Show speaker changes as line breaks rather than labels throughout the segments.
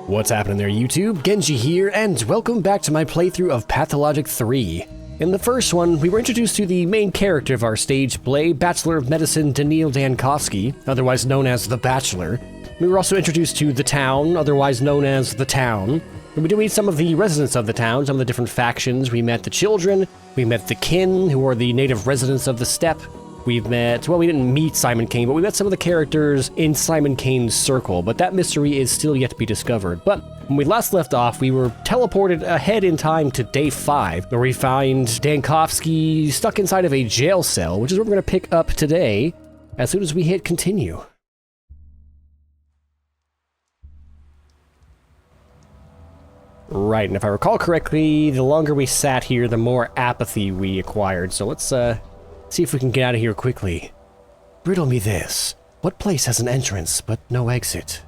What's happening there, YouTube? Genji here, and welcome back to my playthrough of Pathologic 3. In the first one, we were introduced to the main character of our stage play, Bachelor of Medicine Daniil Dankovsky, otherwise known as The Bachelor. We were also introduced to the town, otherwise known as The Town. And we did meet some of the residents of the town, some of the different factions. We met the children, we met the kin, who are the native residents of the steppe. We've met, well, we didn't meet Simon Kane, but we met some of the characters in Simon Kane's circle, but that mystery is still yet to be discovered. But when we last left off, we were teleported ahead in time to day 5, where we find Dankovsky stuck inside of a jail cell, which is what we're going to pick up today, as soon as we hit continue. Right, and if I recall correctly, the longer we sat here, the more apathy we acquired, so let's, see if we can get out of here quickly. Riddle me this. What place has an entrance, but no exit?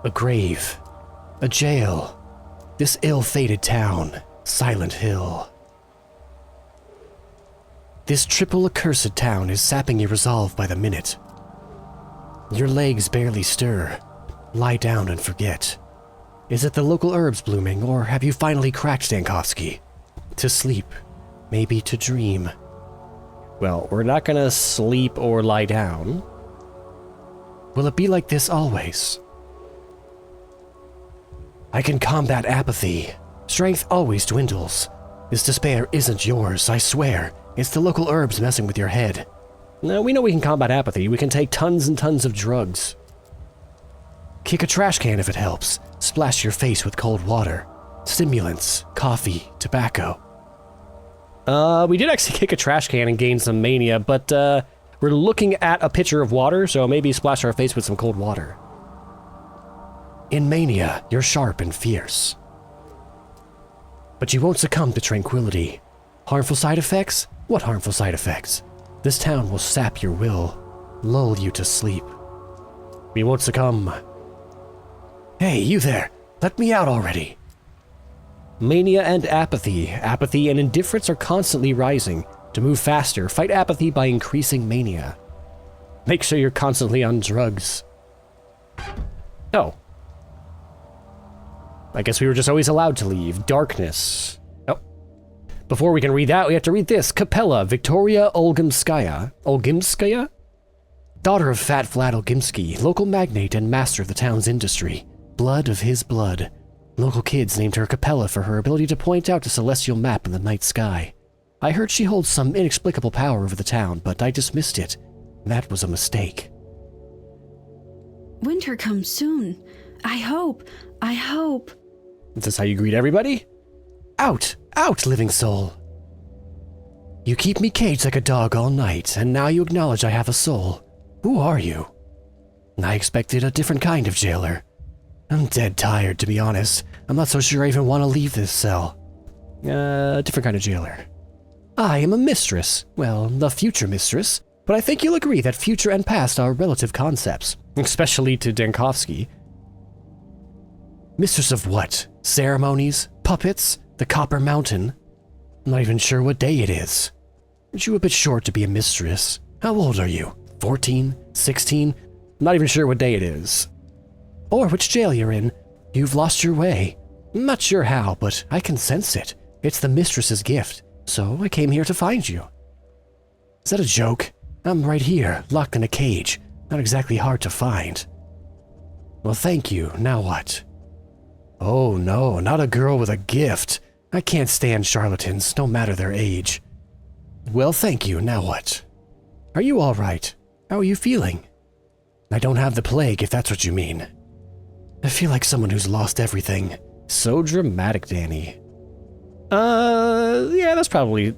A grave. A jail. This ill-fated town. Silent Hill. This triple accursed town is sapping your resolve by the minute. Your legs barely stir. Lie down and forget. Is it the local herbs blooming, or have you finally cracked Dankovsky? To sleep. Maybe to dream. Well, we're not gonna sleep or lie down. Will it be like this always? I can combat apathy. Strength always dwindles. This despair isn't yours, I swear. It's the local herbs messing with your head. No, we know we can combat apathy. We can take tons and tons of drugs. Kick a trash can if it helps. Splash your face with cold water. Stimulants, coffee, tobacco. We did actually kick a trash can and gain some mania, but, we're looking at a pitcher of water, so maybe splash our face with some cold water. In mania, you're sharp and fierce. But you won't succumb to tranquility. Harmful side effects? What harmful side effects? This town will sap your will, lull you to sleep. We won't succumb. Hey, you there! Let me out already! Mania and apathy. Apathy and indifference are constantly rising. To move faster, fight apathy by increasing mania. Make sure you're constantly on drugs. Oh. I guess we were just always allowed to leave. Darkness. Oh. Before we can read that, we have to read this. Capella, Victoria Olgimskaya. Olgimskaya? Daughter of Fat Vlad Olgimsky, local magnate and master of the town's industry. Blood of his blood. Local kids named her Capella for her ability to point out a celestial map in the night sky. I heard she holds some inexplicable power over the town, but I dismissed it. That was a mistake.
Winter comes soon. I hope.
Is this how you greet everybody? Out! Out, living soul! You keep me caged like a dog all night, and now you acknowledge I have a soul. Who are you? I expected a different kind of jailer. I'm dead tired, to be honest. I'm not so sure I even want to leave this cell. Different kind of jailer. I am a mistress. Well, the future mistress. But I think you'll agree that future and past are relative concepts. Especially to Dankovsky. Mistress of what? Ceremonies? Puppets? The Copper Mountain? I'm not even sure what day it is. Aren't you a bit short to be a mistress? How old are you? 14? 16? I'm not even sure what day it is. Or which jail you're in. You've lost your way. I'm not sure how, but I can sense it. It's the mistress's gift, so I came here to find you. Is that a joke? I'm right here, locked in a cage. Not exactly hard to find. Well, thank you. Now what? Oh no, not a girl with a gift. I can't stand charlatans, no matter their age. Well, thank you. Now what? Are you all right? How are you feeling? I don't have the plague, if that's what you mean. I feel like someone who's lost everything. So dramatic, Danny. Yeah, that's probably,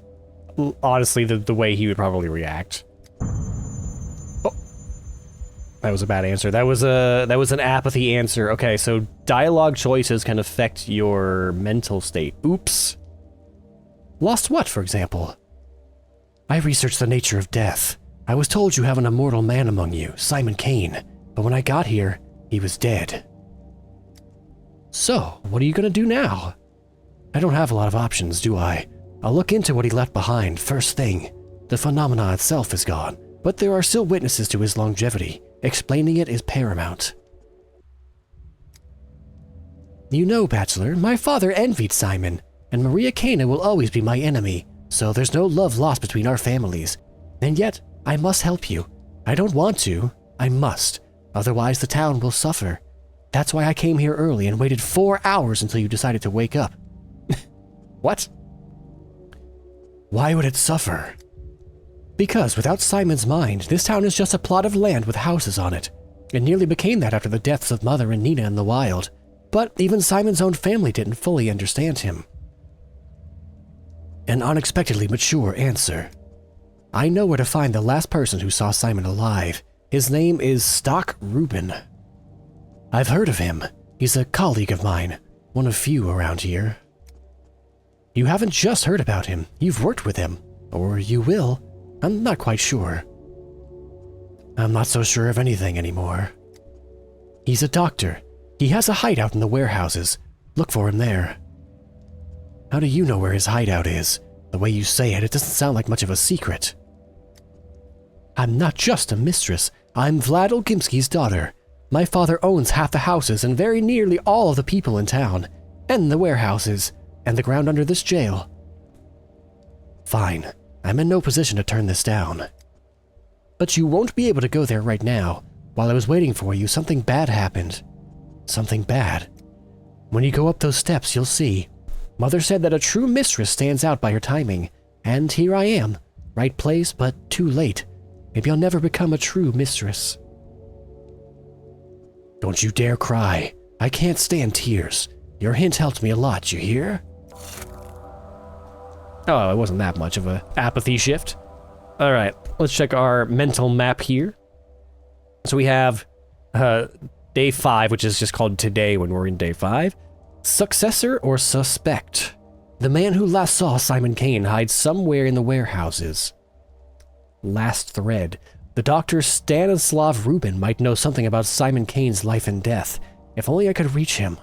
honestly, the way he would probably react. Oh. That was a bad answer. That was an apathy answer. Okay, so dialogue choices can affect your mental state. Oops. Lost what, for example? I researched the nature of death. I was told you have an immortal man among you, Simon Kane. But when I got here, he was dead. So, what are you gonna do now? I don't have a lot of options, do I? I'll look into what he left behind first thing. The phenomena itself is gone, but there are still witnesses to his longevity. Explaining it is paramount. You know, Bachelor, my father envied Simon, and Maria Cana will always be my enemy, so there's no love lost between our families. And yet, I must help you. I don't want to, I must. Otherwise, the town will suffer. That's why I came here early and waited 4 hours until you decided to wake up. What? Why would it suffer? Because without Simon's mind, this town is just a plot of land with houses on it. It nearly became that after the deaths of Mother and Nina in the wild. But even Simon's own family didn't fully understand him. An unexpectedly mature answer. I know where to find the last person who saw Simon alive. His name is Stock Rubin. I've heard of him. He's a colleague of mine, one of few around here. You haven't just heard about him, you've worked with him. Or you will. I'm not quite sure. I'm not so sure of anything anymore. He's a doctor. He has a hideout in the warehouses. Look for him there. How do you know where his hideout is? The way you say it, it doesn't sound like much of a secret. I'm not just a mistress. I'm Vlad Olgimski's daughter. My father owns half the houses and very nearly all of the people in town, and the warehouses, and the ground under this jail. Fine. I'm in no position to turn this down. But you won't be able to go there right now. While I was waiting for you, something bad happened. Something bad. When you go up those steps, you'll see. Mother said that a true mistress stands out by her timing, and here I am. Right place, but too late. Maybe I'll never become a true mistress. Don't you dare cry. I can't stand tears. Your hint helped me a lot, you hear? Oh, it wasn't that much of a apathy shift. All right, let's check our mental map here. So we have day 5, which is just called today when we're in day 5. Successor or suspect? The man who last saw Simon Kane hides somewhere in the warehouses. Last thread. The doctor Stanislav Rubin might know something about Simon Kane's life and death. If only I could reach him.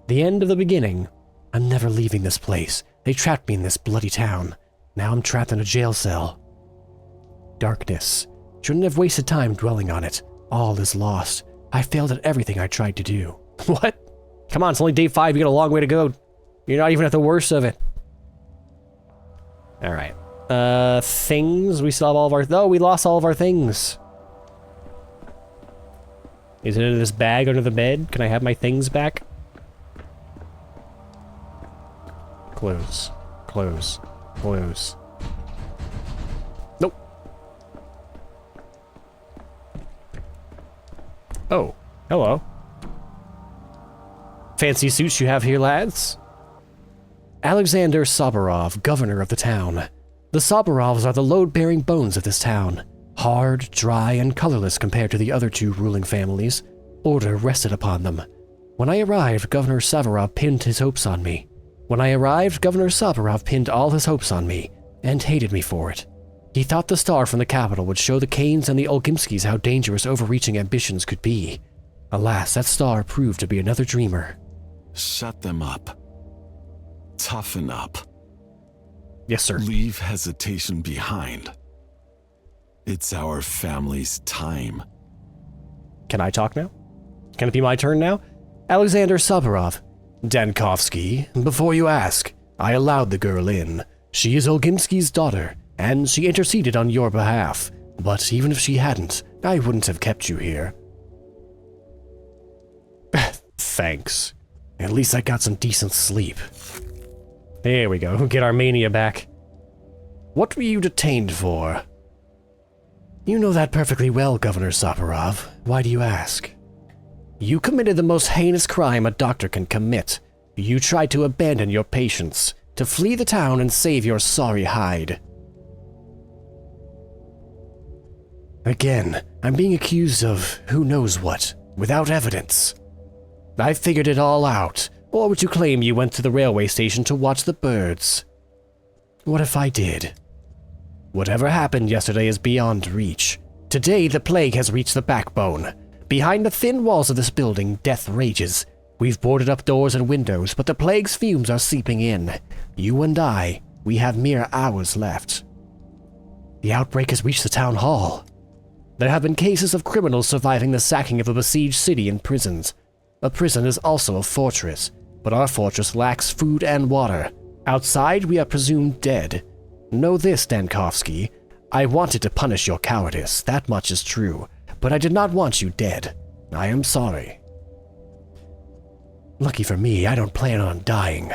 The end of the beginning. I'm never leaving this place. They trapped me in this bloody town. Now I'm trapped in a jail cell. Darkness. Shouldn't have wasted time dwelling on it. All is lost. I failed at everything I tried to do. What? Come on, it's only day 5. You got a long way to go. You're not even at the worst of it. Alright. Things. We still have all of our... Oh, we lost all of our things. Is it in this bag under the bed? Can I have my things back? Close. Close. Close. Nope. Oh, hello. Fancy suits you have here, lads? Alexander Soborov, governor of the town. The Soborovs are the load-bearing bones of this town. Hard, dry, and colorless compared to the other 2 ruling families. Order rested upon them. When I arrived, Governor Savarov pinned his hopes on me. Governor Savarov pinned all his hopes on me, and hated me for it. He thought the star from the capital would show the Kanes and the Olgimskis how dangerous overreaching ambitions could be. Alas, that star proved to be another dreamer.
Shut them up. Toughen up.
Yes, sir.
Leave hesitation behind. It's our family's time.
Can I talk now? Can it be my turn now? Alexander Savarov. Dankovsky, before you ask, I allowed the girl in. She is Olgimski's daughter, and she interceded on your behalf. But even if she hadn't, I wouldn't have kept you here. Thanks. At least I got some decent sleep. There we go, get our mania back. What were you detained for? You know that perfectly well, Governor Savarov. Why do you ask? You committed the most heinous crime a doctor can commit. You tried to abandon your patients, to flee the town and save your sorry hide. Again, I'm being accused of who knows what, without evidence. I figured it all out. Or would you claim you went to the railway station to watch the birds? What if I did? Whatever happened yesterday is beyond reach. Today, the plague has reached the backbone. Behind the thin walls of this building, death rages. We've boarded up doors and windows, but the plague's fumes are seeping in. You and I, we have mere hours left. The outbreak has reached the town hall. There have been cases of criminals surviving the sacking of a besieged city and prisons. A prison is also a fortress, but our fortress lacks food and water. Outside, we are presumed dead. Know this, Dankovsky. I wanted to punish your cowardice, that much is true, but I did not want you dead. I am sorry. Lucky for me, I don't plan on dying.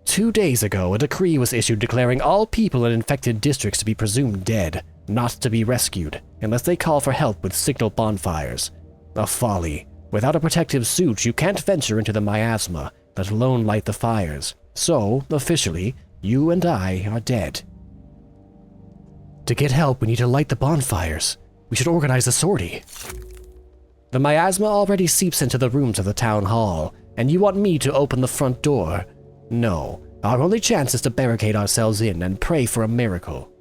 2 days ago, a decree was issued declaring all people in infected districts to be presumed dead, not to be rescued, unless they call for help with signal bonfires. A folly. Without a protective suit, you can't venture into the miasma, let alone light the fires. So, officially, you and I are dead. To get help, we need to light the bonfires. We should organize a sortie. The miasma already seeps into the rooms of the town hall, and you want me to open the front door? No, our only chance is to barricade ourselves in and pray for a miracle.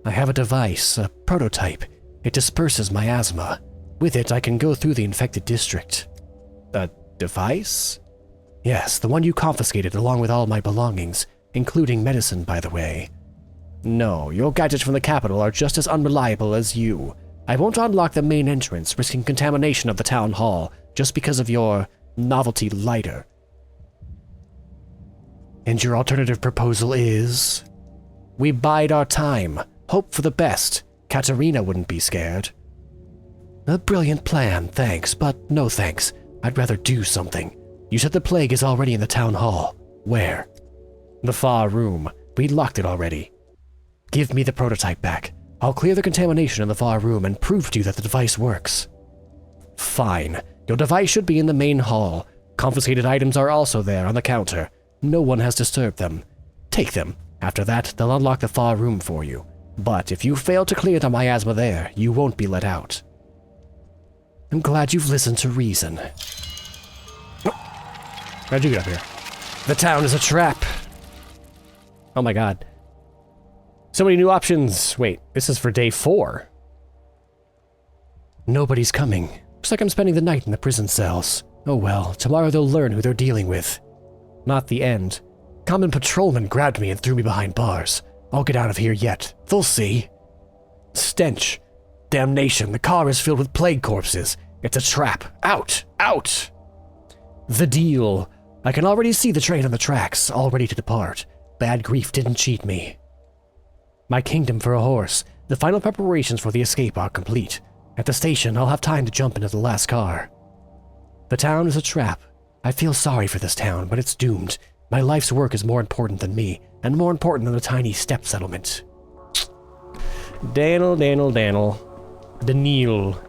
I have a device, a prototype. It disperses miasma. With it, I can go through the infected district. A device? Yes, the one you confiscated along with all my belongings, including medicine, by the way. No, your gadgets from the capital are just as unreliable as you. I won't unlock the main entrance, risking contamination of the town hall, just because of your novelty lighter. And your alternative proposal is? We bide our time, hope for the best. Katerina wouldn't be scared. A brilliant plan, thanks, but no thanks. I'd rather do something. You said the plague is already in the town hall. Where? The far room. We locked it already. Give me the prototype back. I'll clear the contamination in the far room and prove to you that the device works. Fine. Your device should be in the main hall. Confiscated items are also there on the counter. No one has disturbed them. Take them. After that, they'll unlock the far room for you. But if you fail to clear the miasma there, you won't be let out. I'm glad you've listened to reason. Oh. How'd you get up here? The town is a trap. Oh my god. So many new options. Wait, this is for day 4. Nobody's coming. Looks like I'm spending the night in the prison cells. Oh well, tomorrow they'll learn who they're dealing with. Not the end. Common patrolman grabbed me and threw me behind bars. I'll get out of here yet. They'll see. Stench. Damnation, the car is filled with plague corpses. It's a trap. Out! Out! The deal. I can already see the train on the tracks, all ready to depart. Bad grief didn't cheat me. My kingdom for a horse. The final preparations for the escape are complete. At the station, I'll have time to jump into the last car. The town is a trap. I feel sorry for this town, but it's doomed. My life's work is more important than me, and more important than the tiny step settlement. Daniel. Daniel.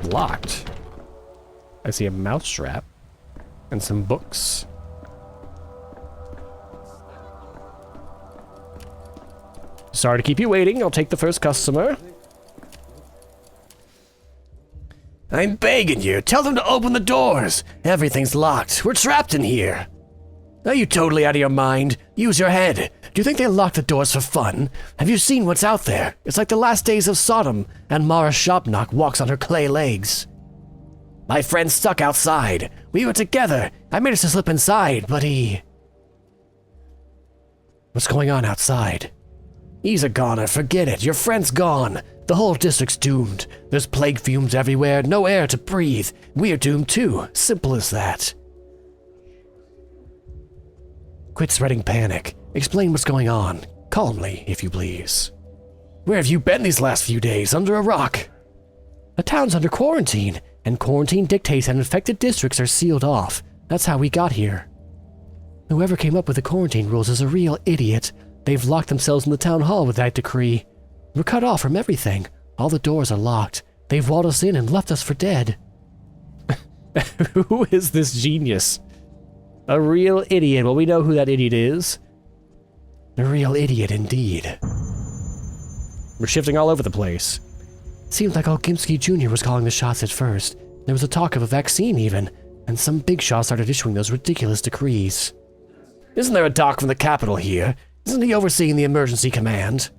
Locked. I see a mousetrap and some books. Sorry to keep you waiting. I'll take the first customer. I'm begging you. Tell them to open the doors. Everything's locked. We're trapped in here. Are you totally out of your mind? Use your head. Do you think they lock the doors for fun? Have you seen what's out there? It's like the last days of Sodom, and Mara Shopnock walks on her clay legs. My friend's stuck outside. We were together. I managed to slip inside, but he... What's going on outside? He's a goner, forget it. Your friend's gone. The whole district's doomed. There's plague fumes everywhere, no air to breathe. We're doomed too. Simple as that. Quit spreading panic. Explain what's going on. Calmly, if you please. Where have you been these last few days? Under a rock? The town's under quarantine, and quarantine dictates that infected districts are sealed off. That's how we got here. Whoever came up with the quarantine rules is a real idiot. They've locked themselves in the town hall with that decree. We're cut off from everything. All the doors are locked. They've walled us in and left us for dead. Who is this genius? A real idiot. Well, we know who that idiot is. A real idiot indeed. We're shifting all over the place. Seemed like Olkimsky Jr. was calling the shots at first. There was a talk of a vaccine even, and some big shot started issuing those ridiculous decrees. Isn't there a doc from the capital here? Isn't he overseeing the emergency command?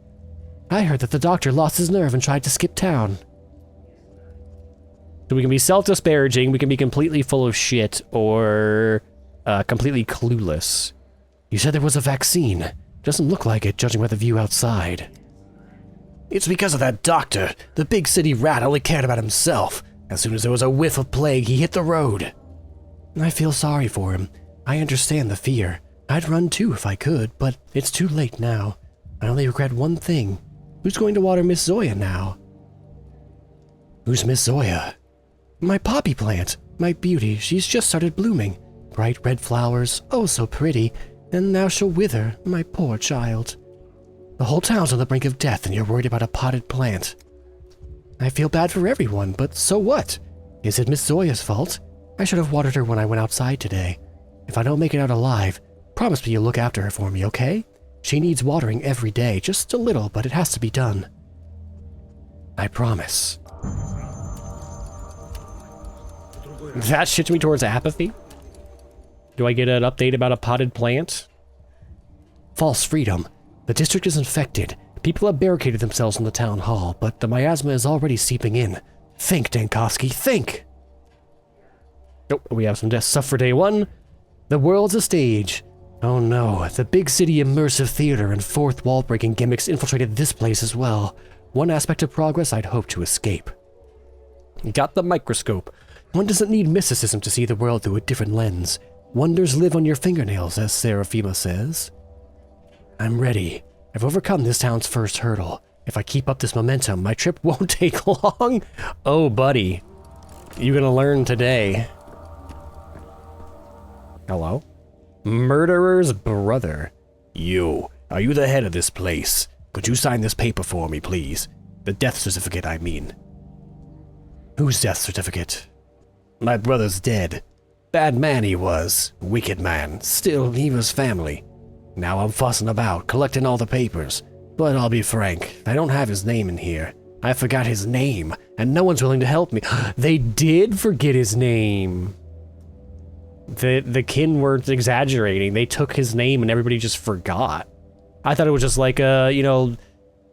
I heard that the doctor lost his nerve and tried to skip town. So we can be self-disparaging, we can be completely full of shit, or completely clueless. You said there was a vaccine. Doesn't look like it, judging by the view outside. It's because of that doctor. The big city rat only cared about himself. As soon as there was a whiff of plague, he hit the road. I feel sorry for him. I understand the fear. I'd run too if I could, but it's too late now. I only regret one thing. Who's going to water Miss Zoya now? Who's Miss Zoya? My poppy plant. My beauty. She's just started blooming. Bright red flowers, oh so pretty, and now she'll wither, my poor child. The whole town's on the brink of death and you're worried about a potted plant. I feel bad for everyone, but so what? Is it Miss Zoya's fault? I should have watered her when I went outside today. If I don't make it out alive, promise me you'll look after her for me, okay? She needs watering every day, just a little, but it has to be done. I promise. That shits me towards apathy? Do I get an update about a potted plant? False freedom. The district is infected. People have barricaded themselves in the town hall, but the miasma is already seeping in. Think, Dankovsky, think! Oh, we have some death stuff for day one. The world's a stage. Oh no, the big city immersive theater and fourth wall-breaking gimmicks infiltrated this place as well. One aspect of progress I'd hoped to escape. You got the microscope. One doesn't need mysticism to see the world through a different lens. Wonders live on your fingernails, as Seraphima says. I'm ready. I've overcome this town's first hurdle. If I keep up this momentum, my trip won't take long. Oh, buddy. You're gonna learn today. Hello? Murderer's brother. You. Are you the head of this place? Could you sign this paper for me, please? The death certificate, I mean. Whose death certificate? My brother's dead. Bad man he was. Wicked man. Still, he was family. Now I'm fussing about, collecting all the papers. But I'll be frank, I don't have his name in here. I forgot his name, and no one's willing to help me. They did forget his name. The kin weren't exaggerating. They took his name and everybody just forgot. I thought it was just like, you know,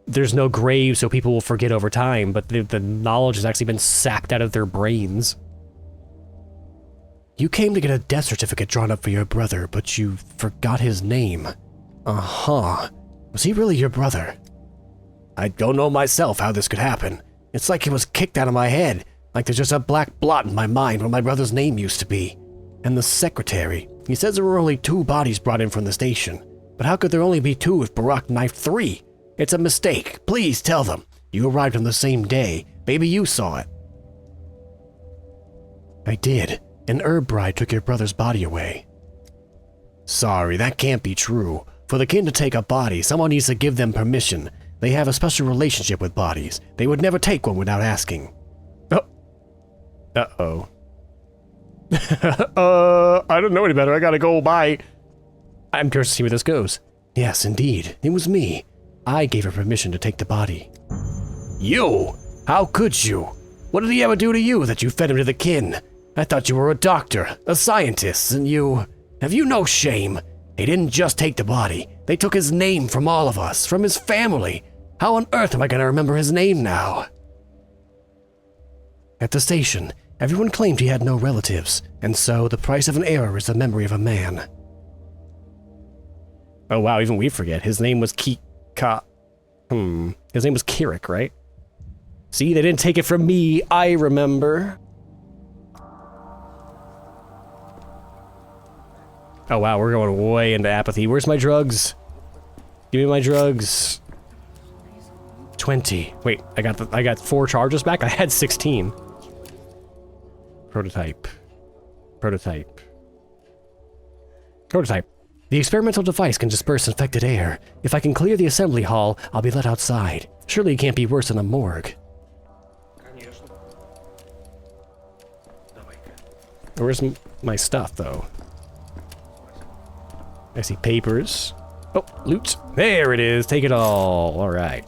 there's no grave so people will forget over time, but the knowledge has actually been sapped out of their brains. You came to get a death certificate drawn up for your brother, but you forgot his name. Uh-huh. Was he really your brother? I don't know myself how this could happen. It's like it was kicked out of my head, like there's just a black blot in my mind where my brother's name used to be. And the secretary, he says there were only 2 bodies brought in from the station. But how could there only be 2 if Barak knifed 3? It's a mistake. Please tell them. You arrived on the same day. Maybe you saw it. I did. An herb bride took your brother's body away. Sorry, that can't be true. For the kin to take a body, someone needs to give them permission. They have a special relationship with bodies. They would never take one without asking. Oh. Uh-oh. I don't know any better. I gotta go. Bye. I'm curious to see where this goes. Yes, indeed. It was me. I gave her permission to take the body. You? How could you? What did he ever do to you that you fed him to the kin? I thought you were a doctor, a scientist, and you... Have you no shame? They didn't just take the body. They took his name from all of us, from his family. How on earth am I going to remember his name now? At the station, everyone claimed he had no relatives, and so the price of an error is the memory of a man. Oh wow, even we forget. His name was His name was Kirik, right? See, they didn't take it from me. I remember. Oh wow, we're going way into apathy. Where's my drugs? Give me my drugs. 20. Wait, I got 4 charges back? I had 16. Prototype. Prototype. Prototype. The experimental device can disperse infected air. If I can clear the assembly hall, I'll be let outside. Surely it can't be worse than a morgue. Where's my stuff, though? I see papers. Oh, loot. There it is. Take it all. All right.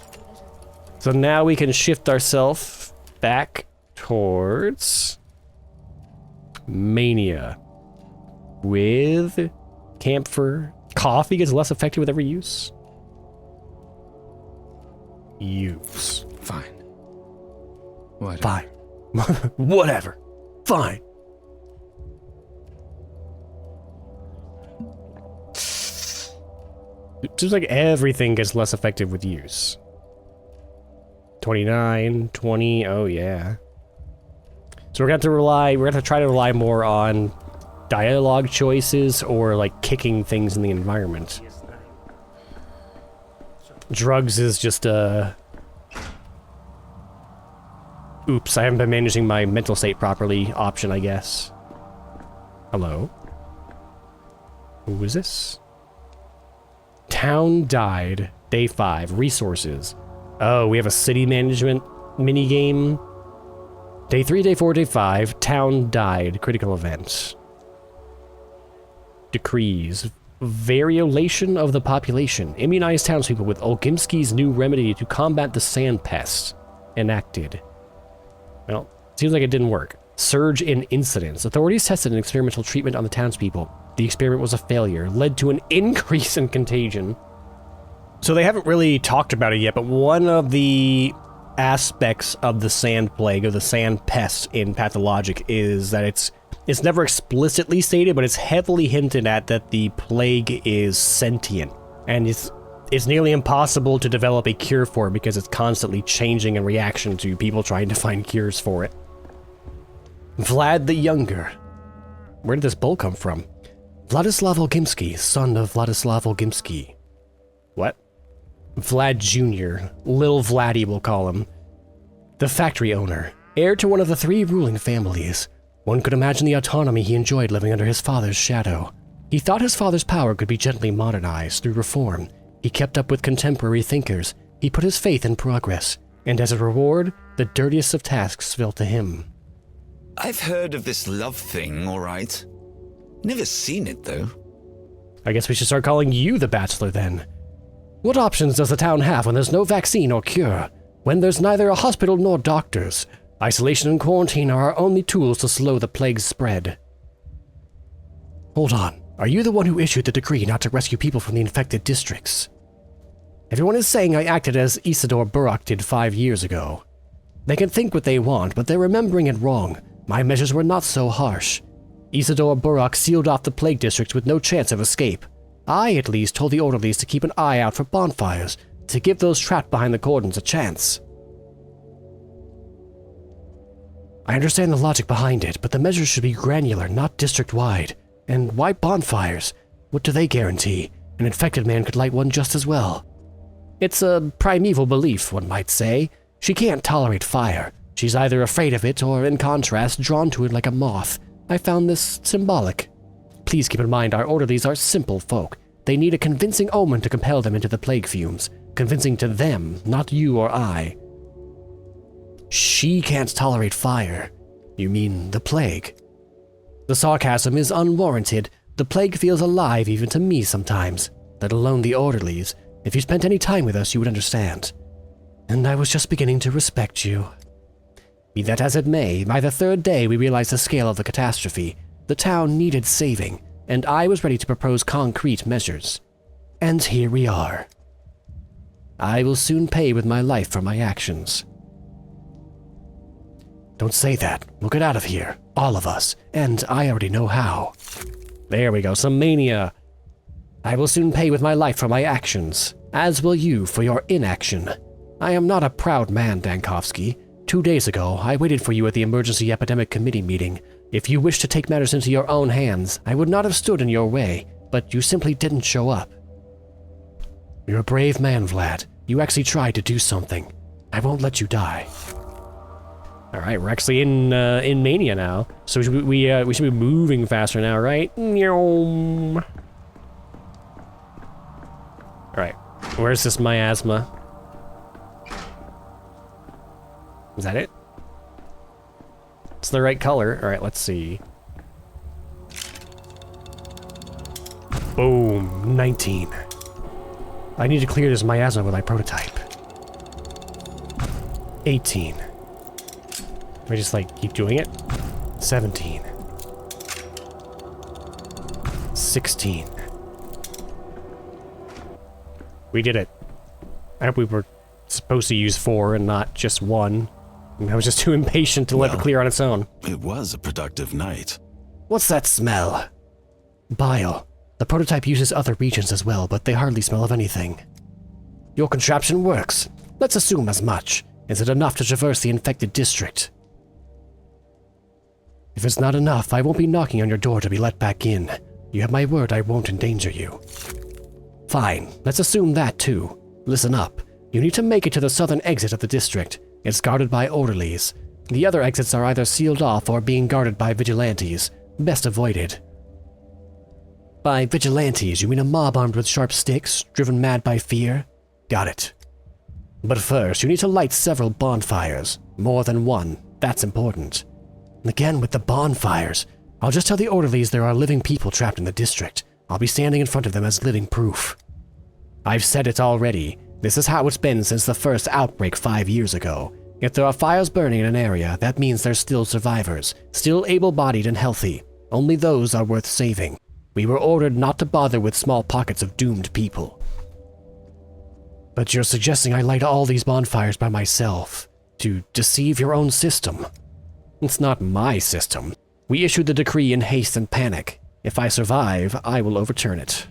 So now we can shift ourselves back towards Mania with camphor. Coffee gets less effective with every use. Use.
Fine. Whatever.
Fine. Whatever. Fine. It seems like everything gets less effective with use. 29, 20, oh yeah. So we're gonna try to rely more on dialogue choices or like kicking things in the environment. Drugs is just oops, I haven't been managing my mental state properly option, I guess. Hello? Who is this? Town died. Day 5. Resources. Oh, we have a city management minigame. Day 3, Day 4, Day 5. Town died. Critical event. Decrees. Variolation of the population. Immunize townspeople with Olgimski's new remedy to combat the sand pest. Enacted. Well, seems like it didn't work. Surge in incidents. Authorities tested an experimental treatment on the townspeople. The experiment was a failure, led to an increase in contagion. So they haven't really talked about it yet, but one of the aspects of the sand plague, or the sand pest in Pathologic, is that it's never explicitly stated, but it's heavily hinted at that the plague is sentient. And it's nearly impossible to develop a cure for it because it's constantly changing in reaction to people trying to find cures for it. Vlad the Younger. Where did this bull come from? Vladislav Olgimski, son of Vladislav Olgimski. What? Vlad Jr., Lil Vladdy we'll call him. The factory owner, heir to one of the 3 ruling families. One could imagine the autonomy he enjoyed living under his father's shadow. He thought his father's power could be gently modernized through reform. He kept up with contemporary thinkers. He put his faith in progress. And as a reward, the dirtiest of tasks fell to him.
I've heard of this love thing, all right. Never seen it, though.
I guess we should start calling you the Bachelor, then. What options does the town have when there's no vaccine or cure? When there's neither a hospital nor doctors? Isolation and quarantine are our only tools to slow the plague's spread. Hold on. Are you the one who issued the decree not to rescue people from the infected districts? Everyone is saying I acted as Isidore Burak did 5 years ago. They can think what they want, but they're remembering it wrong. My measures were not so harsh. Isidore Burak sealed off the plague districts with no chance of escape. I, at least, told the orderlies to keep an eye out for bonfires, to give those trapped behind the cordons a chance. I understand the logic behind it, but the measures should be granular, not district-wide. And why bonfires? What do they guarantee? An infected man could light one just as well. It's a primeval belief, one might say. She can't tolerate fire. She's either afraid of it or, in contrast, drawn to it like a moth. I found this symbolic. Please keep in mind our orderlies are simple folk. They need a convincing omen to compel them into the plague fumes. Convincing to them, not you or I. She can't tolerate fire. You mean the plague? The sarcasm is unwarranted. The plague feels alive even to me sometimes, let alone the orderlies. If you spent any time with us, you would understand. And I was just beginning to respect you. Be that as it may, by the 3rd day we realized the scale of the catastrophe. The town needed saving, and I was ready to propose concrete measures. And here we are. I will soon pay with my life for my actions. Don't say that. We'll get out of here. All of us. And I already know how. There we go. Some mania. I will soon pay with my life for my actions, as will you for your inaction. I am not a proud man, Dankovsky. 2 days ago, I waited for you at the Emergency Epidemic Committee meeting. If you wished to take matters into your own hands, I would not have stood in your way, but you simply didn't show up. You're a brave man, Vlad. You actually tried to do something. I won't let you die. All right, we're actually in mania now, so we should be moving faster now, right? All right, where's this miasma? Is that it? It's the right color. All right, let's see. Boom, 19. I need to clear this miasma with my prototype. 18. Do I just, like, keep doing it? 17. 16. We did it. I hope we were supposed to use 4 and not just 1. I was just too impatient to let it clear on its own.
It was a productive night.
What's that smell? Bile. The prototype uses other regions as well, but they hardly smell of anything. Your contraption works. Let's assume as much. Is it enough to traverse the infected district? If it's not enough, I won't be knocking on your door to be let back in. You have my word I won't endanger you. Fine, let's assume that too. Listen up. You need to make it to the southern exit of the district. It's guarded by orderlies. The other exits are either sealed off or being guarded by vigilantes. Best avoided. By vigilantes, you mean a mob armed with sharp sticks, driven mad by fear? Got it. But first, you need to light several bonfires. More than one. That's important. Again, with the bonfires, I'll just tell the orderlies there are living people trapped in the district. I'll be standing in front of them as living proof. I've said it already. This is how it's been since the first outbreak 5 years ago. If there are fires burning in an area, that means there's still survivors, still able-bodied and healthy. Only those are worth saving. We were ordered not to bother with small pockets of doomed people. But you're suggesting I light all these bonfires by myself, to deceive your own system. It's not my system. We issued the decree in haste and panic. If I survive, I will overturn it.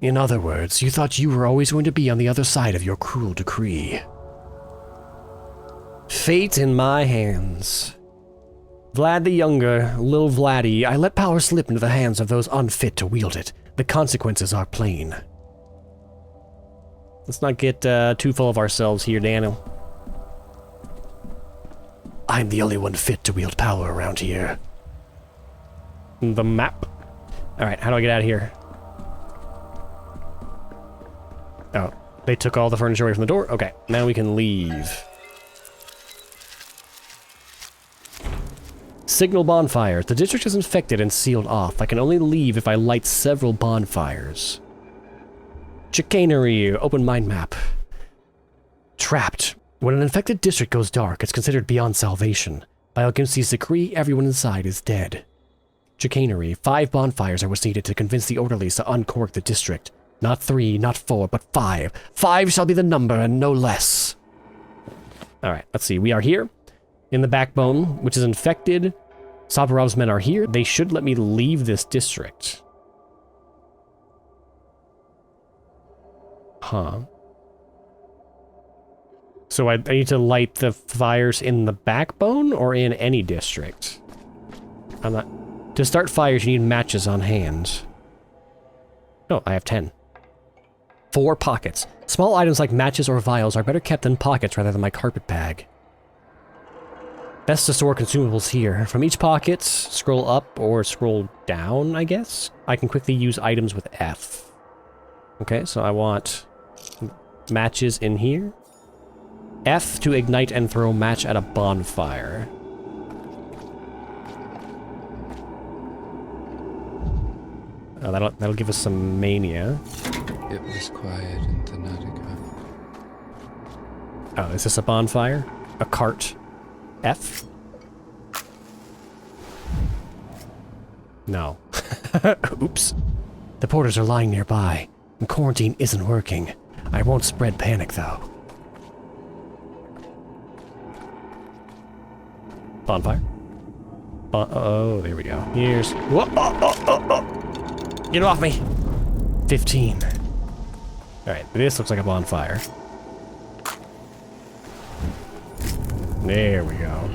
In other words, you thought you were always going to be on the other side of your cruel decree. Fate in my hands. Vlad the Younger, Lil Vladdy, I let power slip into the hands of those unfit to wield it. The consequences are plain. Let's not get too full of ourselves here, Daniel. I'm the only one fit to wield power around here. The map. Alright, how do I get out of here? Oh, they took all the furniture away from the door? Okay, now we can leave. Signal bonfires. The district is infected and sealed off. I can only leave if I light several bonfires. Chicanery. Open mind map. Trapped. When an infected district goes dark, it's considered beyond salvation. By Alginsi's decree, everyone inside is dead. Chicanery. 5 bonfires are what's needed to convince the orderlies to uncork the district. Not 3, not 4, but 5. 5 shall be the number and no less. Alright, let's see. We are here. In the backbone, which is infected. Sabarov's men are here. They should let me leave this district. Huh. So I need to light the fires in the backbone or in any district? I'm not... To start fires, you need matches on hand. Oh, I have 10. 4 pockets. Small items like matches or vials are better kept in pockets rather than my carpet bag. Best to store consumables here. From each pocket, scroll up or scroll down, I guess? I can quickly use items with F. Okay, so I want matches in here. F to ignite and throw match at a bonfire. Oh, that'll give us some mania.
It was quiet in the night ago.
Oh, is this a bonfire? A cart? F? No. Oops. The porters are lying nearby, and quarantine isn't working. I won't spread panic, though. Bonfire? Oh, there we go. Here's... Whoa, oh. Get off me! 15. Alright, this looks like a bonfire. There we go.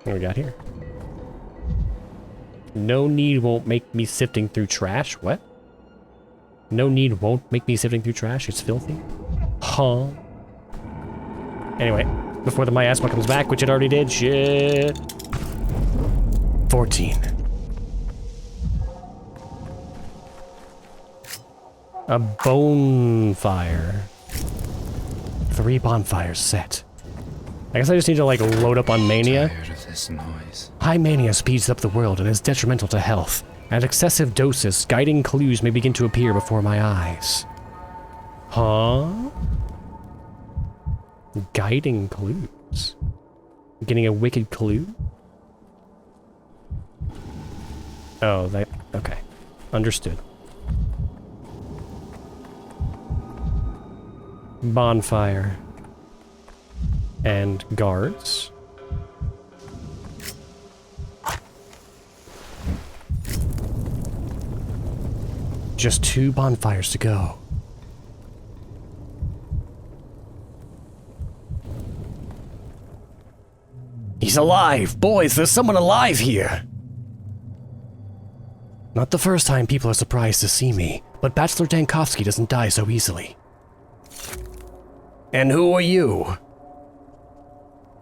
What do we got here? No need won't make me sifting through trash. What? No need won't make me sifting through trash? It's filthy? Huh? Anyway, before the miasma comes back, which it already did, shit. 14. A bonfire. 3 bonfires set. I guess I just need to, like, load up on mania.
I'm tired of this noise.
High mania speeds up the world and is detrimental to health. At excessive doses, guiding clues may begin to appear before my eyes. Huh? Guiding clues? Getting a wicked clue? Oh, that... okay. Understood. Bonfire. And guards. Just 2 bonfires to go. He's alive! Boys, there's someone alive here! Not the first time people are surprised to see me, but Bachelor Dankovsky doesn't die so easily. And who are you?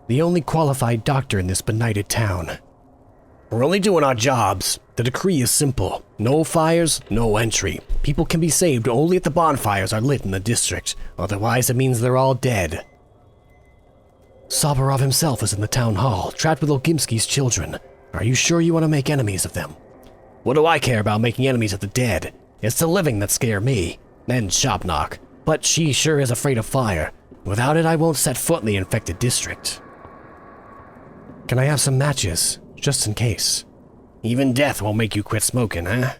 The only qualified doctor in this benighted town. We're only doing our jobs. The decree is simple. No fires, no entry. People can be saved only if the bonfires are lit in the district. Otherwise, it means they're all dead. Soborov himself is in the town hall, trapped with Olgimsky's children. Are you sure you want to make enemies of them? What do I care about making enemies of the dead? It's the living that scare me. And Shopknock. But she sure is afraid of fire. Without it, I won't set foot in the infected district. Can I have some matches? Just in case. Even death won't make you quit smoking, huh?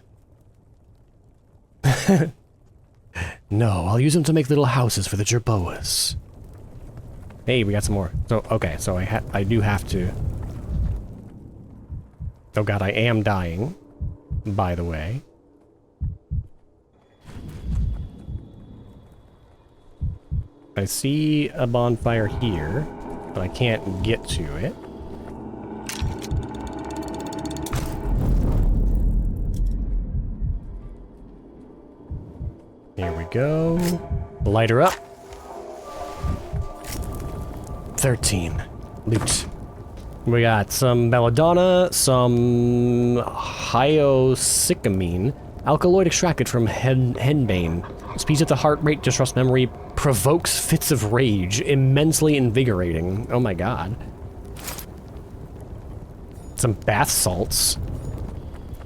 No, I'll use them to make little houses for the jerboas. Hey, we got some more. So, okay, so I do have to... Oh god, I am dying, by the way. I see a bonfire here, but I can't get to it. Here we go. Light her up. 13. Loot. We got some belladonna, some hyoscyamine, alkaloid extracted from henbane. Speeds up the heart rate, disrupts memory, provokes fits of rage, immensely invigorating. Oh my god. Some bath salts.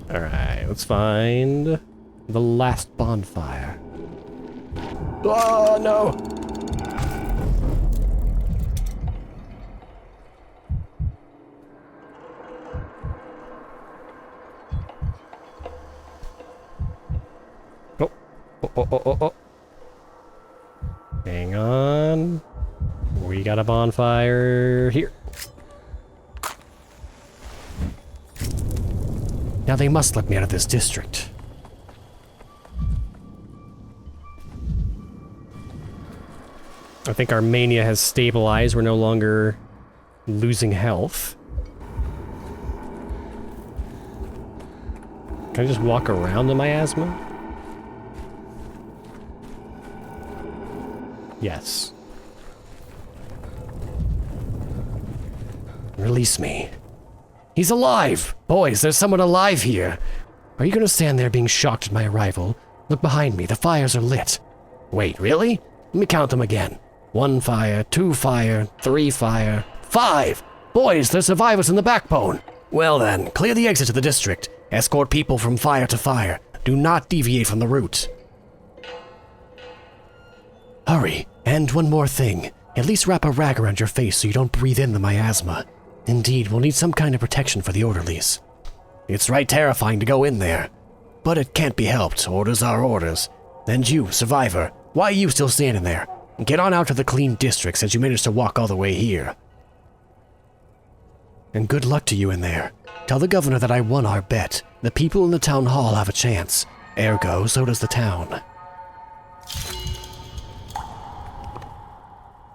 Alright, let's find the last bonfire. Oh no! Oh. Hang on. We got a bonfire here. Now they must let me out of this district. I think our mania has stabilized. We're no longer losing health. Can I just walk around the miasma? Yes. Release me. He's alive! Boys, there's someone alive here! Are you gonna stand there being shocked at my arrival? Look behind me, the fires are lit. Wait, really? Let me count them again. 1 fire, 2 fire, 3 fire, 5! Boys, there's survivors in the backbone! Well then, clear the exit to the district. Escort people from fire to fire. Do not deviate from the route. Hurry, and one more thing. At least wrap a rag around your face so you don't breathe in the miasma. Indeed, we'll need some kind of protection for the orderlies. It's right terrifying to go in there. But it can't be helped. Orders are orders. And you, survivor, why are you still standing there? Get on out to the clean district since you managed to walk all the way here. And good luck to you in there. Tell the governor that I won our bet. The people in the town hall have a chance. Ergo, so does the town.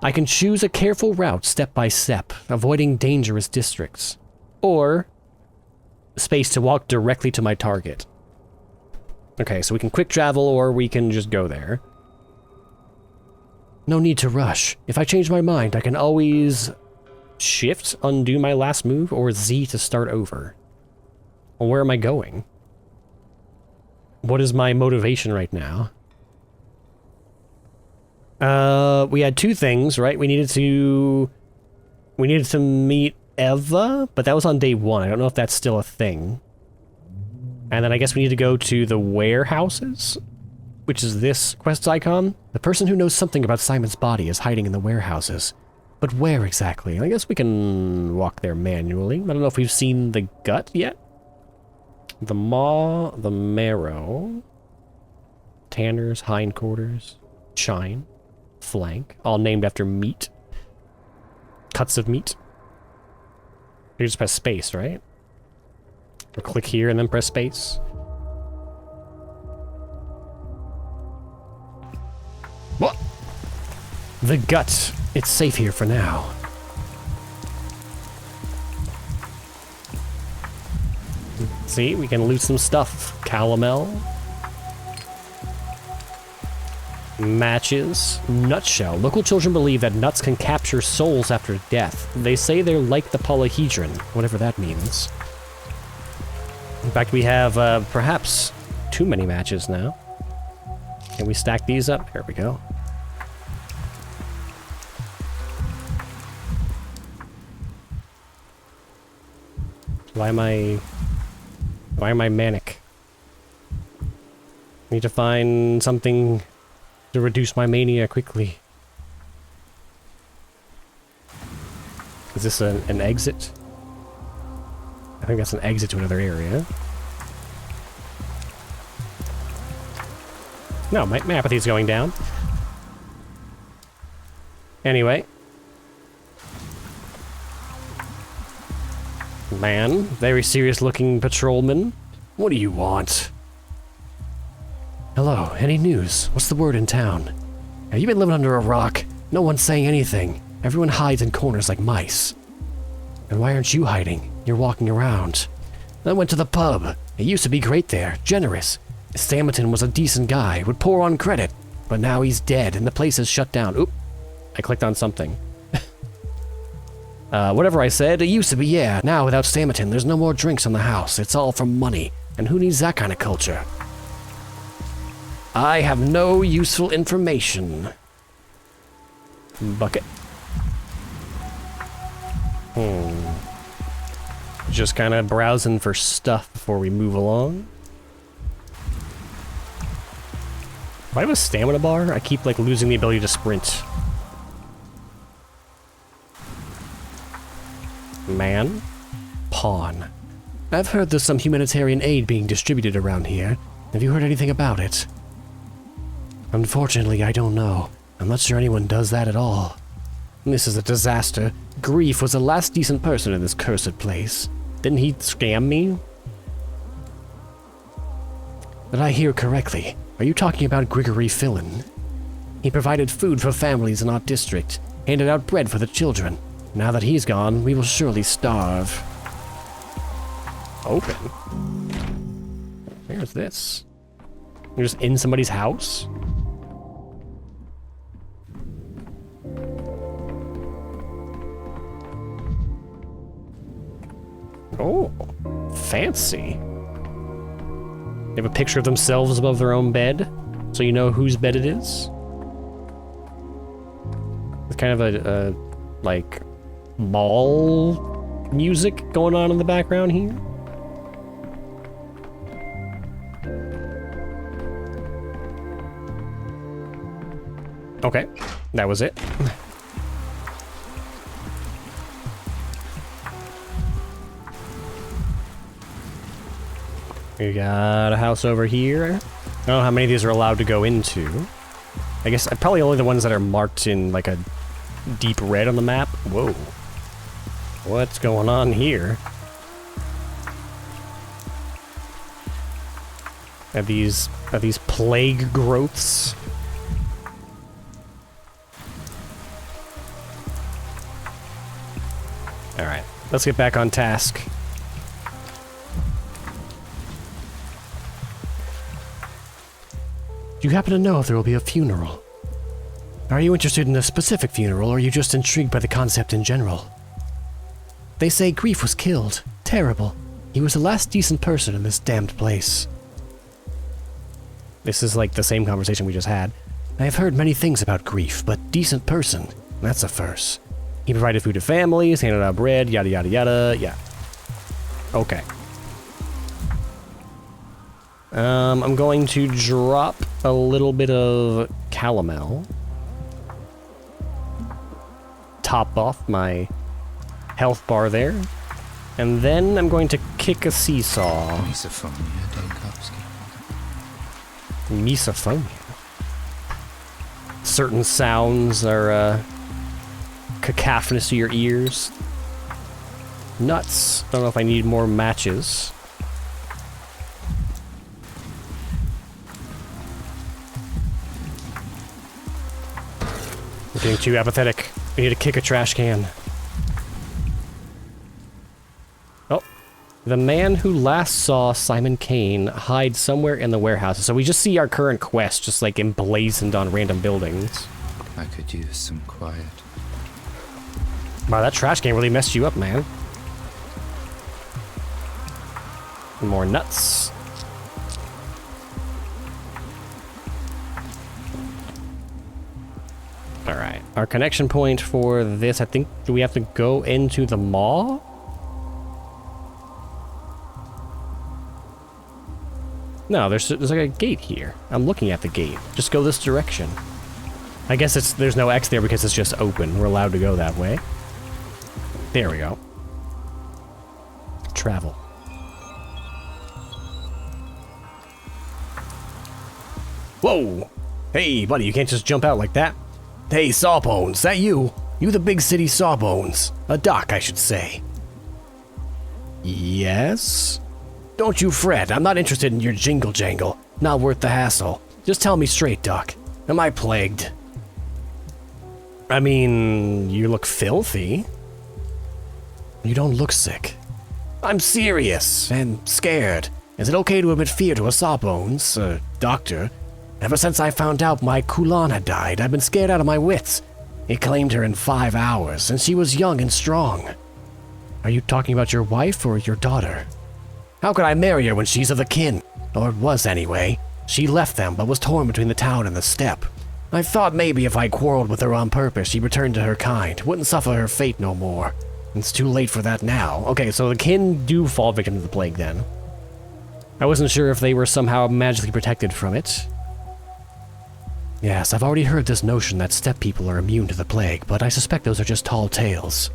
I can choose a careful route step by step, avoiding dangerous districts. Or space to walk directly to my target. Okay, so we can quick travel or we can just go there. No need to rush. If I change my mind, I can always shift, undo my last move, or Z to start over. Well, where am I going? What is my motivation right now? We had 2 things, right? We needed to meet Eva, but that was on day 1. I don't know if that's still a thing. And then I guess we need to go to the warehouses, which is this quest icon. The person who knows something about Simon's body is hiding in the warehouses. But where exactly? I guess we can walk there manually. I don't know if we've seen the gut yet. The maw, the marrow, Tanner's hindquarters, chine, flank, all named after meat. Cuts of meat. You just press space, right? Or click here and then press space. What? The gut. It's safe here for now. See, we can loot some stuff. Calomel. Matches. Nutshell. Local children believe that nuts can capture souls after death. They say they're like the polyhedron, whatever that means. In fact, we have perhaps too many matches now. Can we stack these up? Here we go. Why am I manic? Need to find something to reduce my mania quickly. Is this an exit? I think that's an exit to another area. No, my apathy's going down. Anyway. Man, very serious looking patrolman. What do you want? Hello, any news? What's the word in town? Have you been living under a rock? No one's saying anything. Everyone hides in corners like mice. And why aren't you hiding? You're walking around. I went to the pub. It used to be great there, generous. Stammerton was a decent guy, would pour on credit. But now he's dead and the place is shut down. Oop, I clicked on something. Whatever I said, it used to be, yeah. Now, without Stammerton, there's no more drinks in the house. It's all for money. And who needs that kind of culture? I have no useful information. Bucket. Just kind of browsing for stuff before we move along. If I have a stamina bar, I keep, like, losing the ability to sprint. Man. Pawn. I've heard there's some humanitarian aid being distributed around here. Have you heard anything about it? Unfortunately, I don't know. I'm not sure anyone does that at all. This is a disaster. Grief was the last decent person in this cursed place. Didn't he scam me? Did I hear correctly? Are you talking about Grigory Fillin? He provided food for families in our district, handed out bread for the children. Now that he's gone, we will surely starve. Open? Where's this? You're just in somebody's house? Oh, fancy. They have a picture of themselves above their own bed, so you know whose bed it is. It's kind of a like, ball music going on in the background here. Okay, that was it. We got a house over here. I don't know how many of these are allowed to go into. I guess probably only the ones that are marked in like a deep red on the map. Whoa. What's going on here? Are these plague growths? Alright, let's get back on task. Do you happen to know if there will be a funeral? Are you interested in a specific funeral, or are you just intrigued by the concept in general? They say Grief was killed. Terrible. He was the last decent person in this damned place. This is like the same conversation we just had. I have heard many things about Grief, but decent person, that's a first. He provided food to families, handed out bread, yada yada yada, yeah. Okay. I'm going to drop a little bit of calomel. Top off my health bar there. And then I'm going to kick a seesaw.
Misophonia, Dankowski.
Misophonia? Certain sounds are, cacophonous to your ears. Nuts. I don't know if I need more matches. I'm getting too apathetic. We need to kick a trash can. Oh, The man who last saw Simon Kane hides somewhere in the warehouse. So we just see our current quest just like emblazoned on random buildings.
I could use some quiet.
Wow, that trash can really messed you up, man. More nuts. Alright, our connection point for this, I think, do we have to go into the mall? No, there's like a gate here. I'm looking at the gate. Just go this direction. I guess there's no X there because it's just open. We're allowed to go that way. There we go. Travel. Whoa! Hey, buddy, you can't just jump out like that. Hey, Sawbones, that you? You the big city Sawbones. A doc, I should say. Yes? Don't you fret, I'm not interested in your jingle jangle. Not worth the hassle. Just tell me straight, Doc. Am I plagued? I mean, you look filthy. You don't look sick. I'm serious and scared. Is it okay to admit fear to a Sawbones, doctor? Ever since I found out my Kulan had died, I've been scared out of my wits. It claimed her in 5 hours, and she was young and strong. Are you talking about your wife or your daughter? How could I marry her when she's of the kin? Or was anyway. She left them, but was torn between the town and the steppe. I thought maybe if I quarreled with her on purpose, she'd return to her kind, wouldn't suffer her fate no more. It's too late for that now. Okay, so the kin do fall victim to the plague then. I wasn't sure if they were somehow magically protected from it. Yes, I've already heard this notion that steppe people are immune to the plague, but I suspect those are just tall tales.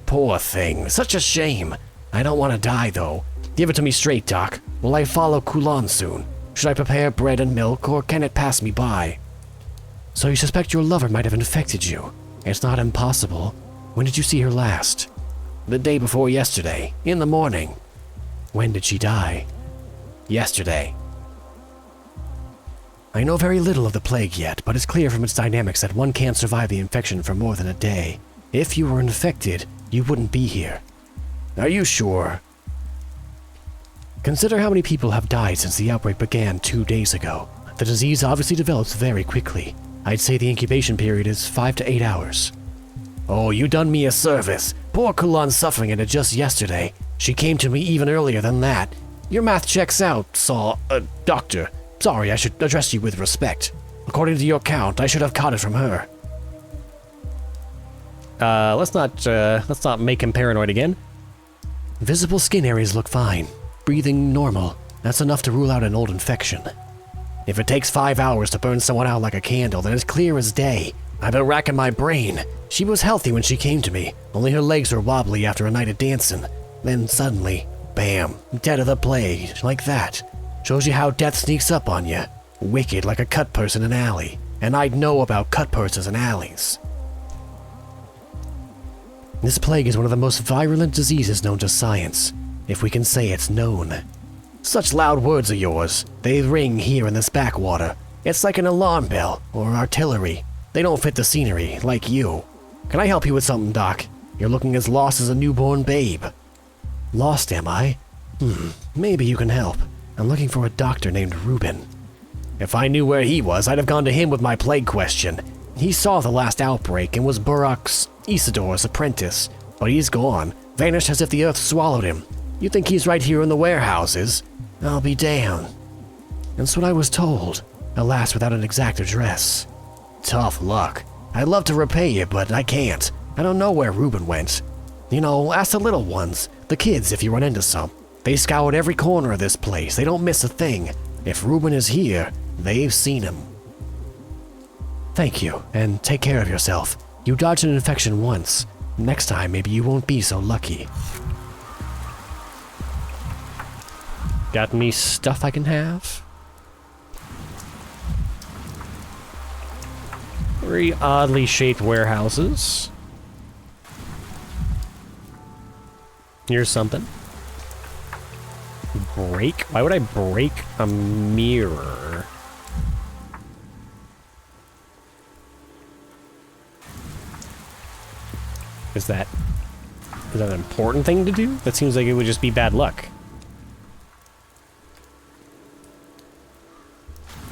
Poor thing, such a shame. I don't want to die, though. Give it to me straight, Doc. Will I follow Kulan soon? Should I prepare bread and milk, or can it pass me by? So you suspect your lover might have infected you? It's not impossible. When did you see her last? The day before yesterday, in the morning. When did she die? Yesterday. I know very little of the plague yet, but it's clear from its dynamics that one can't survive the infection for more than a day. If you were infected, you wouldn't be here. Are you sure? Consider how many people have died since the outbreak began 2 days ago. The disease obviously develops very quickly. I'd say the incubation period is 5 to 8 hours. Oh, you done me a service. Poor Kulan's suffering in it just yesterday. She came to me even earlier than that. Your math checks out, Doctor. Sorry, I should address you with respect. According to your count, I should have caught it from her. Let's not make him paranoid again. Visible skin areas look fine. Breathing normal. That's enough to rule out an old infection. If it takes 5 hours to burn someone out like a candle, then it's clear as day. I've been racking my brain. She was healthy when she came to me, only her legs were wobbly after a night of dancing. Then suddenly, bam, dead of the plague, like that. Shows you how death sneaks up on you. Wicked like a cut purse in an alley. And I'd know about cut purses and alleys. This plague is one of the most virulent diseases known to science, if we can say it's known. Such loud words of yours, they ring here in this backwater. It's like an alarm bell, or artillery. They don't fit the scenery, like you. Can I help you with something, Doc? You're looking as lost as a newborn babe. Lost, am I? Maybe you can help. I'm looking for a doctor named Reuben. If I knew where he was, I'd have gone to him with my plague question. He saw the last outbreak and was Isidor's apprentice, but he's gone, vanished as if the earth swallowed him. You think he's right here in the warehouses? I'll be damned. That's what I was told, alas without an exact address. Tough luck. I'd love to repay you, but I can't. I don't know where Reuben went. You know, ask the little ones, the kids if you run into some. They scoured every corner of this place, they don't miss a thing. If Reuben is here, they've seen him. Thank you, and take care of yourself. You dodged an infection once. Next time, maybe you won't be so lucky. Got me stuff I can have? Very oddly shaped warehouses. Here's something. Break? Why would I break a mirror? Is that Is that an important thing to do? That seems like it would just be bad luck.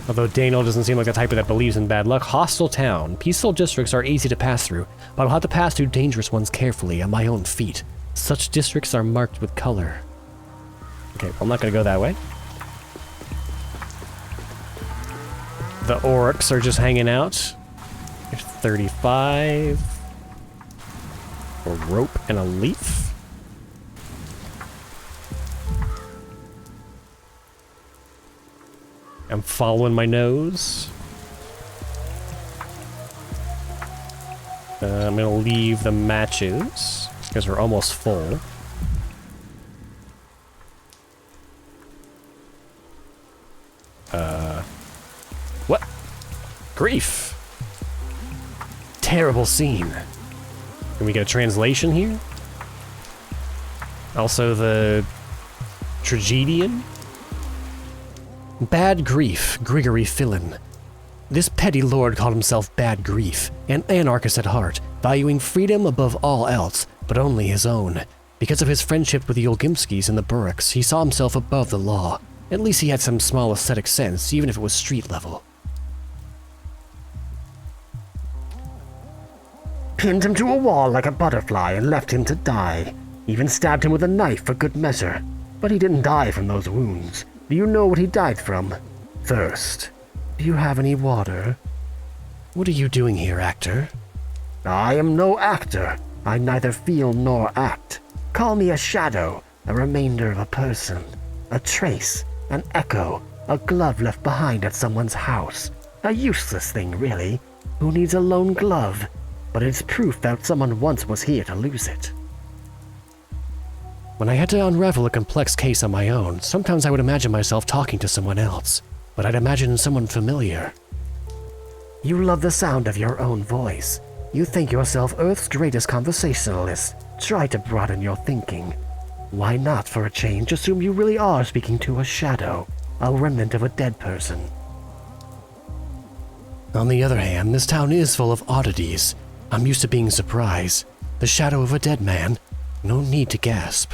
Although Daniel doesn't seem like the type that believes in bad luck. Hostile town. Peaceful districts are easy to pass through, but I'll have to pass through dangerous ones carefully on my own feet. Such districts are marked with color. Okay, well, I'm not going to go that way. The orcs are just hanging out. There's 35. A rope and a leaf. I'm following my nose. I'm gonna leave the matches because we're almost full. What? Grief. Terrible scene. Can we get a translation here? Also the tragedian? Bad Grief, Grigory Fillan. This petty lord called himself Bad Grief, an anarchist at heart, valuing freedom above all else, but only his own. Because of his friendship with the Olgimskis and the Bureks, he saw himself above the law. At least he had some small aesthetic sense, even if it was street level. Pinned him to a wall like a butterfly and left him to die. Even stabbed him with a knife for good measure. But he didn't die from those wounds. Do you know what he died from? Thirst. Do you have any water? What are you doing here, actor? I am no actor. I neither feel nor act. Call me a shadow, a remainder of a person, a trace, an echo, a glove left behind at someone's house. A useless thing, really. Who needs a lone glove? But it's proof that someone once was here to lose it. When I had to unravel a complex case on my own, sometimes I would imagine myself talking to someone else, but I'd imagine someone familiar. You love the sound of your own voice. You think yourself Earth's greatest conversationalist. Try to broaden your thinking. Why not, for a change, assume you really are speaking to a shadow, a remnant of a dead person? On the other hand, this town is full of oddities. I'm used to being surprised. The shadow of a dead man. No need to gasp.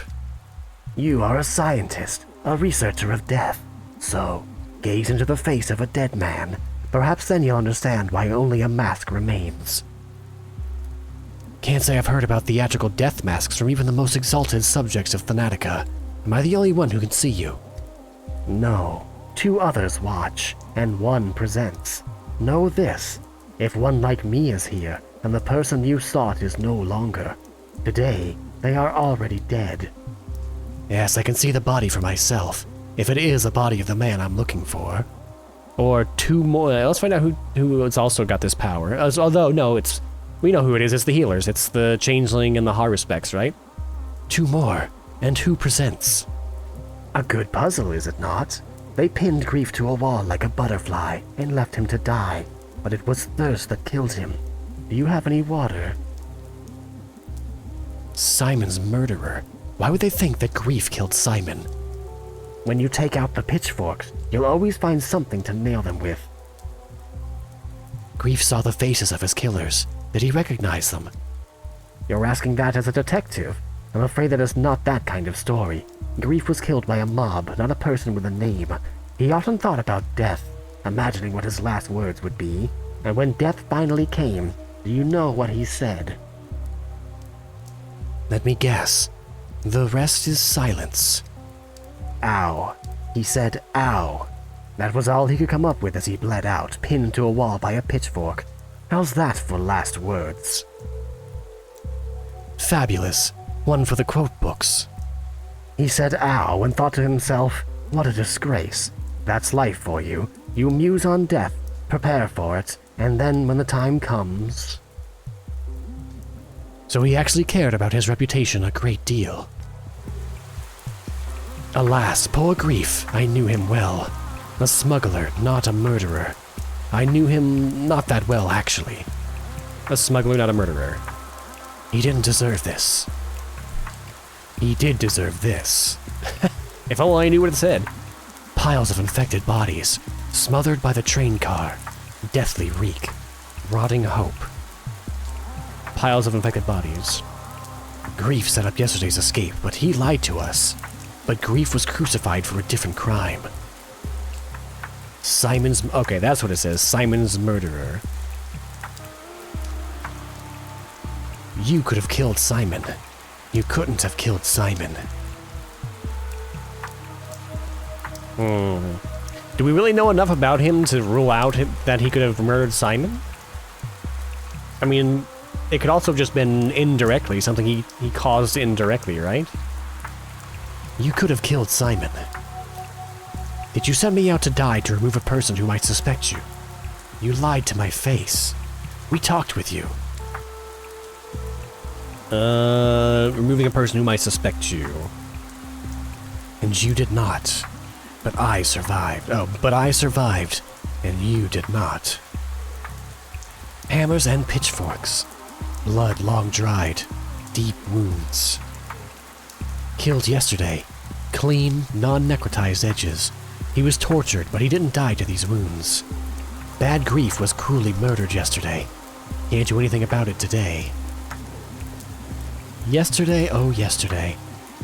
You are a scientist, a researcher of death. So, gaze into the face of a dead man. Perhaps then you'll understand why only a mask remains. Can't say I've heard about theatrical death masks from even the most exalted subjects of Thanatica. Am I the only one who can see you? No. 2 others watch, and 1 presents. Know this. If one like me is here, and the person you sought is no longer, today they are already dead. Yes, I can see the body for myself, if it is the body of the man I'm looking for. Or 2 more. Let's find out who has also got this power. Although, no, we know who it is. It's the healers. It's the changeling and the Haruspecs, right? 2 more. And who presents? A good puzzle, is it not? They pinned Grief to a wall like a butterfly and left him to die, but it was thirst that killed him. Do you have any water? Simon's murderer. Why would they think that Grief killed Simon? When you take out the pitchforks, you'll always find something to nail them with. Grief saw the faces of his killers. Did he recognize them? You're asking that as a detective? I'm afraid that is not that kind of story. Grief was killed by a mob, not a person with a name. He often thought about death, imagining what his last words would be. And when death finally came, do you know what he said? Let me guess. The rest is silence. Ow. He said, ow. That was all he could come up with as he bled out, pinned to a wall by a pitchfork. How's that for last words? Fabulous. One for the quote books. He said ow and thought to himself, what a disgrace. That's life for you. You muse on death, prepare for it, and then when the time comes... So he actually cared about his reputation a great deal. Alas, poor Grief, I knew him well. A smuggler, not a murderer. I knew him not that well, actually. A smuggler, not a murderer. He didn't deserve this. He did deserve this. If only I knew what it said. Piles of infected bodies, smothered by the train car. Deathly reek. Rotting hope. Piles of infected bodies. Grief set up yesterday's escape, but he lied to us. But Grief was crucified for a different crime. Okay, that's what it says. Simon's murderer. You could have killed Simon. You couldn't have killed Simon. Do we really know enough about him to rule out that he could have murdered Simon? I mean, it could also have just been indirectly, something he caused indirectly, right? You could have killed Simon. Did you send me out to die to remove a person who might suspect you? You lied to my face. We talked with you. Removing a person who might suspect you. And you did not. But I survived. Oh, but I survived, and you did not. Hammers and pitchforks. Blood long dried. Deep wounds. Killed yesterday. Clean, non-necrotized edges. He was tortured, but he didn't die to these wounds. Bad Grief was cruelly murdered yesterday. Can't do anything about it today. Yesterday, oh yesterday.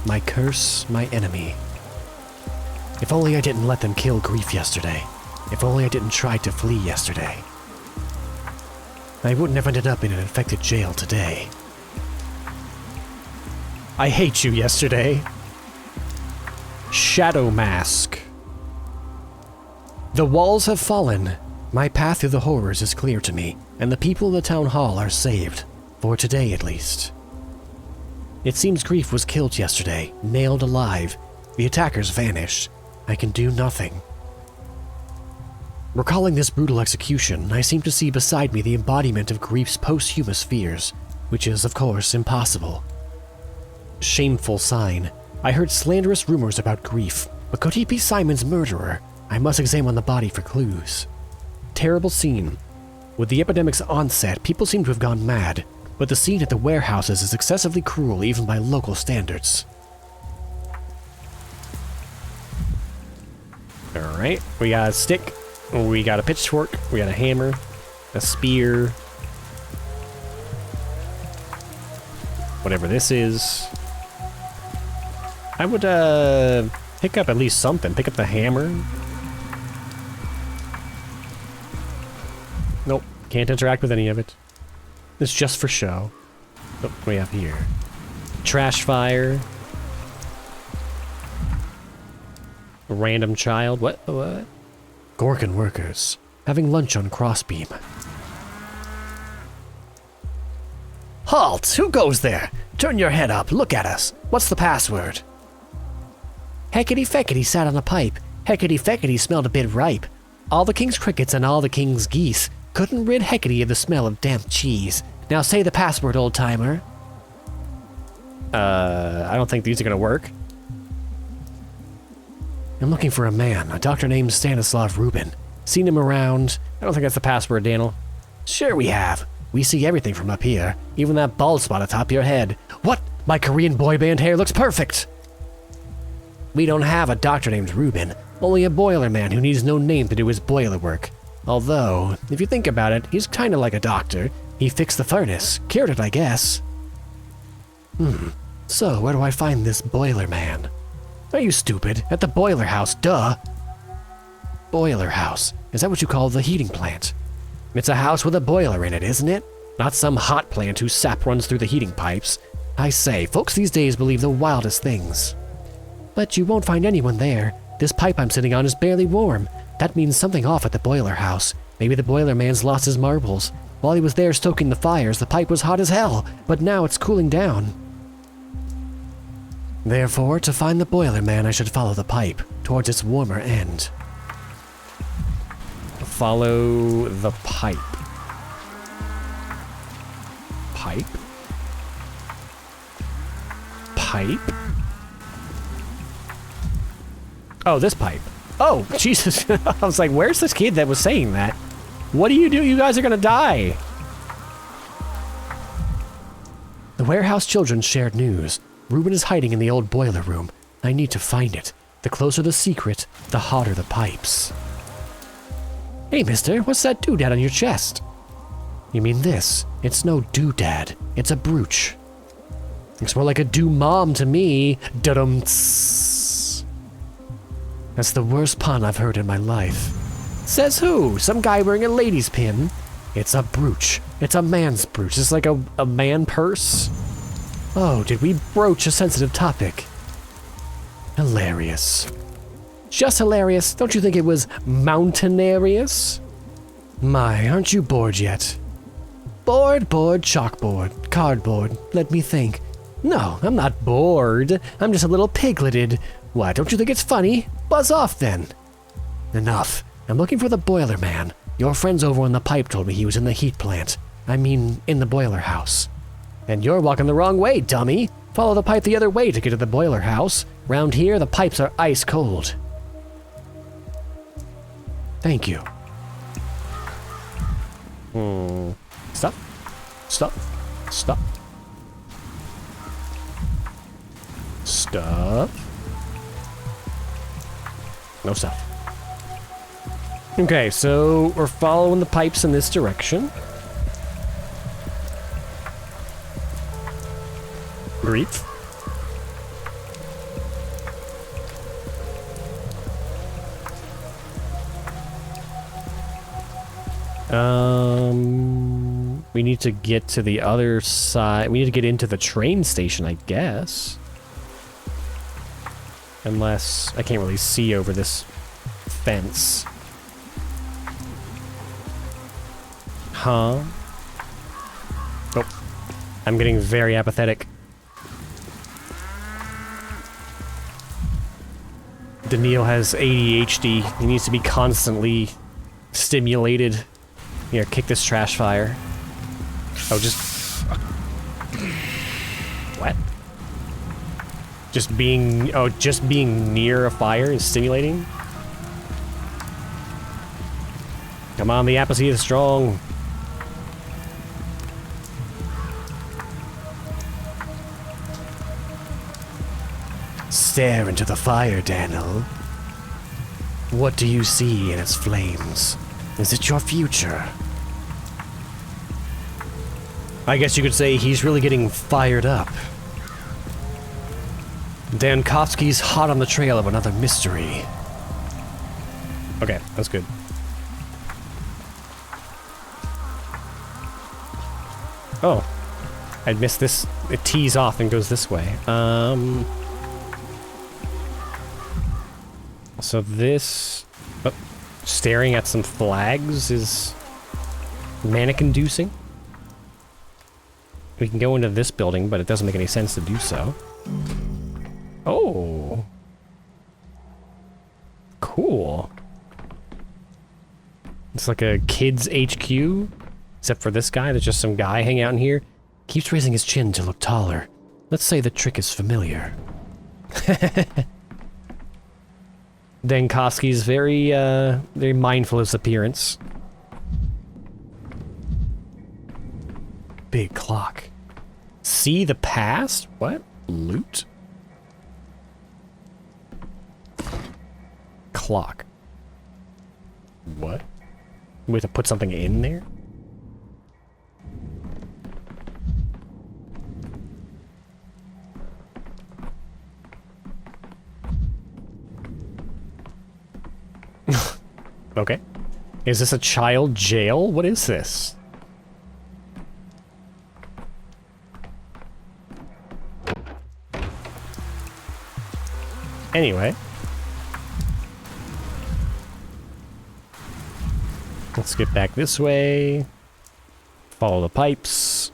My curse, my enemy. If only I didn't let them kill Grief yesterday. If only I didn't try to flee yesterday. I wouldn't have ended up in an infected jail today. I hate you yesterday. Shadow Mask. The walls have fallen. My path through the horrors is clear to me, and the people in the town hall are saved. For today, at least. It seems Grief was killed yesterday, nailed alive. The attackers vanished. I can do nothing. Recalling this brutal execution, I seem to see beside me the embodiment of Grief's posthumous fears, which is, of course, impossible. Shameful sign. I heard slanderous rumors about Grief, but could he be Simon's murderer? I must examine the body for clues. Terrible scene. With the epidemic's onset, people seem to have gone mad, but the scene at the warehouses is excessively cruel even by local standards. Alright, we got a stick, we got a pitchfork, we got a hammer, a spear, whatever this is. I would pick up at least something. Pick up the hammer. Nope, can't interact with any of it. It's just for show. What do we have here? Trash fire. A random child. What? Gorgon workers. Having lunch on Crossbeam. Halt! Who goes there? Turn your head up. Look at us. What's the password? Heckety-feckety sat on a pipe. Heckety-feckety smelled a bit ripe. All the king's crickets and all the king's geese couldn't rid Heckety of the smell of damp cheese. Now say the password, old-timer. I don't think these are gonna work. I'm looking for a man, a doctor named Stanislav Rubin. Seen him around. I don't think that's the password, Daniel. Sure we have. We see everything from up here, even that bald spot atop your head. What? My Korean boy band hair looks perfect! We don't have a doctor named Rubin, only a boiler man who needs no name to do his boiler work. Although, if you think about it, he's kinda like a doctor. He fixed the furnace, cured it, I guess. So where do I find this boiler man? Are you stupid? At the boiler house, duh! Boiler house. Is that what you call the heating plant? It's a house with a boiler in it, isn't it? Not some hot plant whose sap runs through the heating pipes. I say, folks these days believe the wildest things. But you won't find anyone there. This pipe I'm sitting on is barely warm. That means something off at the boiler house. Maybe the boiler man's lost his marbles. While he was there stoking the fires, the pipe was hot as hell, but now it's cooling down. Therefore, to find the boiler man, I should follow the pipe, towards its warmer end. Follow the pipe. Pipe? Pipe? Oh, this pipe. Oh, Jesus. I was like, where's this kid that was saying that? What do? You guys are gonna die. The warehouse children shared news. Reuben is hiding in the old boiler room. I need to find it. The closer the secret, the hotter the pipes. Hey, mister, what's that doodad on your chest? You mean this? It's no doodad. It's a brooch. Looks more like a do-mom to me. Da-dum-tss. That's the worst pun I've heard in my life. Says who? Some guy wearing a lady's pin? It's a brooch. It's a man's brooch. It's like a man purse. Oh, did we broach a sensitive topic? Hilarious. Just hilarious. Don't you think it was mountainarious? My, aren't you bored yet? Bored, chalkboard, cardboard. Let me think. No, I'm not bored. I'm just a little pigleted. What, don't you think it's funny? Buzz off then. Enough. I'm looking for the boiler man. Your friends over on the pipe told me he was in the heat plant. I mean, in the boiler house. And you're walking the wrong way, dummy. Follow the pipe the other way to get to the boiler house. Round here, the pipes are ice cold. Thank you. Stop. Stop. Stop. Stop. No stuff. Okay, so we're following the pipes in this direction. Grief. We need to get to the other side. We need to get into the train station, I guess. Unless I can't really see over this fence. Huh? Oh. I'm getting very apathetic. Daniil has ADHD. He needs to be constantly stimulated. Here, kick this trash fire. Oh, just... What? Just being near a fire is stimulating? Come on, the apathy is strong. Stare into the fire, Daniel. What do you see in its flames? Is it your future? I guess you could say he's really getting fired up. Dankovsky's hot on the trail of another mystery. Okay, that's good. Oh. I missed this. It tees off and goes this way. So this... Oh, staring at some flags is... manic-inducing. We can go into this building, but it doesn't make any sense to do so. Oh. Cool. It's like a kid's HQ, except for this guy. There's just some guy hanging out in here. Keeps raising his chin to look taller. Let's say the trick is familiar. Dankovsky's very mindful of his appearance. Big clock. See the past? What? Loot? Clock. What? We have to put something in there? Okay. Is this a child jail? What is this? Anyway. Let's get back this way. Follow the pipes.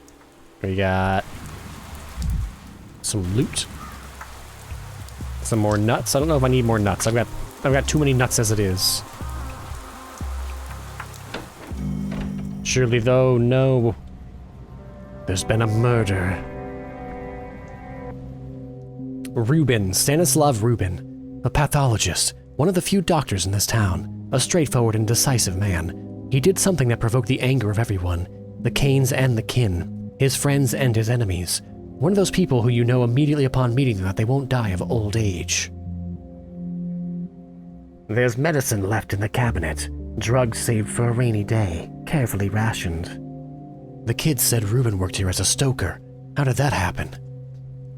We got some loot. Some more nuts. I don't know if I need more nuts. I've got too many nuts as it is. Surely though, no. There's been a murder. Rubin, Stanislav Rubin, a pathologist, one of the few doctors in this town, a straightforward and decisive man. He did something that provoked the anger of everyone, the Canes and the kin, his friends and his enemies. One of those people who you know immediately upon meeting them that they won't die of old age. There's medicine left in the cabinet, drugs saved for a rainy day, carefully rationed. The kids said Reuben worked here as a stoker. How did that happen?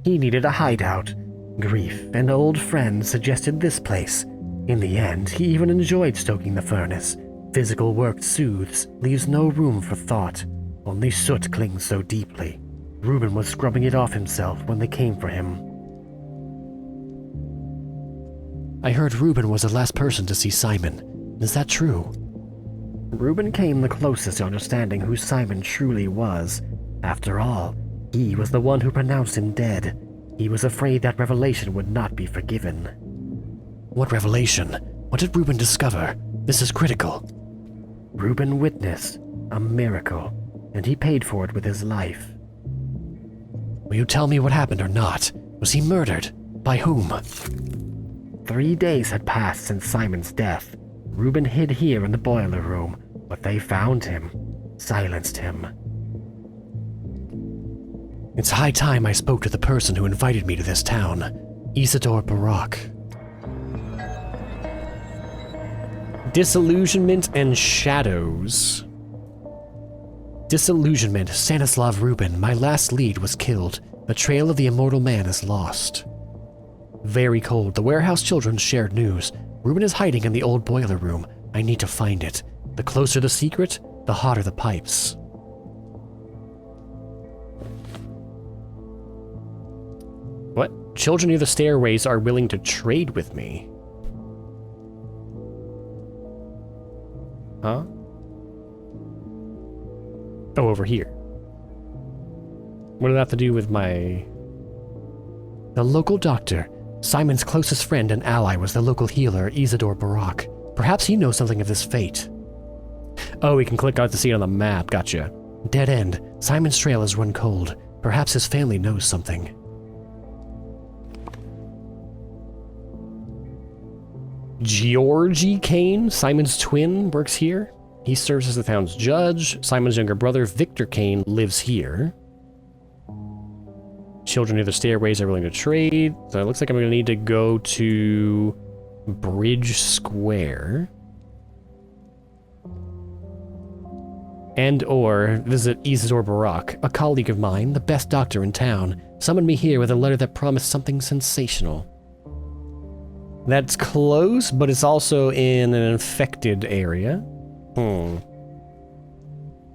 He needed a hideout. Grief and old friends suggested this place. In the end, he even enjoyed stoking the furnace. Physical work soothes, leaves no room for thought. Only soot clings so deeply. Reuben was scrubbing it off himself when they came for him. I heard Reuben was the last person to see Simon. Is that true? Reuben came the closest to understanding who Simon truly was. After all, he was the one who pronounced him dead. He was afraid that revelation would not be forgiven. What revelation? What did Reuben discover? This is critical. Reuben witnessed a miracle, and he paid for it with his life. Will you tell me what happened or not? Was he murdered? By whom? 3 days had passed since Simon's death. Reuben hid here in the boiler room, but they found him, silenced him. It's high time I spoke to the person who invited me to this town, Isidore Barak. Disillusionment and shadows. Disillusionment, Stanislav Reuben, my last lead was killed. The trail of the immortal man is lost. Very cold, the warehouse children shared news. Reuben is hiding in the old boiler room. I need to find it. The closer the secret, the hotter the pipes. What? Children near the stairways are willing to trade with me. Huh? Oh, over here. What did that have to do with my... The local doctor, Simon's closest friend and ally, was the local healer, Isidore Barak. Perhaps he knows something of this fate. Oh, we can click out to see it on the map. Gotcha. Dead end. Simon's trail has run cold. Perhaps his family knows something. Georgie Kane, Simon's twin, works here. He serves as the town's judge. Simon's younger brother, Victor Kane, lives here. Children near the stairways are willing to trade. So it looks like I'm going to need to go to Bridge Square. And or visit Isidore Barak, a colleague of mine, the best doctor in town, summoned me here with a letter that promised something sensational. That's close, but it's also in an infected area.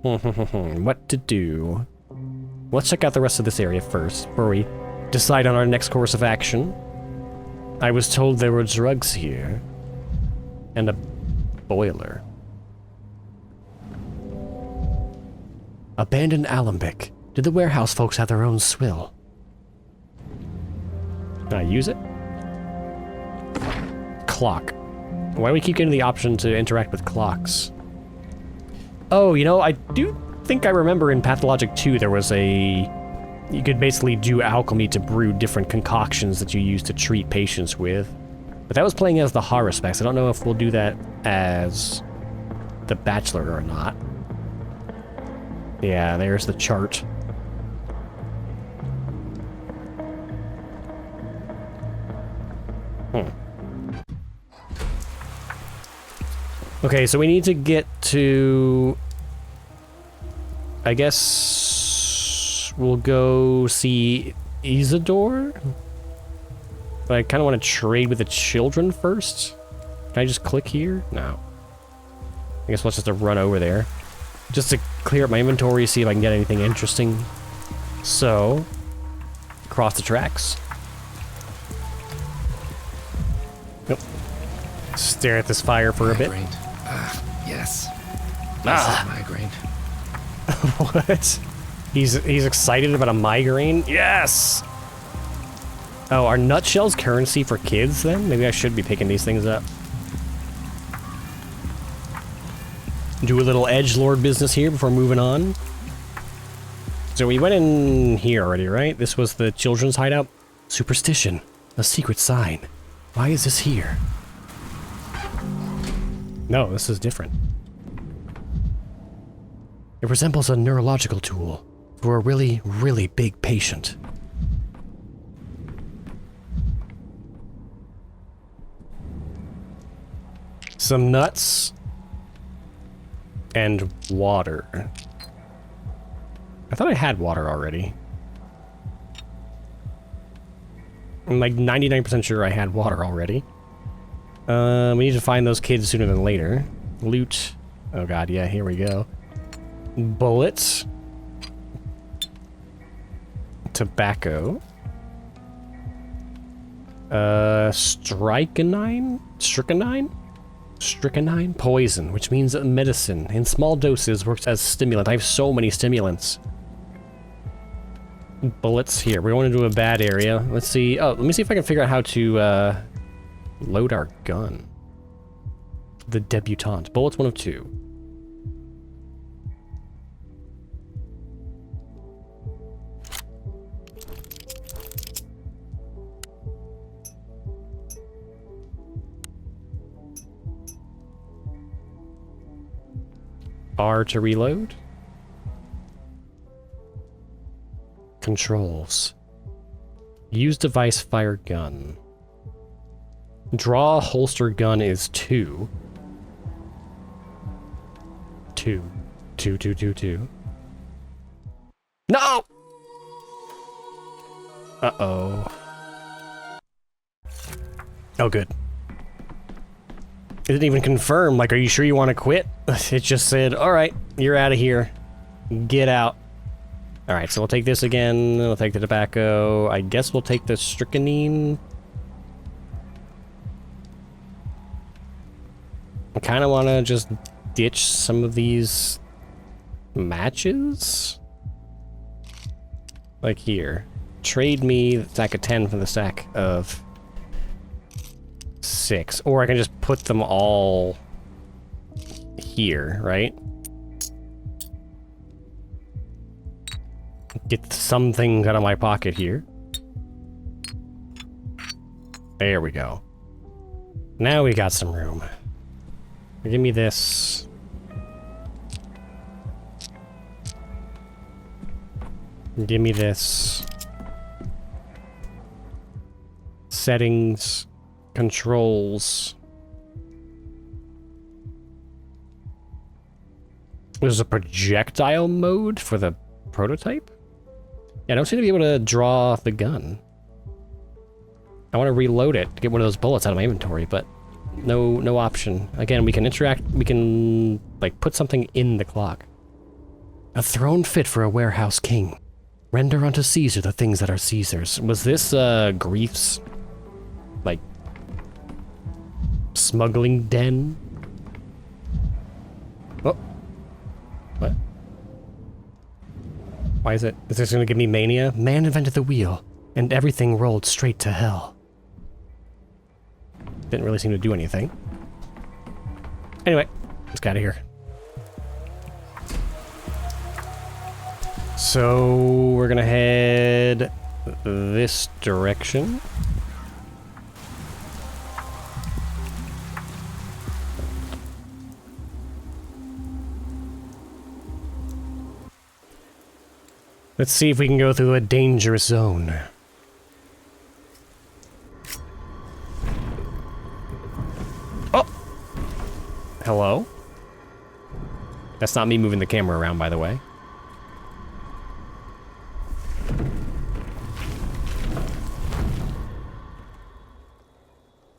What to do? Let's check out the rest of this area first, before we decide on our next course of action. I was told there were drugs here. And a boiler. Abandoned alembic. Did the warehouse folks have their own swill? Can I use it? Clock. Why do we keep getting the option to interact with clocks? Oh, you know, I do think I remember in Pathologic 2 there was a... You could basically do alchemy to brew different concoctions that you use to treat patients with. But that was playing as the Haruspex. I don't know if we'll do that as the Bachelor or not. Yeah, there's the chart. Okay, so we need to get to... I guess... We'll go see Isidore? But I kind of want to trade with the children first. Can I just click here? No. I guess we'll just have to run over there. Just to clear up my inventory, see if I can get anything interesting. So... Cross the tracks. Nope. Stare at this fire for a bit.
Yes.
Migraine. What? He's excited about a migraine? Yes! Oh, are nutshells currency for kids then? Maybe I should be picking these things up. Do a little edgelord business here before moving on. So we went in here already, right? This was the children's hideout? Superstition. A secret sign. Why is this here? No, this is different. It resembles a neurological tool for a really, really big patient. Some nuts and water. I thought I had water already. I'm like 99% sure I had water already. We need to find those kids sooner than later. Loot. Oh god, yeah, here we go. Bullets. Tobacco. Strychnine? Strychnine? Poison, which means medicine. In small doses works as stimulant. I have so many stimulants. Bullets here. We're going into a bad area. Let's see. Oh, let me see if I can figure out how to, load our gun. The debutante. Bullets 1 of 2. R to reload. Controls. Use device, fire gun. Draw holster gun is 2. 2. 2, 2, 2, 2. No! Uh-oh. Oh, good. It didn't even confirm, like, are you sure you want to quit? It just said, alright, you're out of here. Get out. Alright, so we'll take this again, we'll take the tobacco, I guess we'll take the strychnine. I kind of want to just ditch some of these matches? Like here. Trade me the stack of 10 for the stack of 6. Or I can just put them all here, right? Get something out of my pocket here. There we go. Now we got some room. Give me this. Give me this. Settings. Controls. There's a projectile mode for the prototype? Yeah, I don't seem to be able to draw the gun. I want to reload it to get one of those bullets out of my inventory, but no option. Again, we can interact, we can, like, put something in the clock. A throne fit for a warehouse king. Render unto Caesar the things that are Caesar's. Was this, Grief's, like, smuggling den? Oh. What? Why is this gonna give me mania? Man invented the wheel, and everything rolled straight to hell. Didn't really seem to do anything. Anyway, let's get out of here. So, we're gonna head this direction. Let's see if we can go through a dangerous zone. Oh! Hello? That's not me moving the camera around, by the way.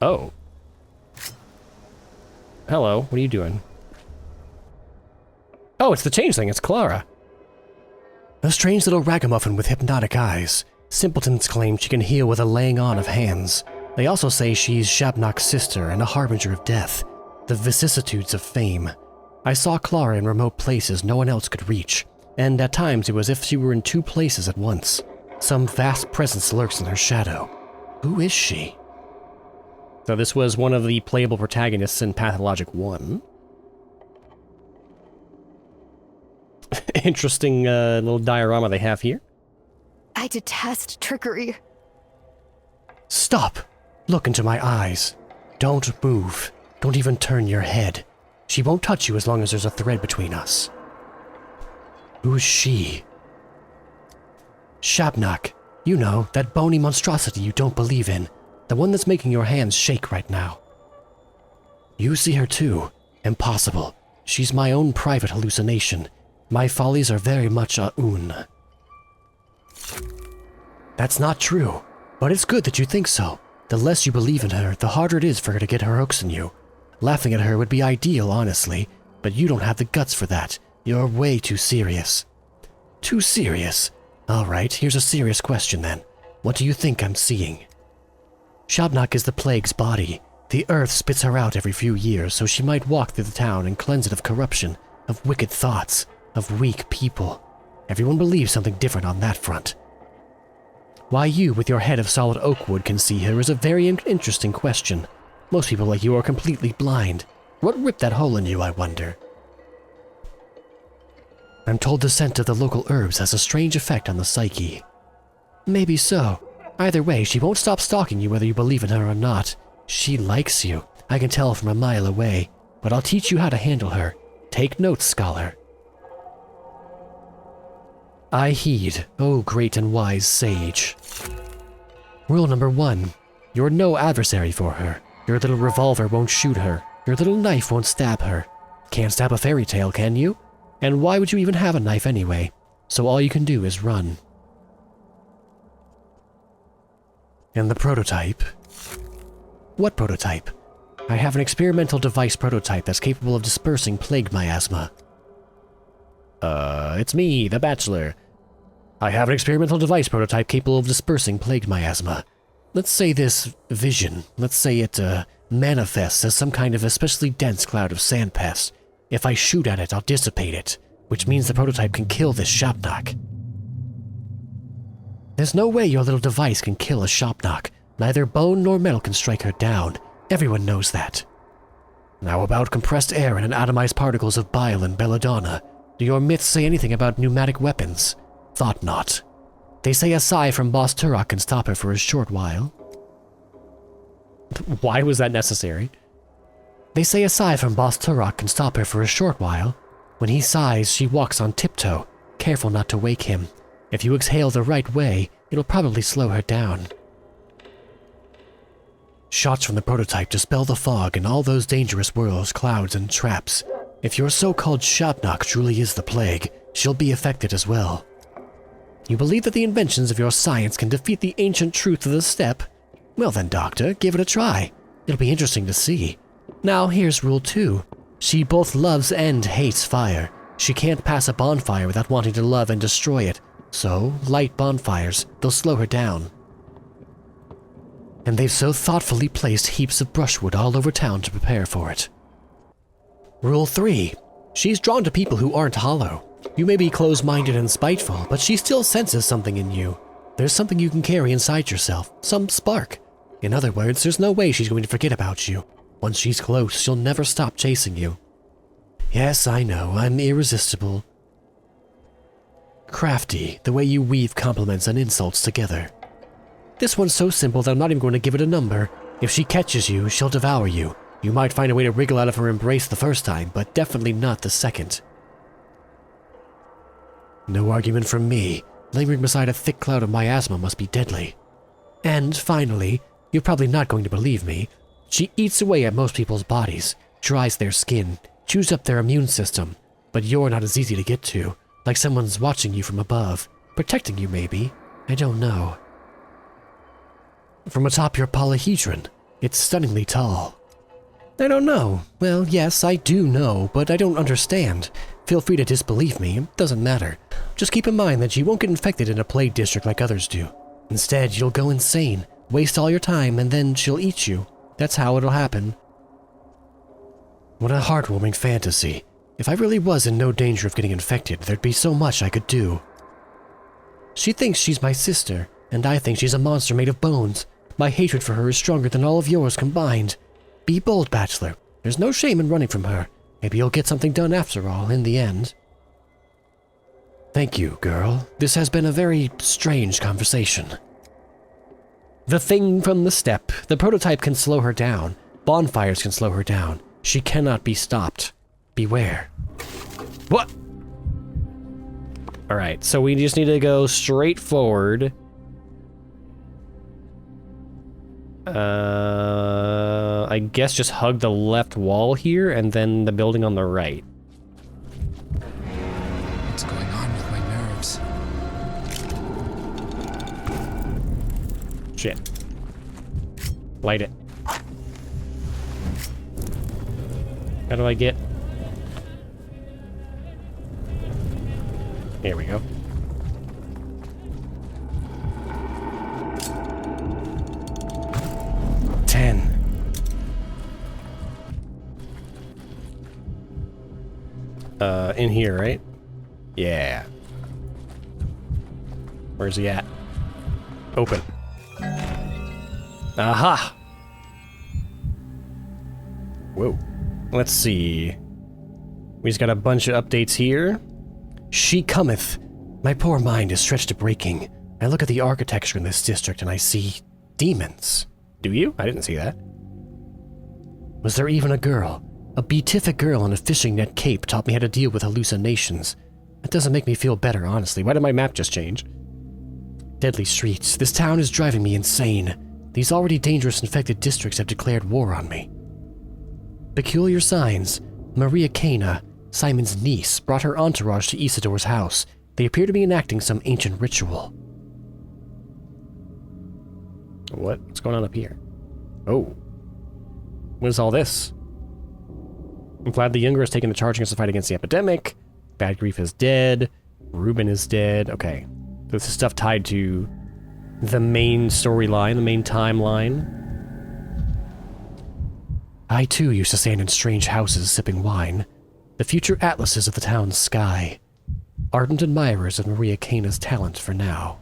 Oh. Hello, what are you doing? Oh, it's the changeling, it's Clara. A strange little ragamuffin with hypnotic eyes. Simpletons claim she can heal with a laying on of hands. They also say she's Shabnak's sister and a harbinger of death. The vicissitudes of fame. I saw Clara in remote places no one else could reach, and at times it was as if she were in 2 places at once. Some vast presence lurks in her shadow. Who is she? So this was one of the playable protagonists in Pathologic 1. Interesting little diorama they have here.
I detest trickery.
Stop! Look into my eyes. Don't move. Don't even turn your head. She won't touch you as long as there's a thread between us. Who's she? Shabnak. You know, that bony monstrosity you don't believe in. The one that's making your hands shake right now. You see her too. Impossible. She's my own private hallucination. My follies are very much a un. That's not true. But it's good that you think so. The less you believe in her, the harder it is for her to get her hooks in you. Laughing at her would be ideal, honestly, but you don't have the guts for that. You're way too serious. Too serious? Alright, here's a serious question then. What do you think I'm seeing? Shabnak is the plague's body. The earth spits her out every few years, so she might walk through the town and cleanse it of corruption, of wicked thoughts, of weak people. Everyone believes something different on that front. Why you, with your head of solid oak wood, can see her is a very interesting question. Most people like you are completely blind. What ripped that hole in you, I wonder? I'm told the scent of the local herbs has a strange effect on the psyche. Maybe so. Either way, she won't stop stalking you whether you believe in her or not. She likes you. I can tell from a mile away. But I'll teach you how to handle her. Take notes, scholar. I heed, O great and wise sage. Rule number 1. You're no adversary for her. Your little revolver won't shoot her. Your little knife won't stab her. Can't stab a fairy tale, can you? And why would you even have a knife anyway? So all you can do is run. And the prototype? What prototype? I have an experimental device prototype that's capable of dispersing plague miasma. It's me, the Bachelor. I have an experimental device prototype capable of dispersing plague miasma. Let's say this vision, let's say it manifests as some kind of especially dense cloud of sand pest. If I shoot at it, I'll dissipate it, which means the prototype can kill this Shopknock. There's no way your little device can kill a Shopknock. Neither bone nor metal can strike her down. Everyone knows that. Now about compressed air and atomized particles of bile and belladonna. Do your myths say anything about pneumatic weapons? Thought not. They say a sigh from Boss Turok can stop her for a short while. Why was that necessary? They say a sigh from Boss Turok can stop her for a short while. When he sighs, she walks on tiptoe, careful not to wake him. If you exhale the right way, it'll probably slow her down. Shots from the prototype dispel the fog and all those dangerous whirls, clouds, and traps. If your so-called Shopknock truly is the plague, she'll be affected as well. You believe that the inventions of your science can defeat the ancient truth of the steppe? Well then, Doctor, give it a try. It'll be interesting to see. Now here's rule 2. She both loves and hates fire. She can't pass a bonfire without wanting to love and destroy it. So, light bonfires, they'll slow her down. And they've so thoughtfully placed heaps of brushwood all over town to prepare for it. Rule 3. She's drawn to people who aren't hollow. You may be close-minded and spiteful, but she still senses something in you. There's something you can carry inside yourself, some spark. In other words, there's no way she's going to forget about you. Once she's close, she'll never stop chasing you. Yes, I know, I'm irresistible. Crafty, the way you weave compliments and insults together. This one's so simple that I'm not even going to give it a number. If she catches you, she'll devour you. You might find a way to wriggle out of her embrace the first time, but definitely not the second. No argument from me. Lingering beside a thick cloud of miasma must be deadly. And finally, you're probably not going to believe me. She eats away at most people's bodies, dries their skin, chews up their immune system. But you're not as easy to get to, like someone's watching you from above. Protecting you, maybe. I don't know. From atop your polyhedron, it's stunningly tall. I don't know. Well, yes, I do know, but I don't understand. Feel free to disbelieve me, it doesn't matter. Just keep in mind that you won't get infected in a plague district like others do. Instead, you'll go insane, waste all your time, and then she'll eat you. That's how it'll happen. What a heartwarming fantasy. If I really was in no danger of getting infected, there'd be so much I could do. She thinks she's my sister, and I think she's a monster made of bones. My hatred for her is stronger than all of yours combined. Be bold, Bachelor. There's no shame in running from her. Maybe you'll get something done after all, in the end. Thank you, girl. This has been a very strange conversation. The thing from the steppe. The prototype can slow her down. Bonfires can slow her down. She cannot be stopped. Beware. What? Alright, so we just need to go straight forward. I guess just hug the left wall here, and then the building on the right.
What's going on with my nerves?
Shit. Light it. How do I get... Here we go. In here, right? Yeah. Where's he at? Open. Aha! Whoa. Let's see. We just got a bunch of updates here. She cometh. My poor mind is stretched to breaking. I look at the architecture in this district and I see demons. Do you? I didn't see that. Was there even a girl? A beatific girl in a fishing net cape taught me how to deal with hallucinations. That doesn't make me feel better, honestly. Why did my map just change? Deadly streets. This town is driving me insane. These already dangerous infected districts have declared war on me. Peculiar signs. Maria Cana, Simon's niece, brought her entourage to Isidore's house. They appear to be enacting some ancient ritual. What's going on up here? Oh. What is all this? Vlad the Younger has taken the charge against the fight against the epidemic. Bad Grief is dead. Reuben is dead. Okay. So this is stuff tied to the main storyline, the main timeline. I too used to stand in strange houses sipping wine. The future atlases of the town's sky. Ardent admirers of Maria Cana's talent for now.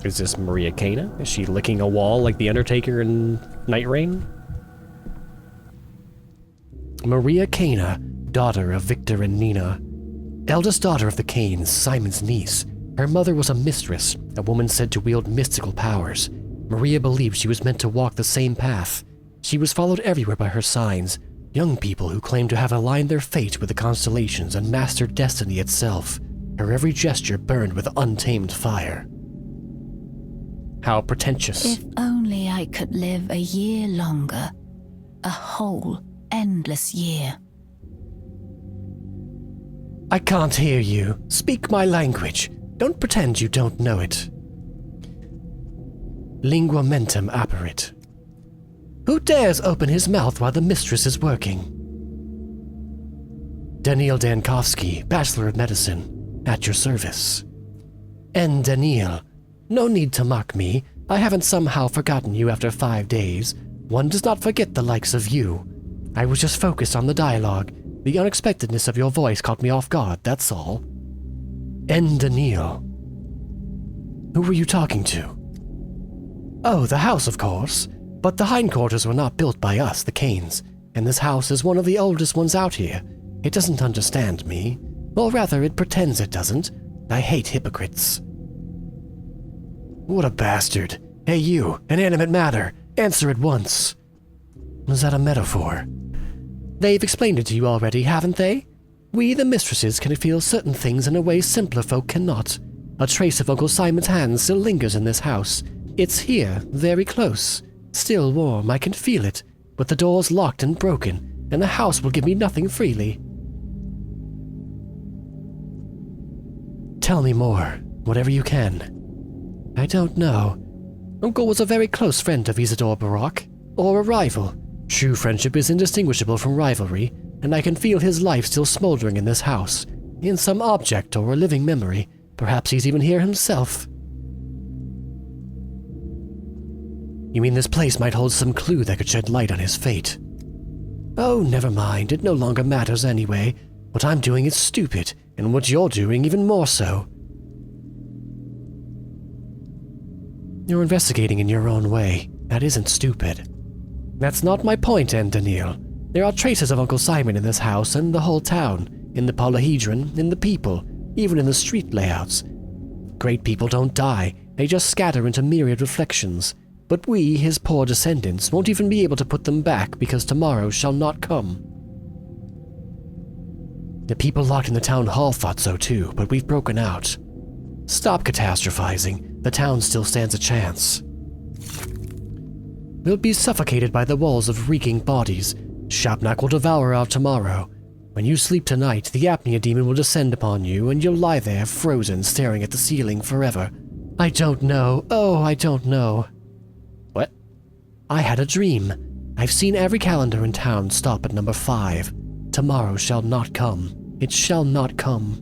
Is this Maria Cana? Is she licking a wall like the Undertaker in Night Rain? Maria Cana, daughter of Victor and Nina. Eldest daughter of the Canes, Simon's niece. Her mother was a mistress, a woman said to wield mystical powers. Maria believed she was meant to walk the same path. She was followed everywhere by her signs, young people who claimed to have aligned their fate with the constellations and mastered destiny itself. Her every gesture burned with untamed fire. How pretentious.
If only I could live a year longer. A whole, endless year.
I can't hear you. Speak my language. Don't pretend you don't know it. Lingua mentem apparit. Who dares open his mouth while the mistress is working? Daniil Dankovsky, Bachelor of Medicine, at your service. N. Daniil, no need to mock me. I haven't somehow forgotten you after 5 days. One does not forget the likes of you. I was just focused on the dialogue. The unexpectedness of your voice caught me off guard, that's all. N. Daniil. Who were you talking to? Oh, the house, of course. But the hindquarters were not built by us, the Canes, and this house is one of the oldest ones out here. It doesn't understand me. Or rather, it pretends it doesn't. I hate hypocrites. What a bastard. Hey you, inanimate matter, answer at once. Was that a metaphor? They've explained it to you already, haven't they? We, the mistresses, can feel certain things in a way simpler folk cannot. A trace of Uncle Simon's hand still lingers in this house. It's here, very close. Still warm, I can feel it, but the door's locked and broken, and the house will give me nothing freely. Tell me more, whatever you can. I don't know. Uncle was a very close friend of Isidore Barak, or a rival. True friendship is indistinguishable from rivalry, and I can feel his life still smoldering in this house, in some object or a living memory. Perhaps he's even here himself. You mean this place might hold some clue that could shed light on his fate? Oh, never mind, it no longer matters anyway. What I'm doing is stupid, and what you're doing even more so. You're investigating in your own way. That isn't stupid. That's not my point, N. Daniil. There are traces of Uncle Simon in this house and the whole town, in the polyhedron, in the people, even in the street layouts. Great people don't die, they just scatter into myriad reflections. But we, his poor descendants, won't even be able to put them back because tomorrow shall not come. The people locked in the town hall thought so too, but we've broken out. Stop catastrophizing. The town still stands a chance. We'll be suffocated by the walls of reeking bodies. Shapnak will devour our tomorrow. When you sleep tonight, the apnea demon will descend upon you, and you'll lie there frozen, staring at the ceiling forever. I don't know. Oh, I don't know. What? I had a dream. I've seen every calendar in town stop at number 5. Tomorrow shall not come. It shall not come.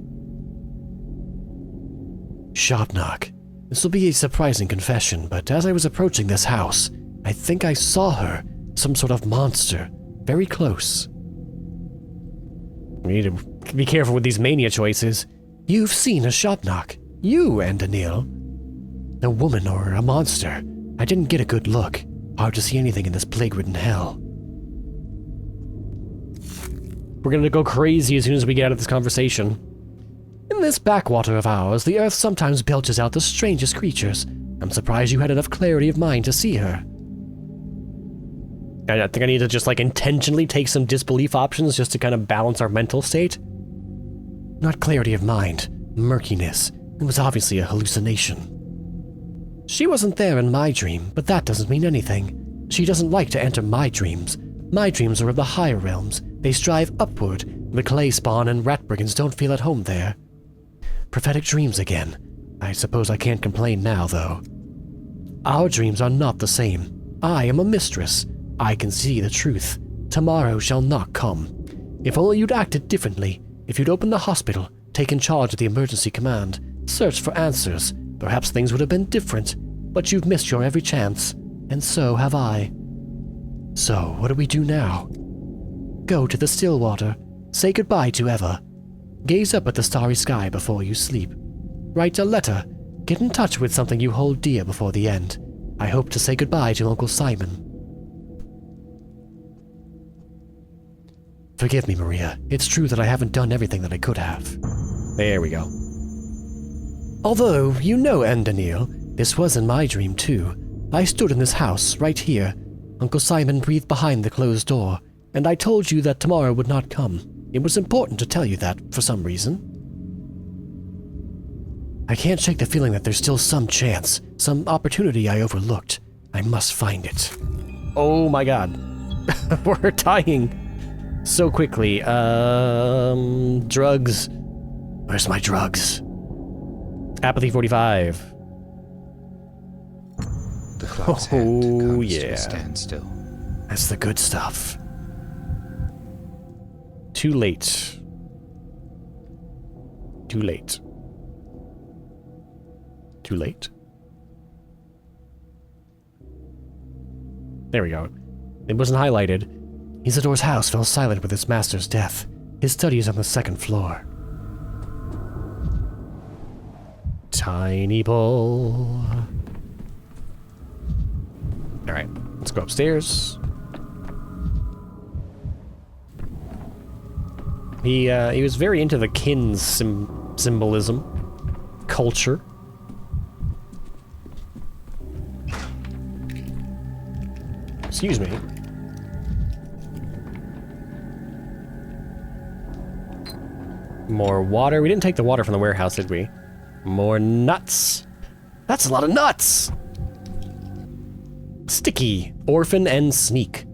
Shop knock. This will be a surprising confession, but as I was approaching this house, I think I saw her, some sort of monster, very close. We need to be careful with these mania choices. You've seen a shop knock. You and Daniil. A woman or a monster. I didn't get a good look. Hard to see anything in this plague-ridden hell. We're gonna go crazy as soon as we get out of this conversation. In this backwater of ours, the earth sometimes belches out the strangest creatures. I'm surprised you had enough clarity of mind to see her. I think I need to just, intentionally take some disbelief options just to kind of balance our mental state. Not clarity of mind, murkiness. It was obviously a hallucination. She wasn't there in my dream, but that doesn't mean anything. She doesn't like to enter my dreams. My dreams are of the higher realms. They strive upward. The clay spawn and rat brigands don't feel at home there. Prophetic dreams again. I suppose I can't complain now, though. Our dreams are not the same. I am a mistress. I can see the truth. Tomorrow shall not come. If only you'd acted differently. If you'd opened the hospital, taken charge of the emergency command, searched for answers, perhaps things would have been different. But you've missed your every chance, and so have I. So, what do we do now? Go to the still water. Say goodbye to Eva. Gaze up at the starry sky before you sleep. Write a letter. Get in touch with something you hold dear before the end. I hope to say goodbye to Uncle Simon. Forgive me, Maria. It's true that I haven't done everything that I could have. There we go. Although, you know, Daniil, this was in my dream too. I stood in this house, right here. Uncle Simon breathed behind the closed door, and I told you that tomorrow would not come. It was important to tell you that, for some reason. I can't shake the feeling that there's still some chance, some opportunity I overlooked. I must find it. Oh my god. We're dying so quickly. Drugs. Where's my drugs? Apathy 45.
The clock's hand comes
yeah.
to a standstill.
That's the good stuff. Too late. Too late. Too late. There we go. It wasn't highlighted. Isidore's house fell silent with its master's death. His study is on the 2nd floor. Tiny bull. Alright, let's go upstairs. He was very into the kin symbolism. Culture. Excuse me. More water. We didn't take the water from the warehouse, did we? More nuts. That's a lot of nuts! Sticky, orphan, and sneak.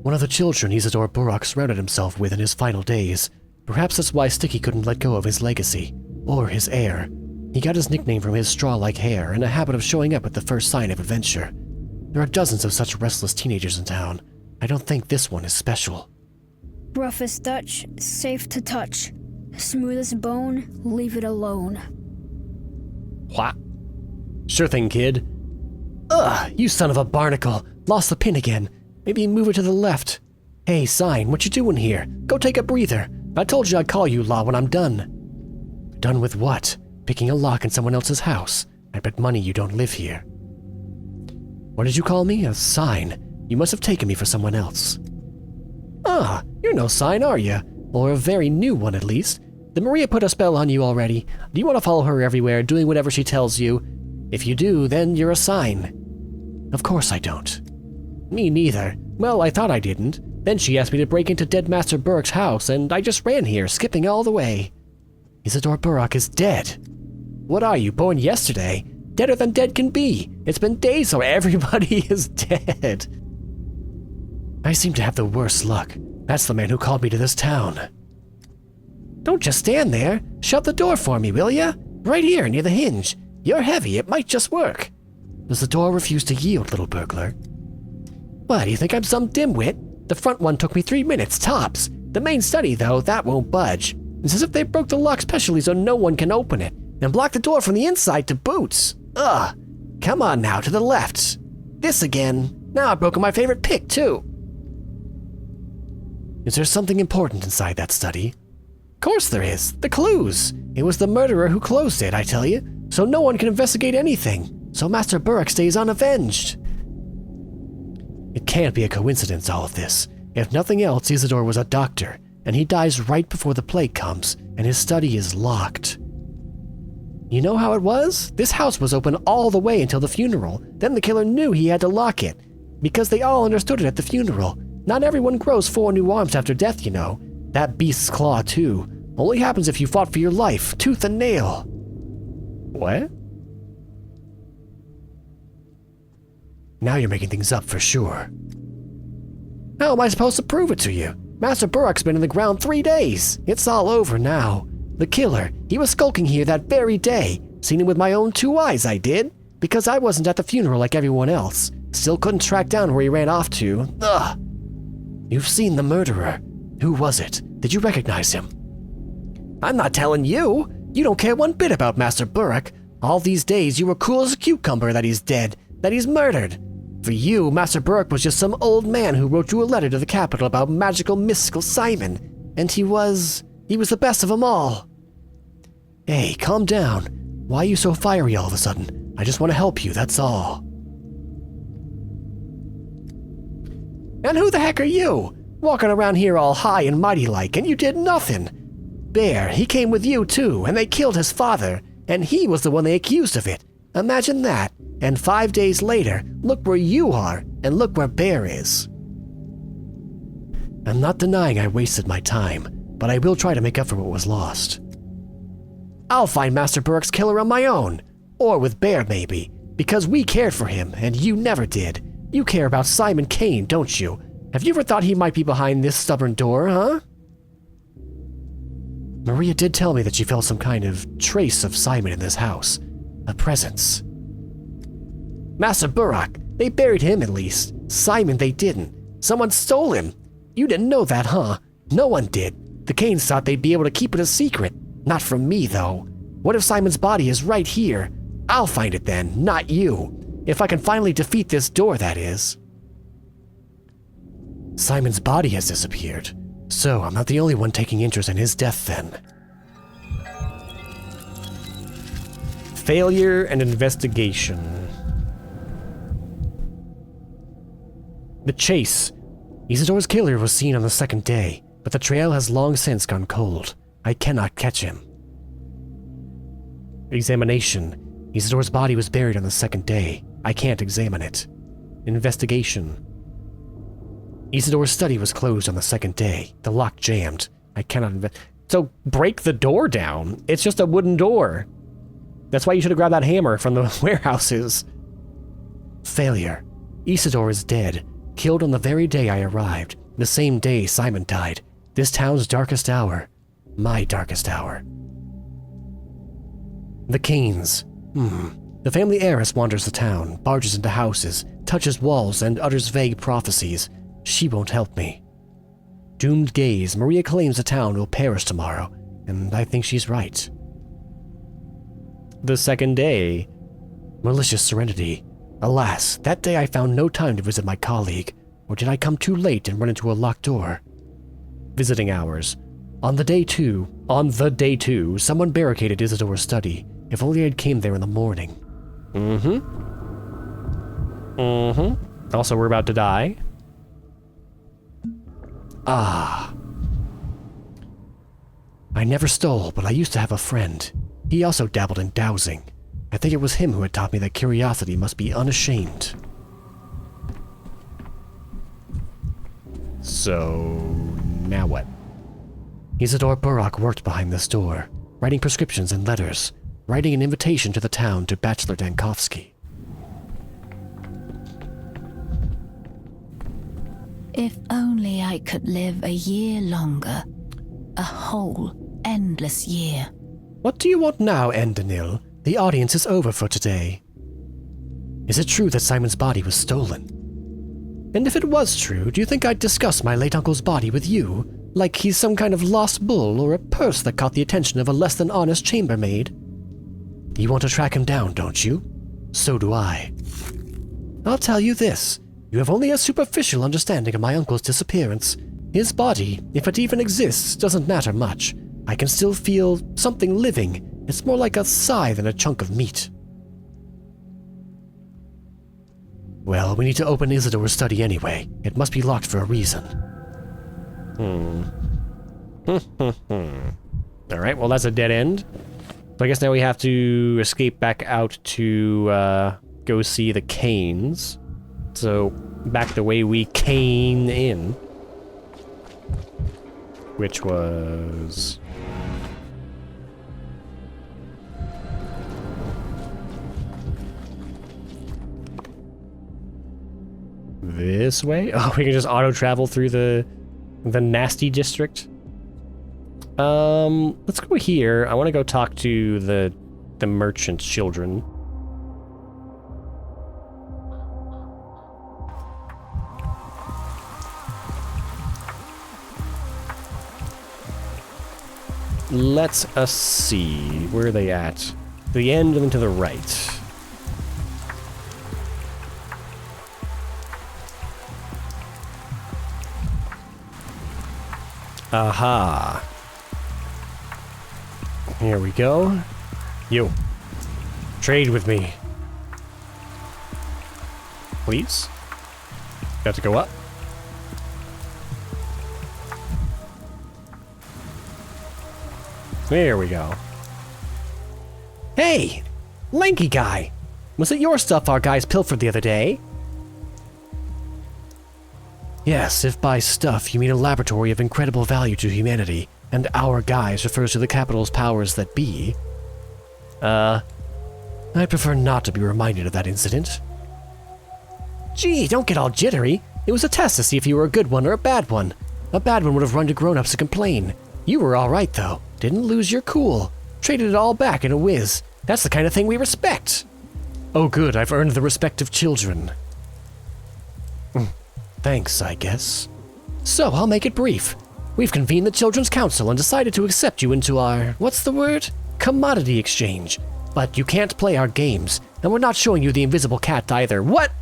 One of the children Isidore Burak surrounded himself with in his final days. Perhaps that's why Sticky couldn't let go of his legacy, or his heir. He got his nickname from his straw-like hair and a habit of showing up at the first sign of adventure. There are dozens of such restless teenagers in town. I don't think this one is special.
Rough as Dutch, safe to touch. Smooth as bone, leave it alone.
What? Sure thing, kid. Ugh, you son of a barnacle. Lost the pin again. Maybe move it to the left. Hey, sign, what you doing here? Go take a breather. I told you I'd call you, Law, when I'm done. Done with what? Picking a lock in someone else's house. I bet money you don't live here. What did you call me? A sign. You must have taken me for someone else. Ah, you're no sign, are you? Or a very new one, at least. Did Maria put a spell on you already? Do you want to follow her everywhere, doing whatever she tells you? If you do, then you're a sign. Of course I don't. Me neither. Well, I thought I didn't. Then she asked me to break into Dead Master Burak's house, and I just ran here, skipping all the way. Isidore Burak is dead. What are you, born yesterday? Deader than dead can be. It's been days, so everybody is dead. I seem to have the worst luck. That's the man who called me to this town. Don't just stand there. Shut the door for me, will ya? Right here, near the hinge. You're heavy, it might just work. Does the door refuse to yield, little burglar? What, you think I'm some dimwit? The front one took me 3 minutes, tops. The main study, though, that won't budge. It's as if they broke the lock specially so no one can open it, and blocked the door from the inside to boots. Ugh. Come on now, to the left. This again. Now I've broken my favorite pick, too. Is there something important inside that study? Of course there is. The clues. It was the murderer who closed it, I tell you. So no one can investigate anything. So Master Burke stays unavenged. It can't be a coincidence, all of this. If nothing else, Isidore was a doctor, and he dies right before the plague comes, and his study is locked. You know how it was? This house was open all the way until the funeral. Then the killer knew he had to lock it, because they all understood it at the funeral. Not everyone grows 4 new arms after death, you know. That beast's claw, too. Only happens if you fought for your life, tooth and nail. What? Now you're making things up for sure. How am I supposed to prove it to you? Master Burrock's been in the ground 3 days. It's all over now. The killer, he was skulking here that very day. Seen him with my own 2 eyes, I did. Because I wasn't at the funeral like everyone else. Still couldn't track down where he ran off to. Ugh. You've seen the murderer. Who was it? Did you recognize him? I'm not telling you. You don't care one bit about Master Burrock. All these days you were cool as a cucumber that he's dead, that he's murdered. For you, Master Burke was just some old man who wrote you a letter to the capital about magical, mystical Simon. And he was the best of them all. Hey, calm down. Why are you so fiery all of a sudden? I just want to help you, that's all. And who the heck are you? Walking around here all high and mighty like, and you did nothing. Bear, he came with you too, and they killed his father, and he was the one they accused of it. Imagine that. And 5 days later, look where you are, and look where Bear is. I'm not denying I wasted my time, but I will try to make up for what was lost. I'll find Master Burke's killer on my own, or with Bear maybe, because we cared for him, and you never did. You care about Simon Kane, don't you? Have you ever thought he might be behind this stubborn door, huh? Maria did tell me that she felt some kind of trace of Simon in this house. A presence. Master Burrock, they buried him at least. Simon, they didn't. Someone stole him. You didn't know that, huh? No one did. The Kanes thought they'd be able to keep it a secret. Not from me, though. What if Simon's body is right here? I'll find it then, not you. If I can finally defeat this door, that is. Simon's body has disappeared. So I'm not the only one taking interest in his death then. Failure and investigation. The chase. Isidore's killer was seen on the 2nd day, but the trail has long since gone cold. I cannot catch him. Examination. Isidore's body was buried on the 2nd day. I can't examine it. Investigation. Isidore's study was closed on the 2nd day. The lock jammed. I cannot So break the door down. It's just a wooden door. That's why you should have grabbed that hammer from the warehouses. Failure. Isidore is dead. Killed on the very day I arrived. The same day Simon died. This town's darkest hour. My darkest hour. The Kanes. The family heiress wanders the town, barges into houses, touches walls, and utters vague prophecies. She won't help me. Doomed gaze, Maria claims the town will perish tomorrow, and I think she's right. The 2nd day. Malicious serenity. Alas, that day I found no time to visit my colleague, or did I come too late and run into a locked door? Visiting hours. On the day two, someone barricaded Isidore's study. If only I'd came there in the morning. Also, we're about to die. I never stole, but I used to have a friend. He also dabbled in dowsing. I think it was him who had taught me that curiosity must be unashamed. So, now what? Isidore Burrock worked behind this door, writing prescriptions and letters, writing an invitation to the town to Bachelor Dankovsky.
If only I could live a year longer, a whole endless year.
What do you want now, Endanil? The audience is over for today. Is it true that Simon's body was stolen? And if it was true, do you think I'd discuss my late uncle's body with you, like he's some kind of lost bull or a purse that caught the attention of a less than honest chambermaid? You want to track him down, don't you? So do I. I'll tell you this. You have only a superficial understanding of my uncle's disappearance. His body, if it even exists, doesn't matter much. I can still feel something living. It's more like a sigh than a chunk of meat. Well, we need to open Isidore's study anyway. It must be locked for a reason. Alright, well that's a dead end. So I guess now we have to escape back out to go see the Canes. So, back the way we came in. Which was... this way? Oh, we can just auto-travel through the nasty district. Let's go here. I want to go talk to the merchant children. Let's see. Where are they at? The end and to the right. Aha. Here we go. You. Trade with me. Please. Got to go up. There we go. Hey! Lanky guy! Was it your stuff our guys pilfered the other day? Yes, if by stuff you mean a laboratory of incredible value to humanity, and our guys refers to the capital's powers that be. I'd prefer not to be reminded of that incident. Gee, don't get all jittery. It was a test to see if you were a good one or a bad one. A bad one would have run to grown-ups to complain. You were alright, though. Didn't lose your cool. Traded it all back in a whiz. That's the kind of thing we respect. Oh good, I've earned the respect of children. Thanks, I guess. So, I'll make it brief. We've convened the Children's Council and decided to accept you into our, what's the word? Commodity exchange. But you can't play our games, and we're not showing you the invisible cat either. What?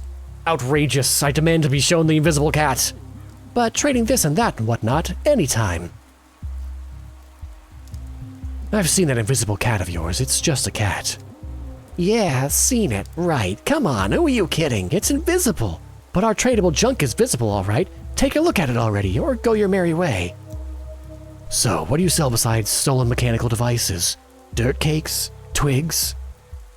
Outrageous. I demand to be shown the invisible cat. But trading this and that and whatnot, anytime. I've seen that invisible cat of yours. It's just a cat. Yeah, seen it. Right. Come on, who are you kidding? It's invisible. But our tradable junk is visible, all right. Take a look at it already, or go your merry way. So, what do you sell besides stolen mechanical devices? Dirt cakes? Twigs?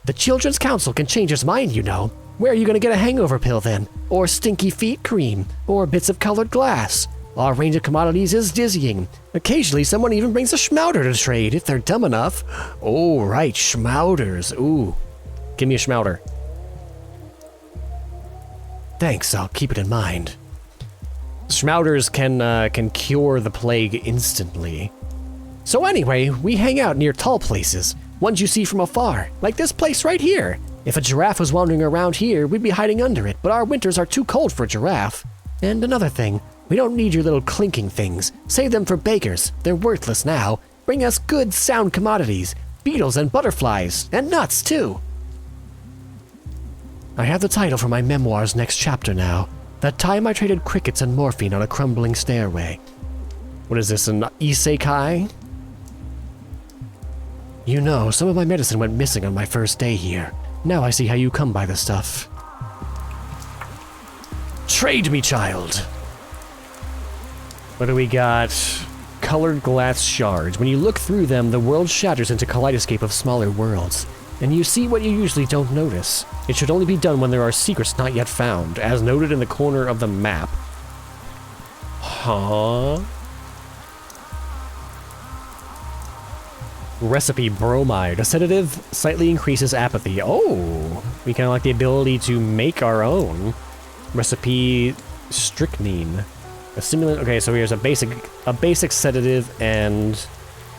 The Children's Council can change its mind, you know. Where are you going to get a hangover pill, then? Or stinky feet cream? Or bits of colored glass? Our range of commodities is dizzying. Occasionally, someone even brings a schmouder to trade, if they're dumb enough. Oh, right, schmouders. Ooh. Give me a schmouder. Thanks, I'll keep it in mind. Schmouders can cure the plague instantly. So anyway, we hang out near tall places, ones you see from afar, like this place right here. If a giraffe was wandering around here, we'd be hiding under it, but our winters are too cold for a giraffe. And another thing, we don't need your little clinking things. Save them for bakers. They're worthless now. Bring us good, sound commodities. Beetles and butterflies, and nuts, too. I have the title for my memoir's next chapter now. That time I traded crickets and morphine on a crumbling stairway. What is this, an isekai? You know, some of my medicine went missing on my first day here. Now I see how you come by the stuff. Trade me, child! What do we got? Colored glass shards. When you look through them, the world shatters into a kaleidoscope of smaller worlds. And you see what you usually don't notice. It should only be done when there are secrets not yet found, as noted in the corner of the map. Huh? Recipe bromide. A sedative slightly increases apathy. Oh! We kind of like the ability to make our own. Recipe strychnine. A stimulant. Okay, so here's a basic sedative and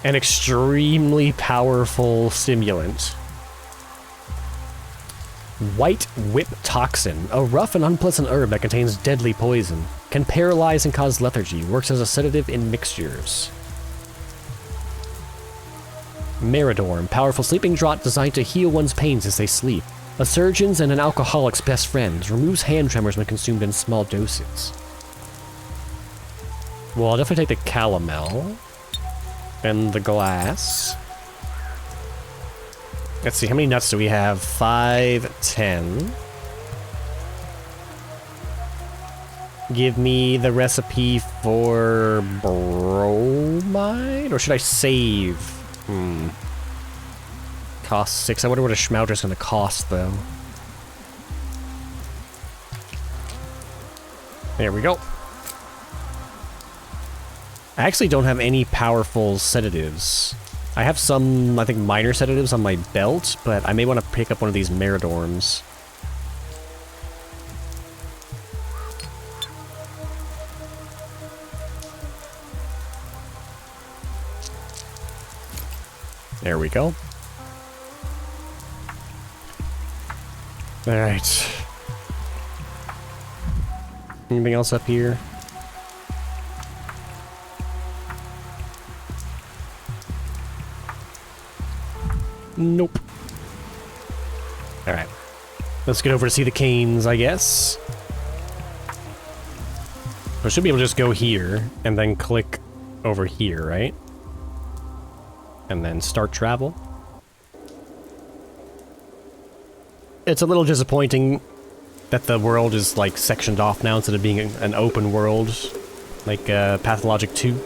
An extremely powerful stimulant. White Whip Toxin, a rough and unpleasant herb that contains deadly poison. Can paralyze and cause lethargy. Works as a sedative in mixtures. Meridorm, powerful sleeping draught designed to heal one's pains as they sleep. A surgeon's and an alcoholic's best friend. Removes hand tremors when consumed in small doses. Well, I'll definitely take the calomel. And the glass. Let's see, how many nuts do we have? 5, 10. Give me the recipe for bromide? Or should I save? Cost 6. I wonder what a schmouter's gonna cost, though. There we go. I actually don't have any powerful sedatives. I have some, I think, minor sedatives on my belt, but I may want to pick up one of these Meridorms. There we go. Alright. Anything else up here? Nope. Alright. Let's get over to see the canes, I guess. I should be able to just go here, and then click over here, right? And then start travel. It's a little disappointing that the world is, like, sectioned off now instead of being an open world, like Pathologic 2.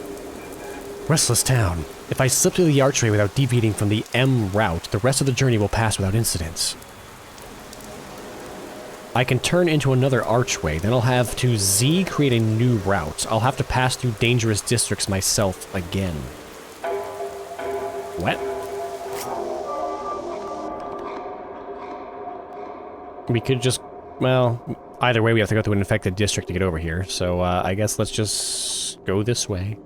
Restless town. If I slip through the archway without deviating from the M route, the rest of the journey will pass without incidents. I can turn into another archway, then I'll have to Z create a new route. I'll have to pass through dangerous districts myself again. What? We could just... well, either way we have to go through an infected district to get over here, so I guess let's just go this way.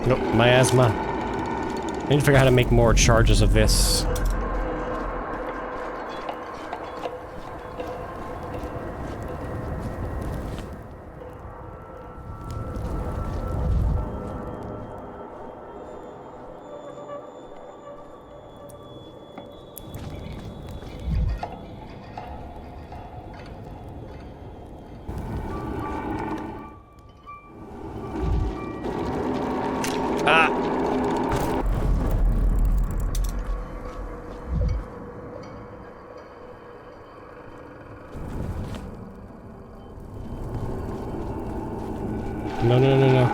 Nope, miasma. I need to figure out how to make more charges of this. No, no, no, no.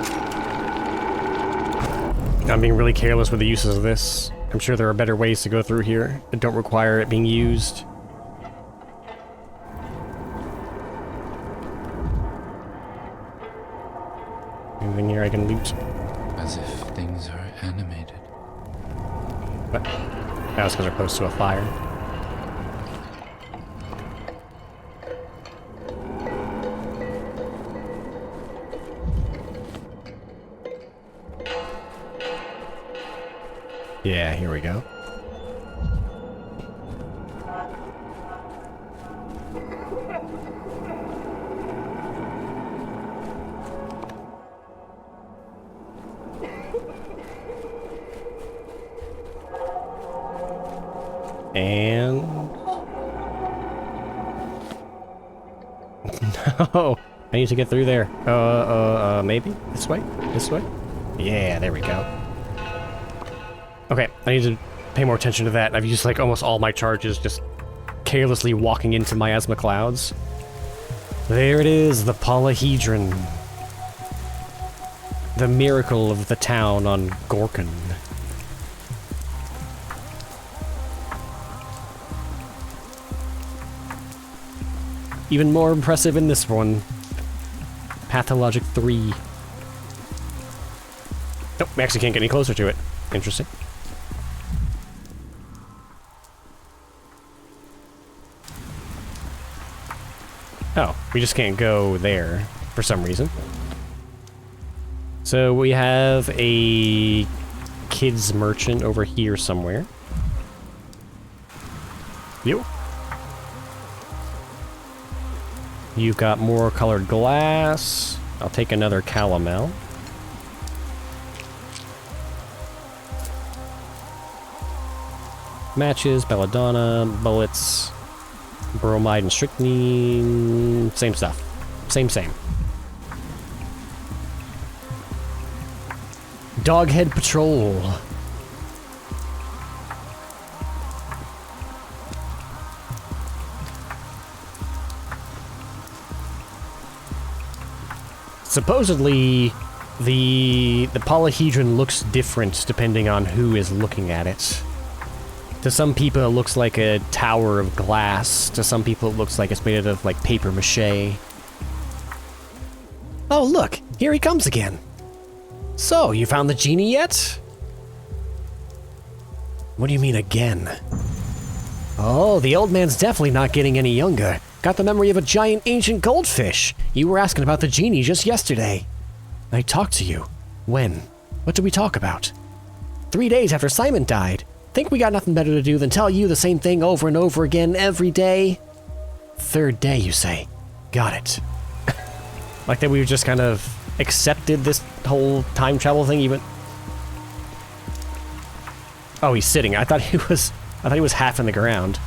I'm being really careless with the uses of this. I'm sure there are better ways to go through here that don't require it being used. Anything here I can loot?
As if things are animated.
What? That's because they're close to a fire. Yeah, here we go. And... no! I need to get through there. Maybe? This way? This way? Yeah, there we go. Okay, I need to pay more attention to that. I've used, like, almost all my charges just carelessly walking into miasma clouds. There it is, the polyhedron. The miracle of the town on Gorkin. Even more impressive in this one. Pathologic 3. Nope, we actually can't get any closer to it. Interesting. Oh, we just can't go there for some reason. So we have a kids merchant over here somewhere. Yo. You've got more colored glass. I'll take another calomel. Matches, belladonna, bullets, bromide and strychnine. Same stuff. Same. Doghead Patrol. Supposedly, the polyhedron looks different depending on who is looking at it. To some people, it looks like a tower of glass. To some people, it looks like it's made out of, like, paper mache. Oh, look! Here he comes again! So, you found the genie yet? What do you mean, again? Oh, the old man's definitely not getting any younger. Got the memory of a giant ancient goldfish. You were asking about the genie just yesterday. I talked to you. When? What did we talk about? 3 days after Simon died. Think we got nothing better to do than tell you the same thing over and over again every day? 3rd day, you say. Got it. Like that we've just kind of accepted this whole time travel thing even... Oh, he's sitting. I thought he was half in the ground.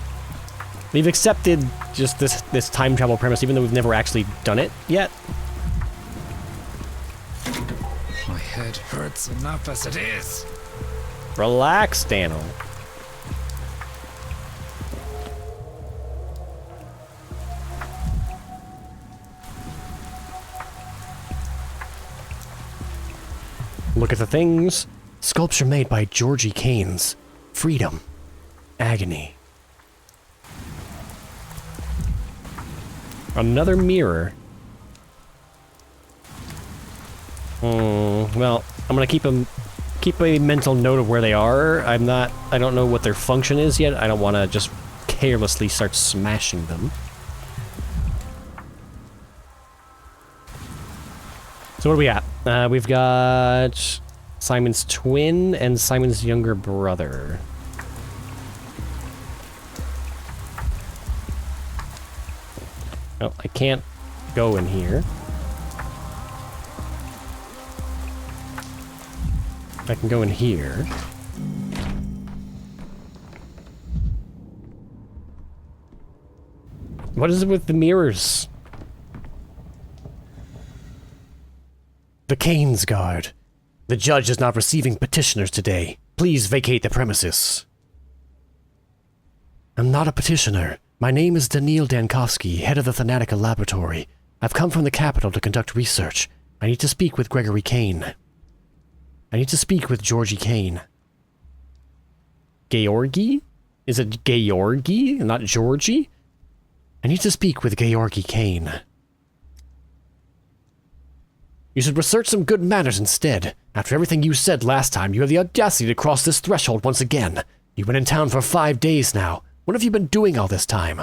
We've accepted just this time travel premise even though we've never actually done it yet.
My head hurts enough as it is.
Relax, Daniel. Look at the things. Sculpture made by Georgie Keynes. Freedom. Agony. Another mirror. Well, I'm gonna keep a mental note of where they are. I don't know what their function is yet. I don't want to just carelessly start smashing them. So what do we got? We've got Simon's twin and Simon's younger brother. Oh, I can't go in here. I can go in here. What is it with the mirrors? The Keynes Guard. The judge is not receiving petitioners today. Please vacate the premises. I'm not a petitioner. My name is Daniil Dankovsky, head of the Thanatica Laboratory. I've come from the capital to conduct research. I need to speak with Gregory Kane. I need to speak with Georgie Kane. Georgi? Is it Georgi, not Georgie? I need to speak with Georgie Kane. You should research some good manners instead. After everything you said last time, you have the audacity to cross this threshold once again. You've been in town for 5 days now. What have you been doing all this time?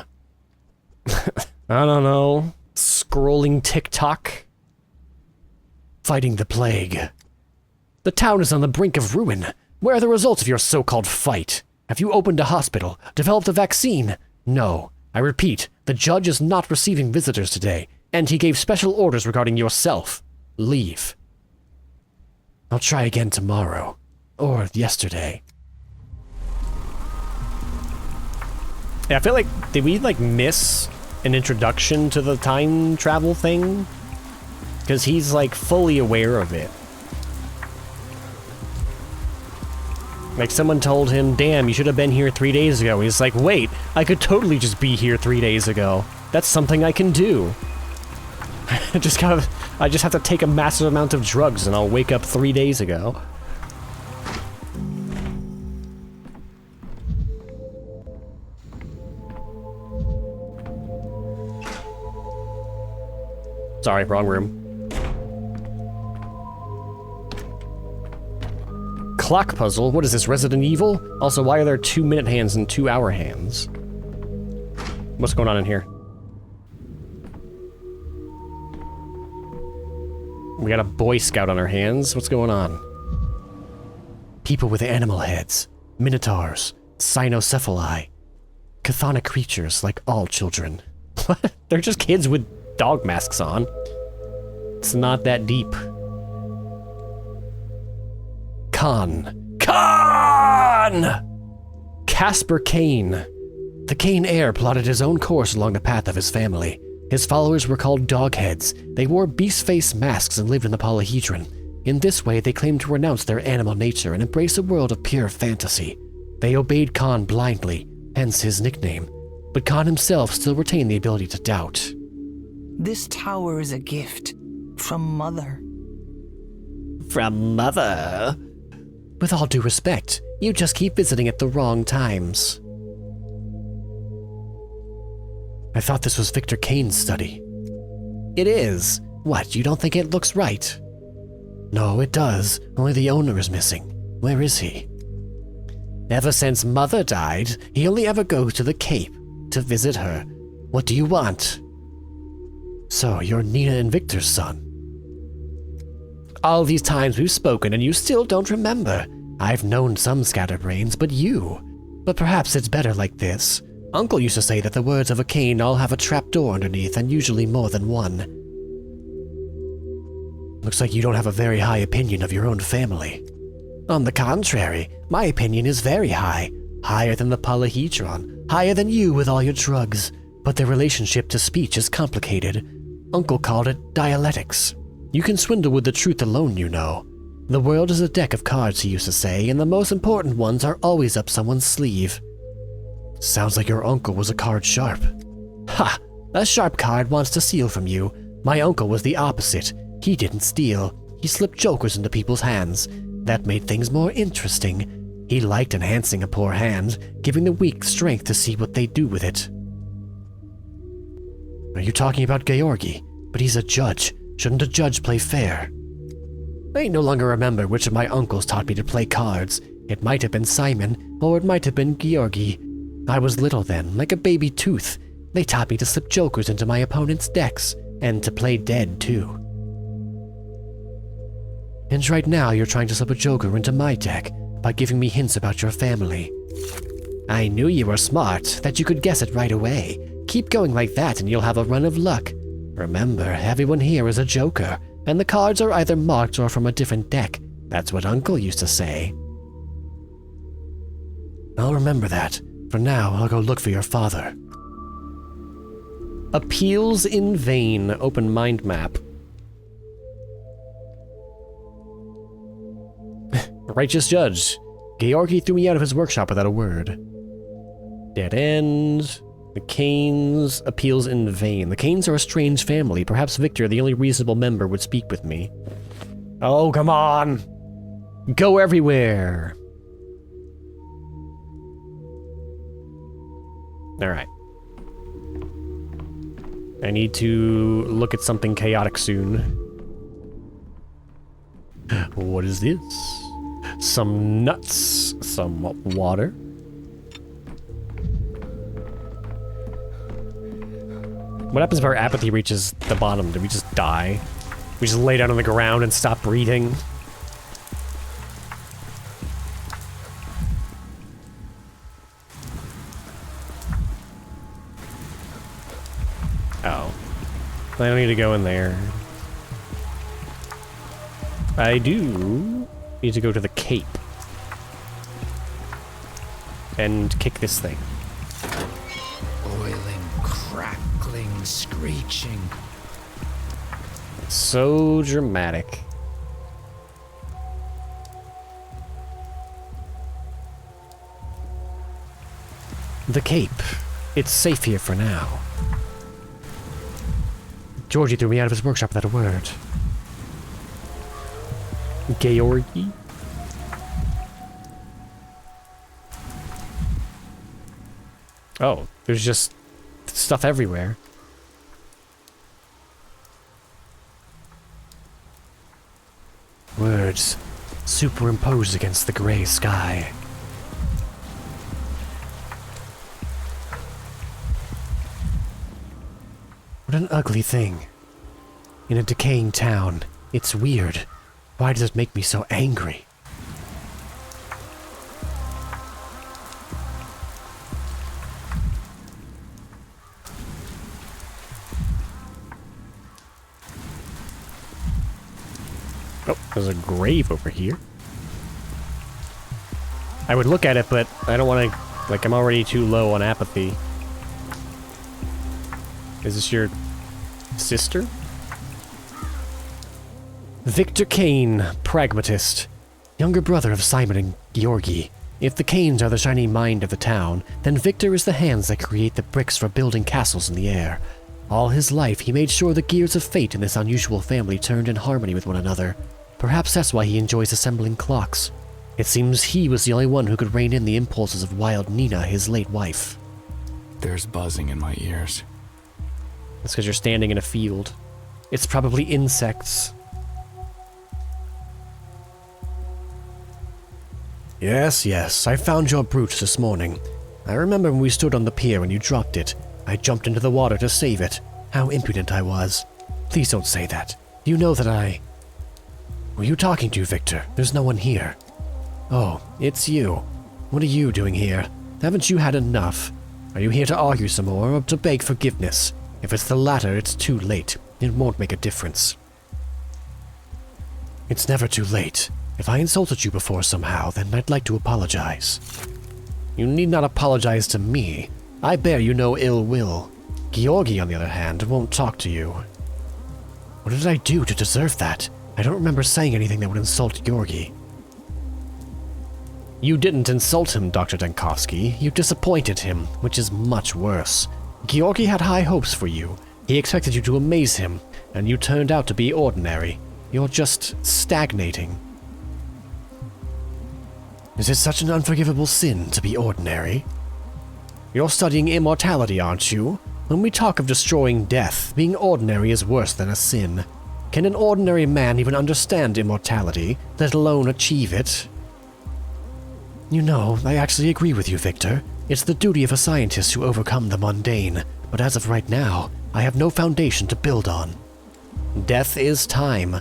I don't know. Scrolling TikTok? Fighting the plague. The town is on the brink of ruin. Where are the results of your so-called fight? Have you opened a hospital? Developed a vaccine? No. I repeat, the judge is not receiving visitors today, and he gave special orders regarding yourself. Leave. I'll try again tomorrow. Or yesterday. Yeah, I feel like, did we, like, miss an introduction to the time travel thing? Because he's, like, fully aware of it. Like, someone told him, damn, you should have been here 3 days ago. He's like, wait, I could totally just be here 3 days ago. That's something I can do. I just have to take a massive amount of drugs and I'll wake up 3 days ago. Sorry, wrong room. Clock puzzle? What is this, Resident Evil? Also, why are there 2-minute hands and 2-hour hands? What's going on in here? We got a Boy Scout on our hands. What's going on? People with animal heads, minotaurs, cynocephali, chthonic creatures like all children. What? They're just kids with dog masks on. It's not that deep. Khan. Casper Kane. The Kane heir plotted his own course along the path of his family. His followers were called Dogheads. They wore beast-face masks and lived in the polyhedron. In this way, they claimed to renounce their animal nature and embrace a world of pure fantasy. They obeyed Khan blindly, hence his nickname. But Khan himself still retained the ability to doubt.
This tower is a gift from Mother.
From Mother? With all due respect, you just keep visiting at the wrong times. I thought this was Victor Kane's study. It is. What, you don't think it looks right? No, it does. Only the owner is missing. Where is he? Ever since Mother died, he only ever goes to the Cape to visit her. What do you want? So, you're Nina and Victor's son. All these times we've spoken and you still don't remember. I've known some scatterbrains, but you. But perhaps it's better like this. Uncle used to say that the words of a Kane all have a trapdoor underneath, and usually more than one. Looks like you don't have a very high opinion of your own family. On the contrary, my opinion is very high. Higher than the polyhedron. Higher than you with all your drugs. But their relationship to speech is complicated. Uncle called it dialectics. You can swindle with the truth alone, you know. The world is a deck of cards, he used to say, and the most important ones are always up someone's sleeve. Sounds like your uncle was a card sharp. Ha! A sharp card wants to steal from you. My uncle was the opposite. He didn't steal. He slipped jokers into people's hands. That made things more interesting. He liked enhancing a poor hand, giving the weak strength to see what they do with it. Are you talking about Georgi? But he's a judge. Shouldn't a judge play fair? I no longer remember which of my uncles taught me to play cards. It might have been Simon, or it might have been Georgi. I was little then, like a baby tooth. They taught me to slip jokers into my opponent's decks, and to play dead, too. And right now you're trying to slip a joker into my deck by giving me hints about your family. I knew you were smart, that you could guess it right away. Keep going like that and you'll have a run of luck. Remember, everyone here is a joker, and the cards are either marked or from a different deck. That's what Uncle used to say. I'll remember that. For now, I'll go look for your father. Appeals in vain. Open mind map. Righteous judge. Georgi threw me out of his workshop without a word. Dead end. The Kanes. Appeals in vain. The Kanes are a strange family. Perhaps Victor, the only reasonable member, would speak with me. Oh, come on! Go everywhere! Alright. I need to look at something chaotic soon. What is this? Some nuts. Some water. What happens if our apathy reaches the bottom? Do we just die? We just lay down on the ground and stop breathing? Oh. I don't need to go in there. I do need to go to the Cape. And kick this thing.
Boiling, crackling, screeching.
So dramatic. The Cape. It's safe here for now. Georgie threw me out of his workshop without a word. Georgi? Oh, there's just stuff everywhere. Words superimposed against the gray sky. What an ugly thing. In a decaying town, It's weird. Why does it make me so angry? Oh, there's a grave over here. I would look at it, but I don't want to... Like, I'm already too low on apathy. Is this your sister? Victor Kane, pragmatist. Younger brother of Simon and Georgi. If the Kanes are the shining mind of the town, then Victor is the hands that create the bricks for building castles in the air. All his life, he made sure the gears of fate in this unusual family turned in harmony with one another. Perhaps that's why he enjoys assembling clocks. It seems he was the only one who could rein in the impulses of wild Nina, his late wife.
There's buzzing in my ears.
That's because you're standing in a field. It's probably insects. Yes, I found your brooch this morning. I remember when we stood on the pier and you dropped it. I jumped into the water to save it. How impudent I was. Please don't say that. You know that I... Were you talking to, Victor? There's no one here. Oh, it's you. What are you doing here? Haven't you had enough? Are you here to argue some more or to beg forgiveness? If it's the latter, it's too late. It won't make a difference. It's never too late. If I insulted you before somehow, then I'd like to apologize. You need not apologize to me. I bear you no ill will. Georgi, on the other hand, won't talk to you. What did I do to deserve that? I don't remember saying anything that would insult Georgi. You didn't insult him, Dr. Denkovsky. You disappointed him, which is much worse. Georgi had high hopes for you. He expected you to amaze him, and you turned out to be ordinary. You're just stagnating. Is it such an unforgivable sin to be ordinary? You're studying immortality, aren't you? When we talk of destroying death, being ordinary is worse than a sin. Can an ordinary man even understand immortality, let alone achieve it? You know, I actually agree with you, Victor. It's the duty of a scientist to overcome the mundane, but as of right now, I have no foundation to build on. Death is time.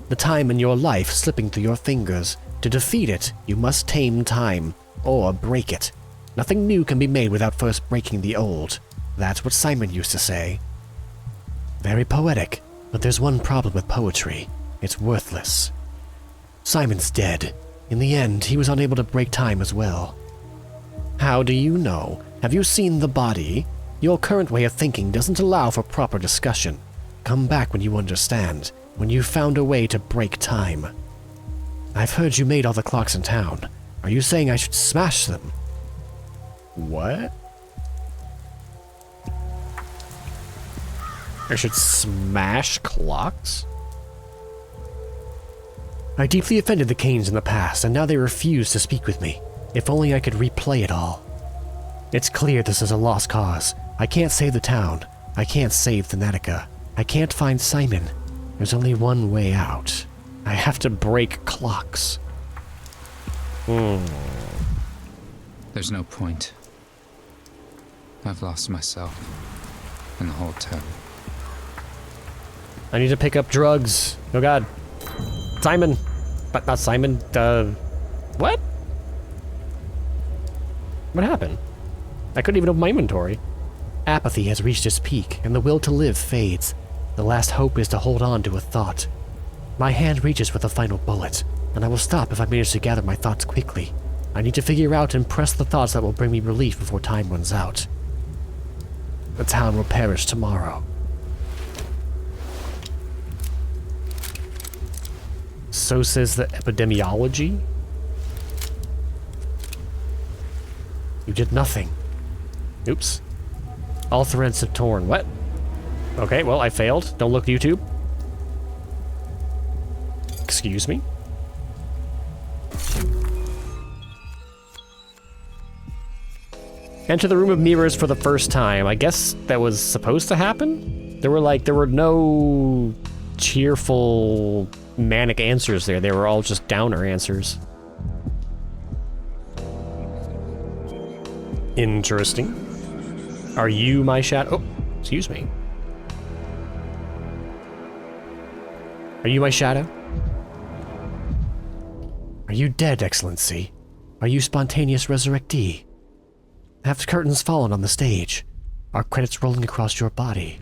The time in your life slipping through your fingers. To defeat it, you must tame time, or break it. Nothing new can be made without first breaking the old. That's what Simon used to say. Very poetic, but there's one problem with poetry. It's worthless. Simon's dead. In the end, he was unable to break time as well. How do you know? Have you seen the body? Your current way of thinking doesn't allow for proper discussion. Come back when you understand, when you've found a way to break time. I've heard you made all the clocks in town. Are you saying I should smash them? What? I should smash clocks? I deeply offended the Kanes in the past, and now they refuse to speak with me. If only I could replay it all. It's clear this is a lost cause. I can't save the town. I can't save Thanatica. I can't find Simon. There's only one way out. I have to break clocks.
There's no point. I've lost myself in the whole town.
I need to pick up drugs. Oh god. Simon. But not Simon. What? What happened? I couldn't even open my inventory. Apathy has reached its peak, and the will to live fades. The last hope is to hold on to a thought. My hand reaches for the final bullet, and I will stop if I manage to gather my thoughts quickly. I need to figure out and press the thoughts that will bring me relief before time runs out. The town will perish tomorrow. So says the epidemiology? You did nothing. Oops. All threads have torn. What? Okay, well, I failed. Don't look YouTube. Excuse me? Enter the room of mirrors for the first time. I guess that was supposed to happen? There were no cheerful, manic answers there. They were all just downer answers. Interesting. Are you my shadow? Oh, excuse me. Are you my shadow? Are you dead, Excellency? Are you spontaneous resurrectee? Have curtains fallen on the stage? Are credits rolling across your body?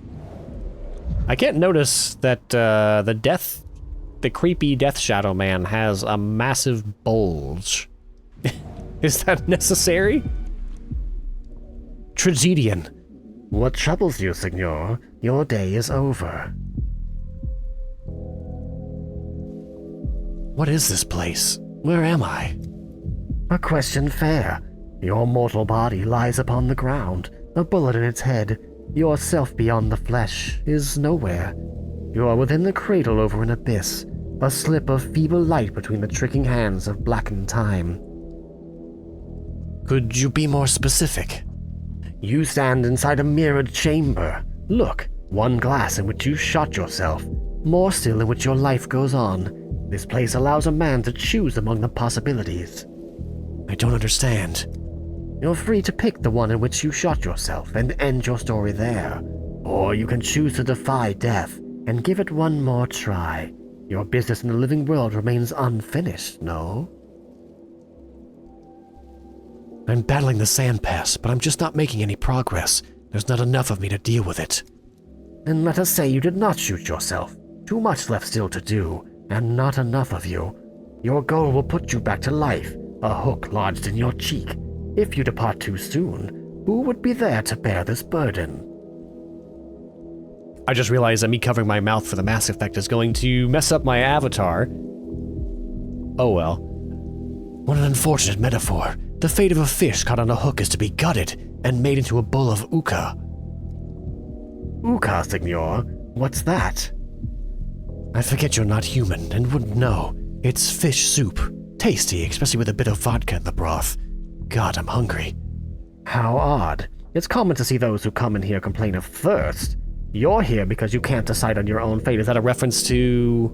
I can't notice that the creepy death shadow man has a massive bulge. Is that necessary? Tragedian. What troubles you, Signor? Your day is over. What is this place? Where am I? A question fair. Your mortal body lies upon the ground, a bullet in its head. Yourself beyond the flesh is nowhere. You are within the cradle over an abyss, a slip of feeble light between the tricking hands of blackened time. Could you be more specific? You stand inside a mirrored chamber. Look, one glass in which you shot yourself, more still in which your life goes on. This place allows a man to choose among the possibilities. I don't understand. You're free to pick the one in which you shot yourself and end your story there. Or you can choose to defy death and give it one more try. Your business in the living world remains unfinished, no? I'm battling the sand pass, but I'm just not making any progress. There's not enough of me to deal with it. And let us say you did not shoot yourself. Too much left still to do, and not enough of you. Your goal will put you back to life, a hook lodged in your cheek. If you depart too soon, who would be there to bear this burden? I just realized that me covering my mouth for the Mass Effect is going to mess up my avatar. Oh well. What an unfortunate metaphor. The fate of a fish caught on a hook is to be gutted and made into a bowl of uka. Uka, Signor? What's that? I forget you're not human and wouldn't know. It's fish soup. Tasty, especially with a bit of vodka in the broth. God, I'm hungry. How odd. It's common to see those who come in here complain of thirst. You're here because you can't decide on your own fate. Is that a reference to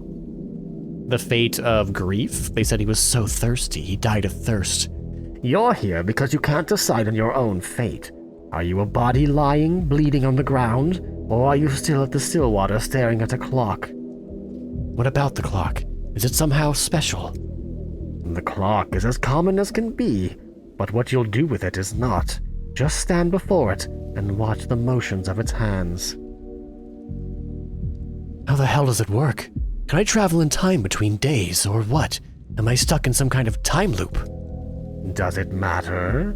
the fate of Grief? They said he was so thirsty, he died of thirst. You're here because you can't decide on your own fate. Are you a body lying, bleeding on the ground? Or are you still at the still water staring at a clock? What about the clock? Is it somehow special? The clock is as common as can be, but what you'll do with it is not. Just stand before it and watch the motions of its hands. How the hell does it work? Can I travel in time between days, or what? Am I stuck in some kind of time loop? Does it matter?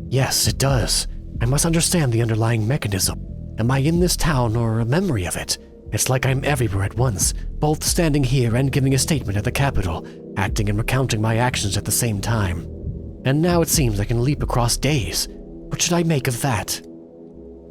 Yes, it does. I must understand the underlying mechanism. Am I in this town or a memory of it? It's like I'm everywhere at once, both standing here and giving a statement at the Capitol, acting and recounting my actions at the same time. And now it seems I can leap across days. What should I make of that?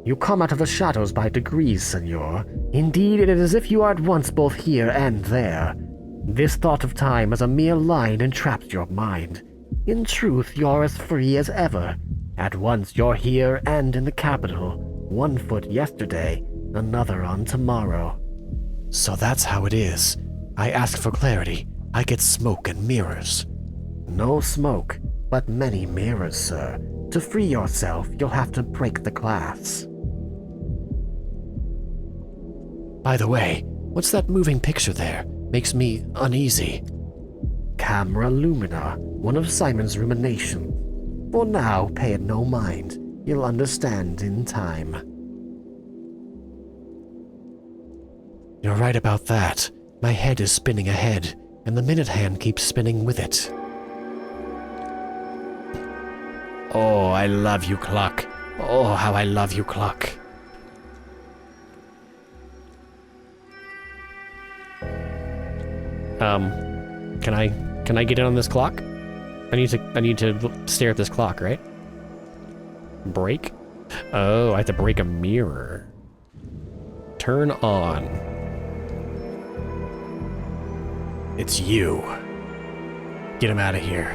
You come out of the shadows by degrees, Senor. Indeed, it is as if you are at once both here and there. This thought of time as a mere line entraps your mind. In truth, you're as free as ever. At once you're here and in the capital. One foot yesterday, another on tomorrow. So that's how it is. I ask for clarity. I get smoke and mirrors. No smoke, but many mirrors, sir. To free yourself, you'll have to break the glass. By the way, what's that moving picture there? Makes me uneasy. Camera Lumina, one of Simon's ruminations. For now, pay it no mind. You'll understand in time. You're right about that. My head is spinning ahead, and the minute hand keeps spinning with it. Oh, I love you, clock. Oh, how I love you, clock. Can I get in on this clock? I need to stare at this clock, right? Break? Oh, I have to break a mirror. Turn on. It's you. Get him out of here.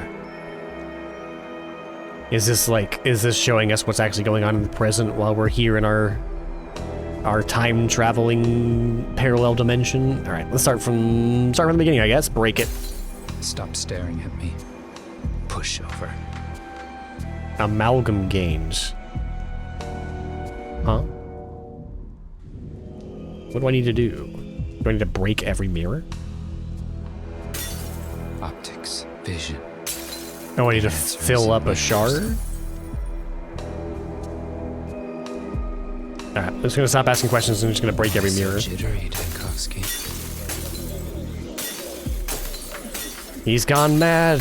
Is this showing us what's actually going on in the present while we're here in our time traveling parallel dimension? All right, let's start from the beginning, I guess. Break it.
Stop staring at me. Push over.
Amalgam gains. Huh? What do I need to do? Do I need to break every mirror?
Optics, vision.
Oh, I need to
Answers
fill up
in
a shard?
layers.
Alright, I'm just gonna stop asking questions and I'm just gonna break every mirror.
So jittery, Dankovsky.
He's gone mad.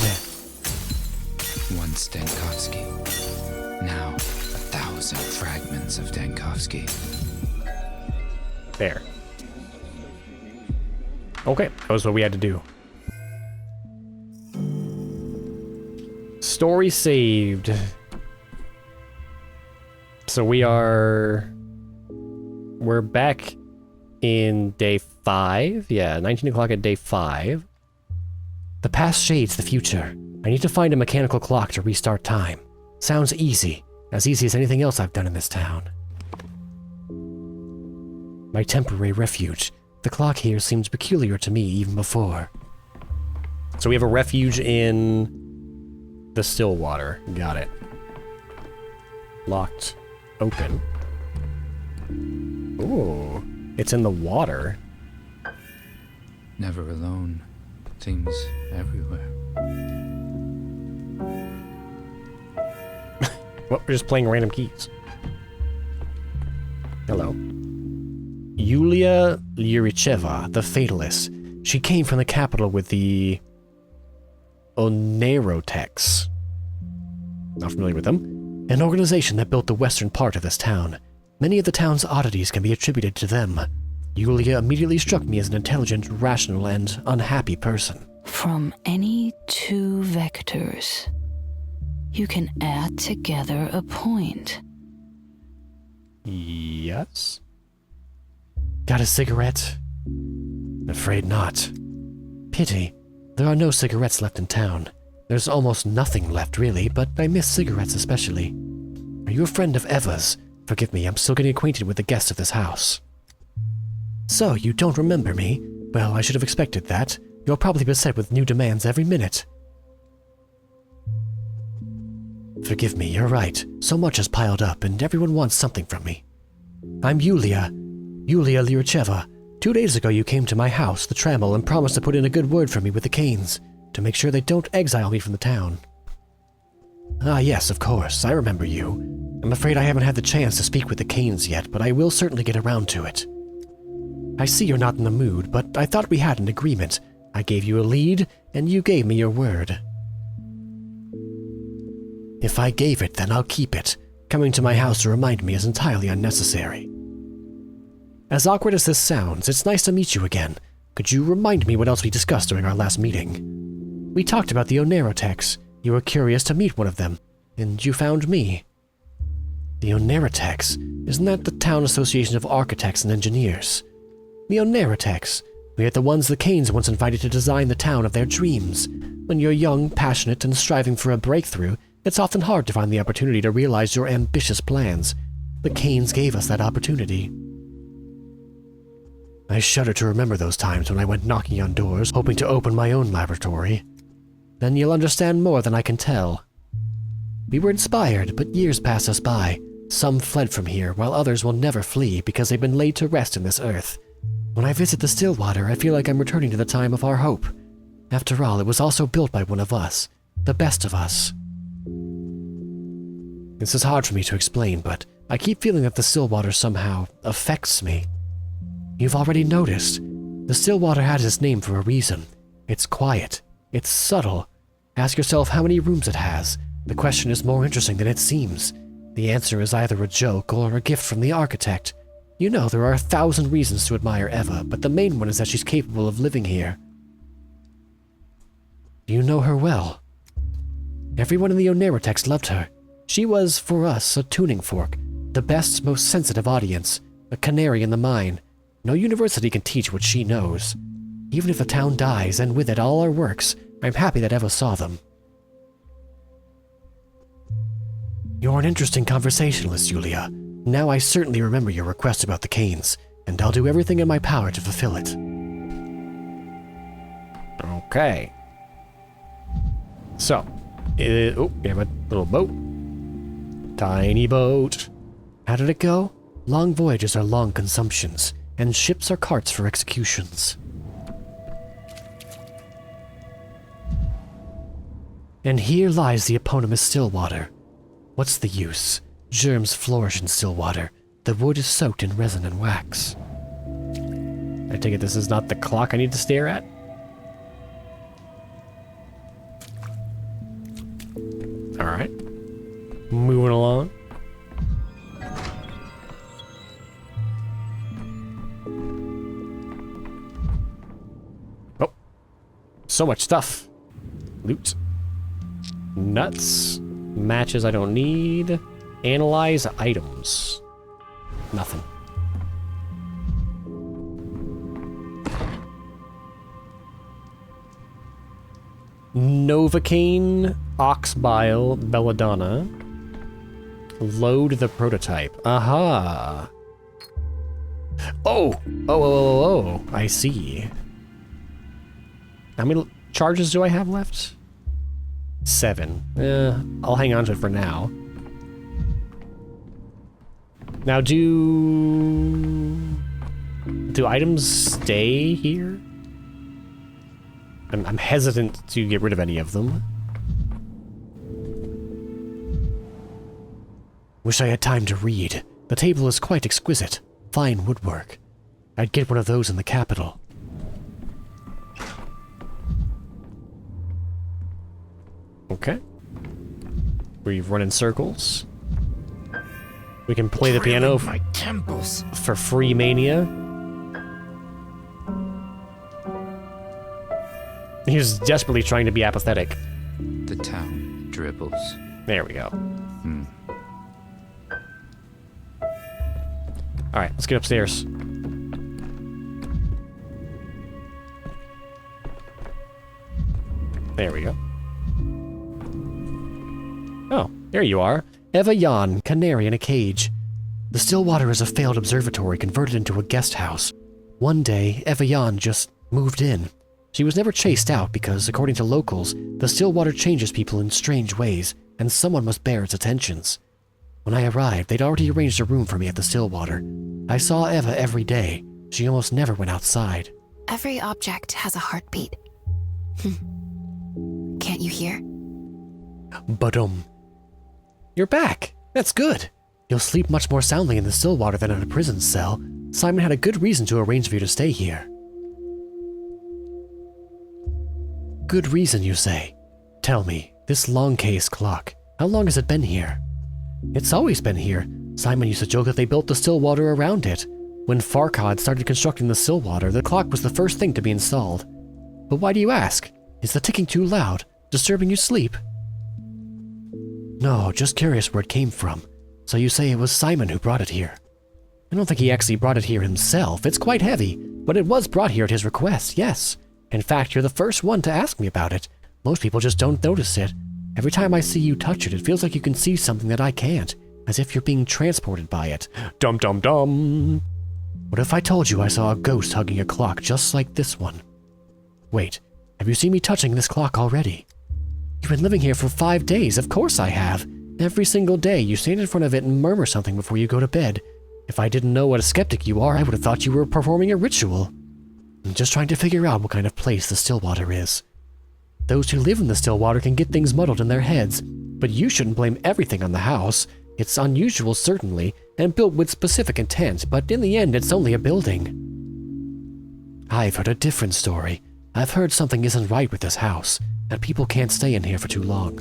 Once Dankovsky. Now, 1,000 fragments of Dankovsky.
There. Okay, that was what we had to do. Story saved. So we're back in day 5. Yeah, 19 o'clock at day 5. The past shades the future. I need to find a mechanical clock to restart time. Sounds easy. As easy as anything else I've done in this town. My temporary refuge. The clock here seems peculiar to me even before. So we have a refuge in the Stillwater. Got it. Locked. Open. Ooh. It's in the water.
Never alone. Things everywhere.
Well, we're just playing random keys. Hello. Yulia Lyuricheva, the Fatalist. She came from the capital with the Onerotex. Not familiar with them. An organization that built the western part of this town. Many of the town's oddities can be attributed to them. Yulia immediately struck me as an intelligent, rational, and unhappy person.
From any two vectors, you can add together a point.
Yes? Got a cigarette? Afraid not. Pity. There are no cigarettes left in town. There's almost nothing left, really, but I miss cigarettes especially. Are you a friend of Eva's? Forgive me, I'm still getting acquainted with the guests of this house. So, you don't remember me? Well, I should have expected that. You're probably beset with new demands every minute. Forgive me, you're right. So much has piled up, and everyone wants something from me. I'm Yulia Lyuricheva. 2 days ago you came to my house, the Trammel, and promised to put in a good word for me with the Canes, to make sure they don't exile me from the town. Ah yes, of course, I remember you. I'm afraid I haven't had the chance to speak with the Canes yet, but I will certainly get around to it. I see you're not in the mood, but I thought we had an agreement. I gave you a lead, and you gave me your word. If I gave it, then I'll keep it. Coming to my house to remind me is entirely unnecessary. As awkward as this sounds, it's nice to meet you again. Could you remind me what else we discussed during our last meeting? We talked about the Onerotex. You were curious to meet one of them, and you found me. The Onerotex? Isn't that the Town Association of Architects and Engineers? The Onerotex. We are the ones the Canes once invited to design the town of their dreams. When you're young, passionate, and striving for a breakthrough, it's often hard to find the opportunity to realize your ambitious plans. The Canes gave us that opportunity. I shudder to remember those times when I went knocking on doors, hoping to open my own laboratory. Then you'll understand more than I can tell. We were inspired, but years passed us by. Some fled from here, while others will never flee because they've been laid to rest in this earth. When I visit the Stillwater, I feel like I'm returning to the time of our hope. After all, it was also built by one of us, the best of us. This is hard for me to explain, but I keep feeling that the Stillwater somehow affects me. You've already noticed. The Stillwater has its name for a reason. It's quiet. It's subtle. Ask yourself how many rooms it has. The question is more interesting than it seems. The answer is either a joke or a gift from the architect. You know, there are 1,000 reasons to admire Eva, but the main one is that she's capable of living here. You know her well. Everyone in the Onerotex loved her. She was, for us, a tuning fork, the best, most sensitive audience, a canary in the mine. No university can teach what she knows. Even if a town dies, and with it all our works, I'm happy that Eva saw them. You're an interesting conversationalist, Yulia. Now I certainly remember your request about the Canes, and I'll do everything in my power to fulfill it. Okay. So, oh, we have a little boat. Tiny boat. How did it go? Long voyages are long consumptions, and ships are carts for executions. And here lies the eponymous Stillwater. What's the use? Germs flourish in Stillwater. The wood is soaked in resin and wax. I take it this is not the clock I need to stare at? Alright. Moving along. Oh. So much stuff. Loot. Nuts. Matches I don't need. Analyze items. Nothing. Novocaine, ox bile, belladonna. Load the prototype. Aha. Oh, I see. How many charges do I have left? 7. I'll hang on to it for now. Now do items stay here? I'm hesitant to get rid of any of them. Wish I had time to read. The table is quite exquisite. Fine woodwork. I'd get one of those in the capital. Okay. We've run in circles. We can play the piano
my temples.
for free mania. He's desperately trying to be apathetic.
The town dribbles.
There we go. Alright, let's get upstairs. There we go. Oh, there you are. Eva Jan, canary in a cage. The Stillwater is a failed observatory converted into a guest house. One day, Eva Jan just moved in. She was never chased out because, according to locals, the Stillwater changes people in strange ways, and someone must bear its attentions. When I arrived, they'd already arranged a room for me at the Stillwater. I saw Eva every day. She almost never went outside.
Every object has a heartbeat. Can't you hear?
But you're back. That's good. You'll sleep much more soundly in the Stillwater than in a prison cell. Simon had a good reason to arrange for you to stay here. Good reason, you say? Tell me, this long case clock, how long has it been here? It's always been here. Simon used to joke that they built the Stillwater around it. When Farcod started constructing the Stillwater, the clock was the first thing to be installed. But why do you ask? Is the ticking too loud, disturbing your sleep? No, just curious where it came from. So you say it was Simon who brought it here? I don't think he actually brought it here himself. It's quite heavy, but it was brought here at his request, yes. In fact, you're the first one to ask me about it. Most people just don't notice it. Every time I see you touch it, it feels like you can see something that I can't, as if you're being transported by it. Dum dum dum! What if I told you I saw a ghost hugging a clock just like this one? Wait, have you seen me touching this clock already? You've been living here for 5 days, of course I have. Every single day you stand in front of it and murmur something before you go to bed. If I didn't know what a skeptic you are, I would have thought you were performing a ritual. I'm just trying to figure out what kind of place the Stillwater is. Those who live in the Stillwater can get things muddled in their heads, but you shouldn't blame everything on the house. It's unusual, certainly, and built with specific intent, but in the end it's only a building. I've heard a different story. I've heard something isn't right with this house, and people can't stay in here for too long.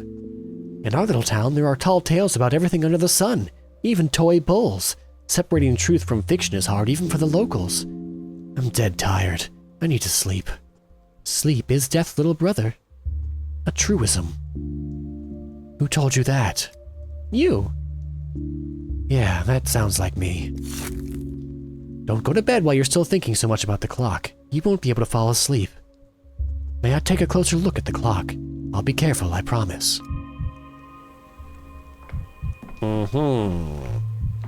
In our little town, there are tall tales about everything under the sun, even toy bulls. Separating truth from fiction is hard even for the locals. I'm dead tired. I need to sleep. Sleep is death's little brother. A truism. Who told you that? You. Yeah, that sounds like me. Don't go to bed while you're still thinking so much about the clock. You won't be able to fall asleep. May I take a closer look at the clock? I'll be careful, I promise.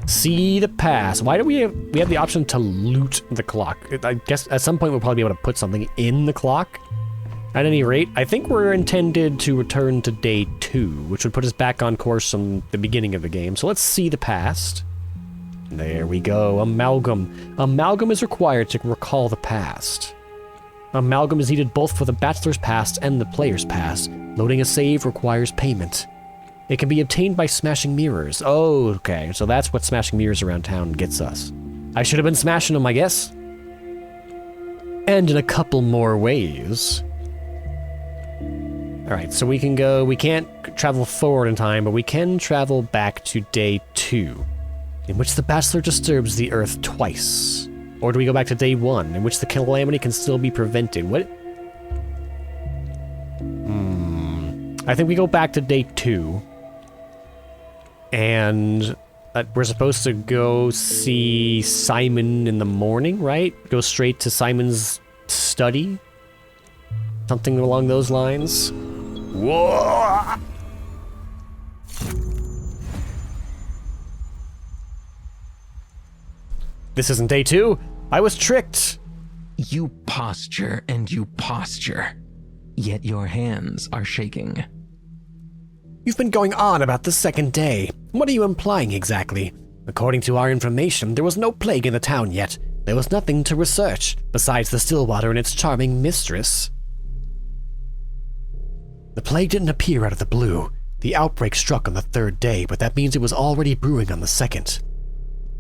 See the past. Why do we have the option to loot the clock? I guess at some point we'll probably be able to put something in the clock. At any rate, I think we're intended to return to day 2, which would put us back on course from the beginning of the game. So let's see the past. There we go, amalgam. Amalgam is required to recall the past. Amalgam is needed both for the bachelor's past and the player's past. Loading a save requires payment. It can be obtained by smashing mirrors. Oh, okay, so that's what smashing mirrors around town gets us. I should have been smashing them, I guess. And in a couple more ways. Alright, so we can't travel forward in time, but we can travel back to day 2, in which the Bachelor disturbs the Earth twice. Or do we go back to day 1, in which the calamity can still be prevented? What? I think we go back to day 2. And we're supposed to go see Simon in the morning, right? Go straight to Simon's study? Something along those lines? Whoa! This isn't day 2. I was tricked.
You posture and you posture, yet your hands are shaking.
You've been going on about the second day. What are you implying exactly? According to our information, there was no plague in the town yet. There was nothing to research, besides the Stillwater and its charming mistress. The plague didn't appear out of the blue. The outbreak struck on the 3rd day, but that means it was already brewing on the 2nd.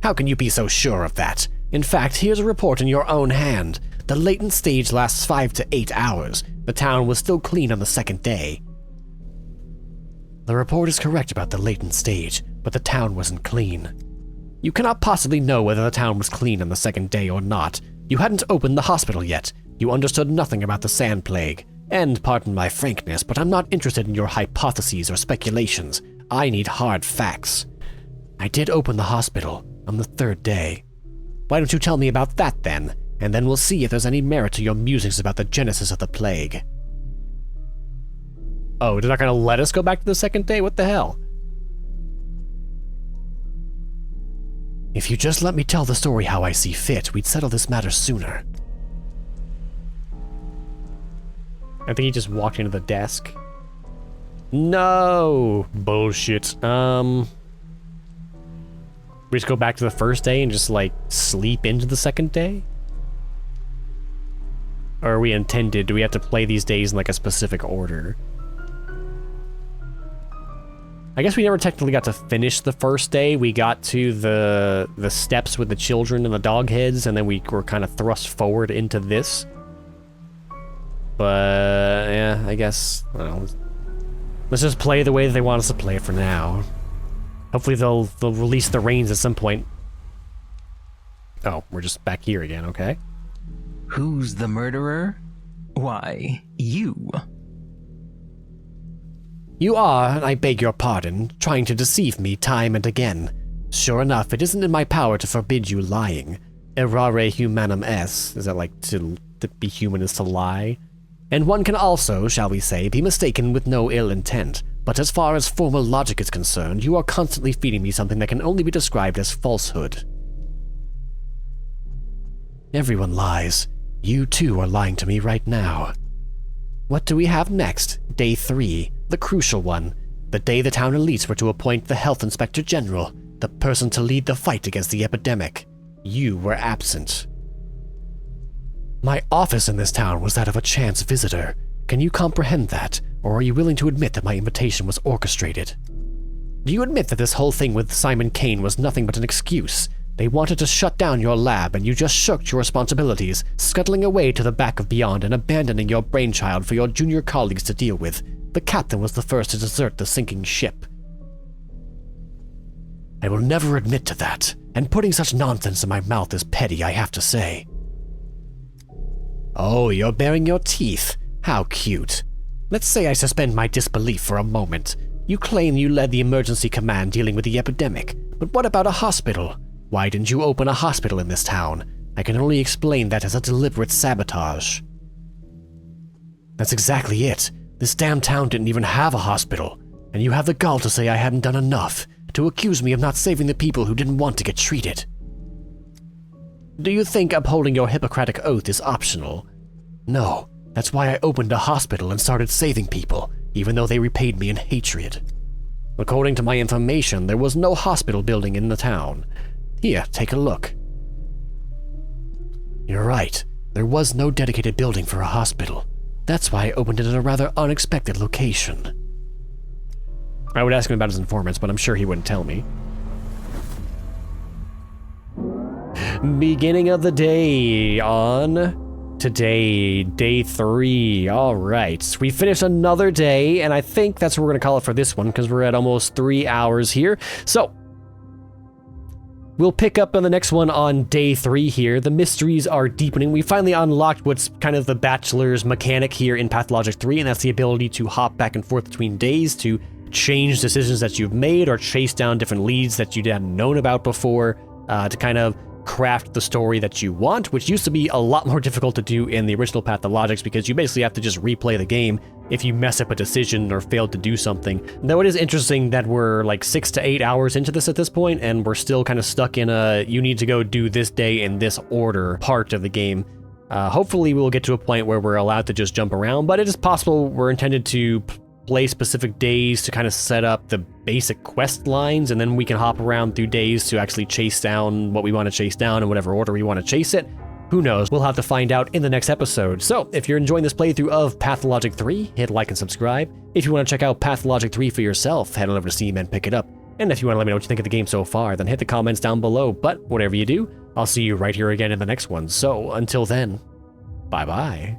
How can you be so sure of that? In fact, here's a report in your own hand. The latent stage lasts 5 to 8 hours. The town was still clean on the 2nd day. The report is correct about the latent stage, but the town wasn't clean. You cannot possibly know whether the town was clean on the 2nd day or not. You hadn't opened the hospital yet. You understood nothing about the sand plague. And pardon my frankness, but I'm not interested in your hypotheses or speculations. I need hard facts. I did open the hospital on the 3rd day. Why don't you tell me about that then? And then we'll see if there's any merit to your musings about the genesis of the plague. Oh, they're not gonna let us go back to the 2nd day? What the hell? If you just let me tell the story how I see fit, we'd settle this matter sooner. I think he just walked into the desk. No! Bullshit. We just go back to the 1st day and just, like, sleep into the 2nd day? Or are we intended? Do we have to play these days in, like, a specific order? I guess we never technically got to finish the 1st day. We got to the steps with the children and the dog heads, and then we were kind of thrust forward into this. But, yeah, I guess, well, let's just play the way that they want us to play for now. Hopefully they'll release the reins at some point. Oh, we're just back here again, okay.
Who's the murderer? Why, you.
You are, I beg your pardon, trying to deceive me time and again. Sure enough, it isn't in my power to forbid you lying. Errare humanum est. Is that like to be human is to lie? And one can also, shall we say, be mistaken with no ill intent. But as far as formal logic is concerned, you are constantly feeding me something that can only be described as falsehood. Everyone lies. You too are lying to me right now. What do we have next? Day 3, the crucial one. The day the town elites were to appoint the Health Inspector General, the person to lead the fight against the epidemic. You were absent. My office in this town was that of a chance visitor. Can you comprehend that, or are you willing to admit that my invitation was orchestrated? Do you admit that this whole thing with Simon Kane was nothing but an excuse? They wanted to shut down your lab, and you just shirked your responsibilities, scuttling away to the back of beyond and abandoning your brainchild for your junior colleagues to deal with. The captain was the first to desert the sinking ship. I will never admit to that, and putting such nonsense in my mouth is petty, I have to say. Oh, you're baring your teeth. How cute. Let's say I suspend my disbelief for a moment. You claim you led the emergency command dealing with the epidemic, but what about a hospital? Why didn't you open a hospital in this town? I can only explain that as a deliberate sabotage. That's exactly it. This damn town didn't even have a hospital, and you have the gall to say I hadn't done enough, to accuse me of not saving the people who didn't want to get treated. Do you think upholding your Hippocratic oath is optional? No, that's why I opened a hospital and started saving people, even though they repaid me in hatred. According to my information, there was no hospital building in the town. Here, take a look. You're right. There was no dedicated building for a hospital. That's why I opened it at a rather unexpected location. I would ask him about his informants, but I'm sure he wouldn't tell me. Beginning of the day on today, day 3. All right, we finished another day, and I think that's what we're gonna call it for this one because we're at almost 3 hours here. So we'll pick up on the next one on day 3 here. The mysteries are deepening. We finally unlocked what's kind of the Bachelor's mechanic here in Pathologic 3, and that's the ability to hop back and forth between days to change decisions that you've made or chase down different leads that you hadn't known about before, to kind of craft the story that you want, which used to be a lot more difficult to do in the original Pathologics because you basically have to just replay the game if you mess up a decision or failed to do something. Though it is interesting that we're like 6 to 8 hours into this at this point, and we're still kind of stuck in a you need to go do this day in this order part of the game. Hopefully we'll get to a point where we're allowed to just jump around, but it is possible we're intended to play specific days to kind of set up the basic quest lines, and then we can hop around through days to actually chase down what we want to chase down in whatever order we want to chase it. Who knows? We'll have to find out in the next episode. So if you're enjoying this playthrough of Pathologic 3, hit like and subscribe. If you want to check out Pathologic 3 for yourself, head on over to Steam and pick it up. And if you want to let me know what you think of the game so far, then hit the comments down below. But whatever you do, I'll see you right here again in the next one. So until then, bye-bye.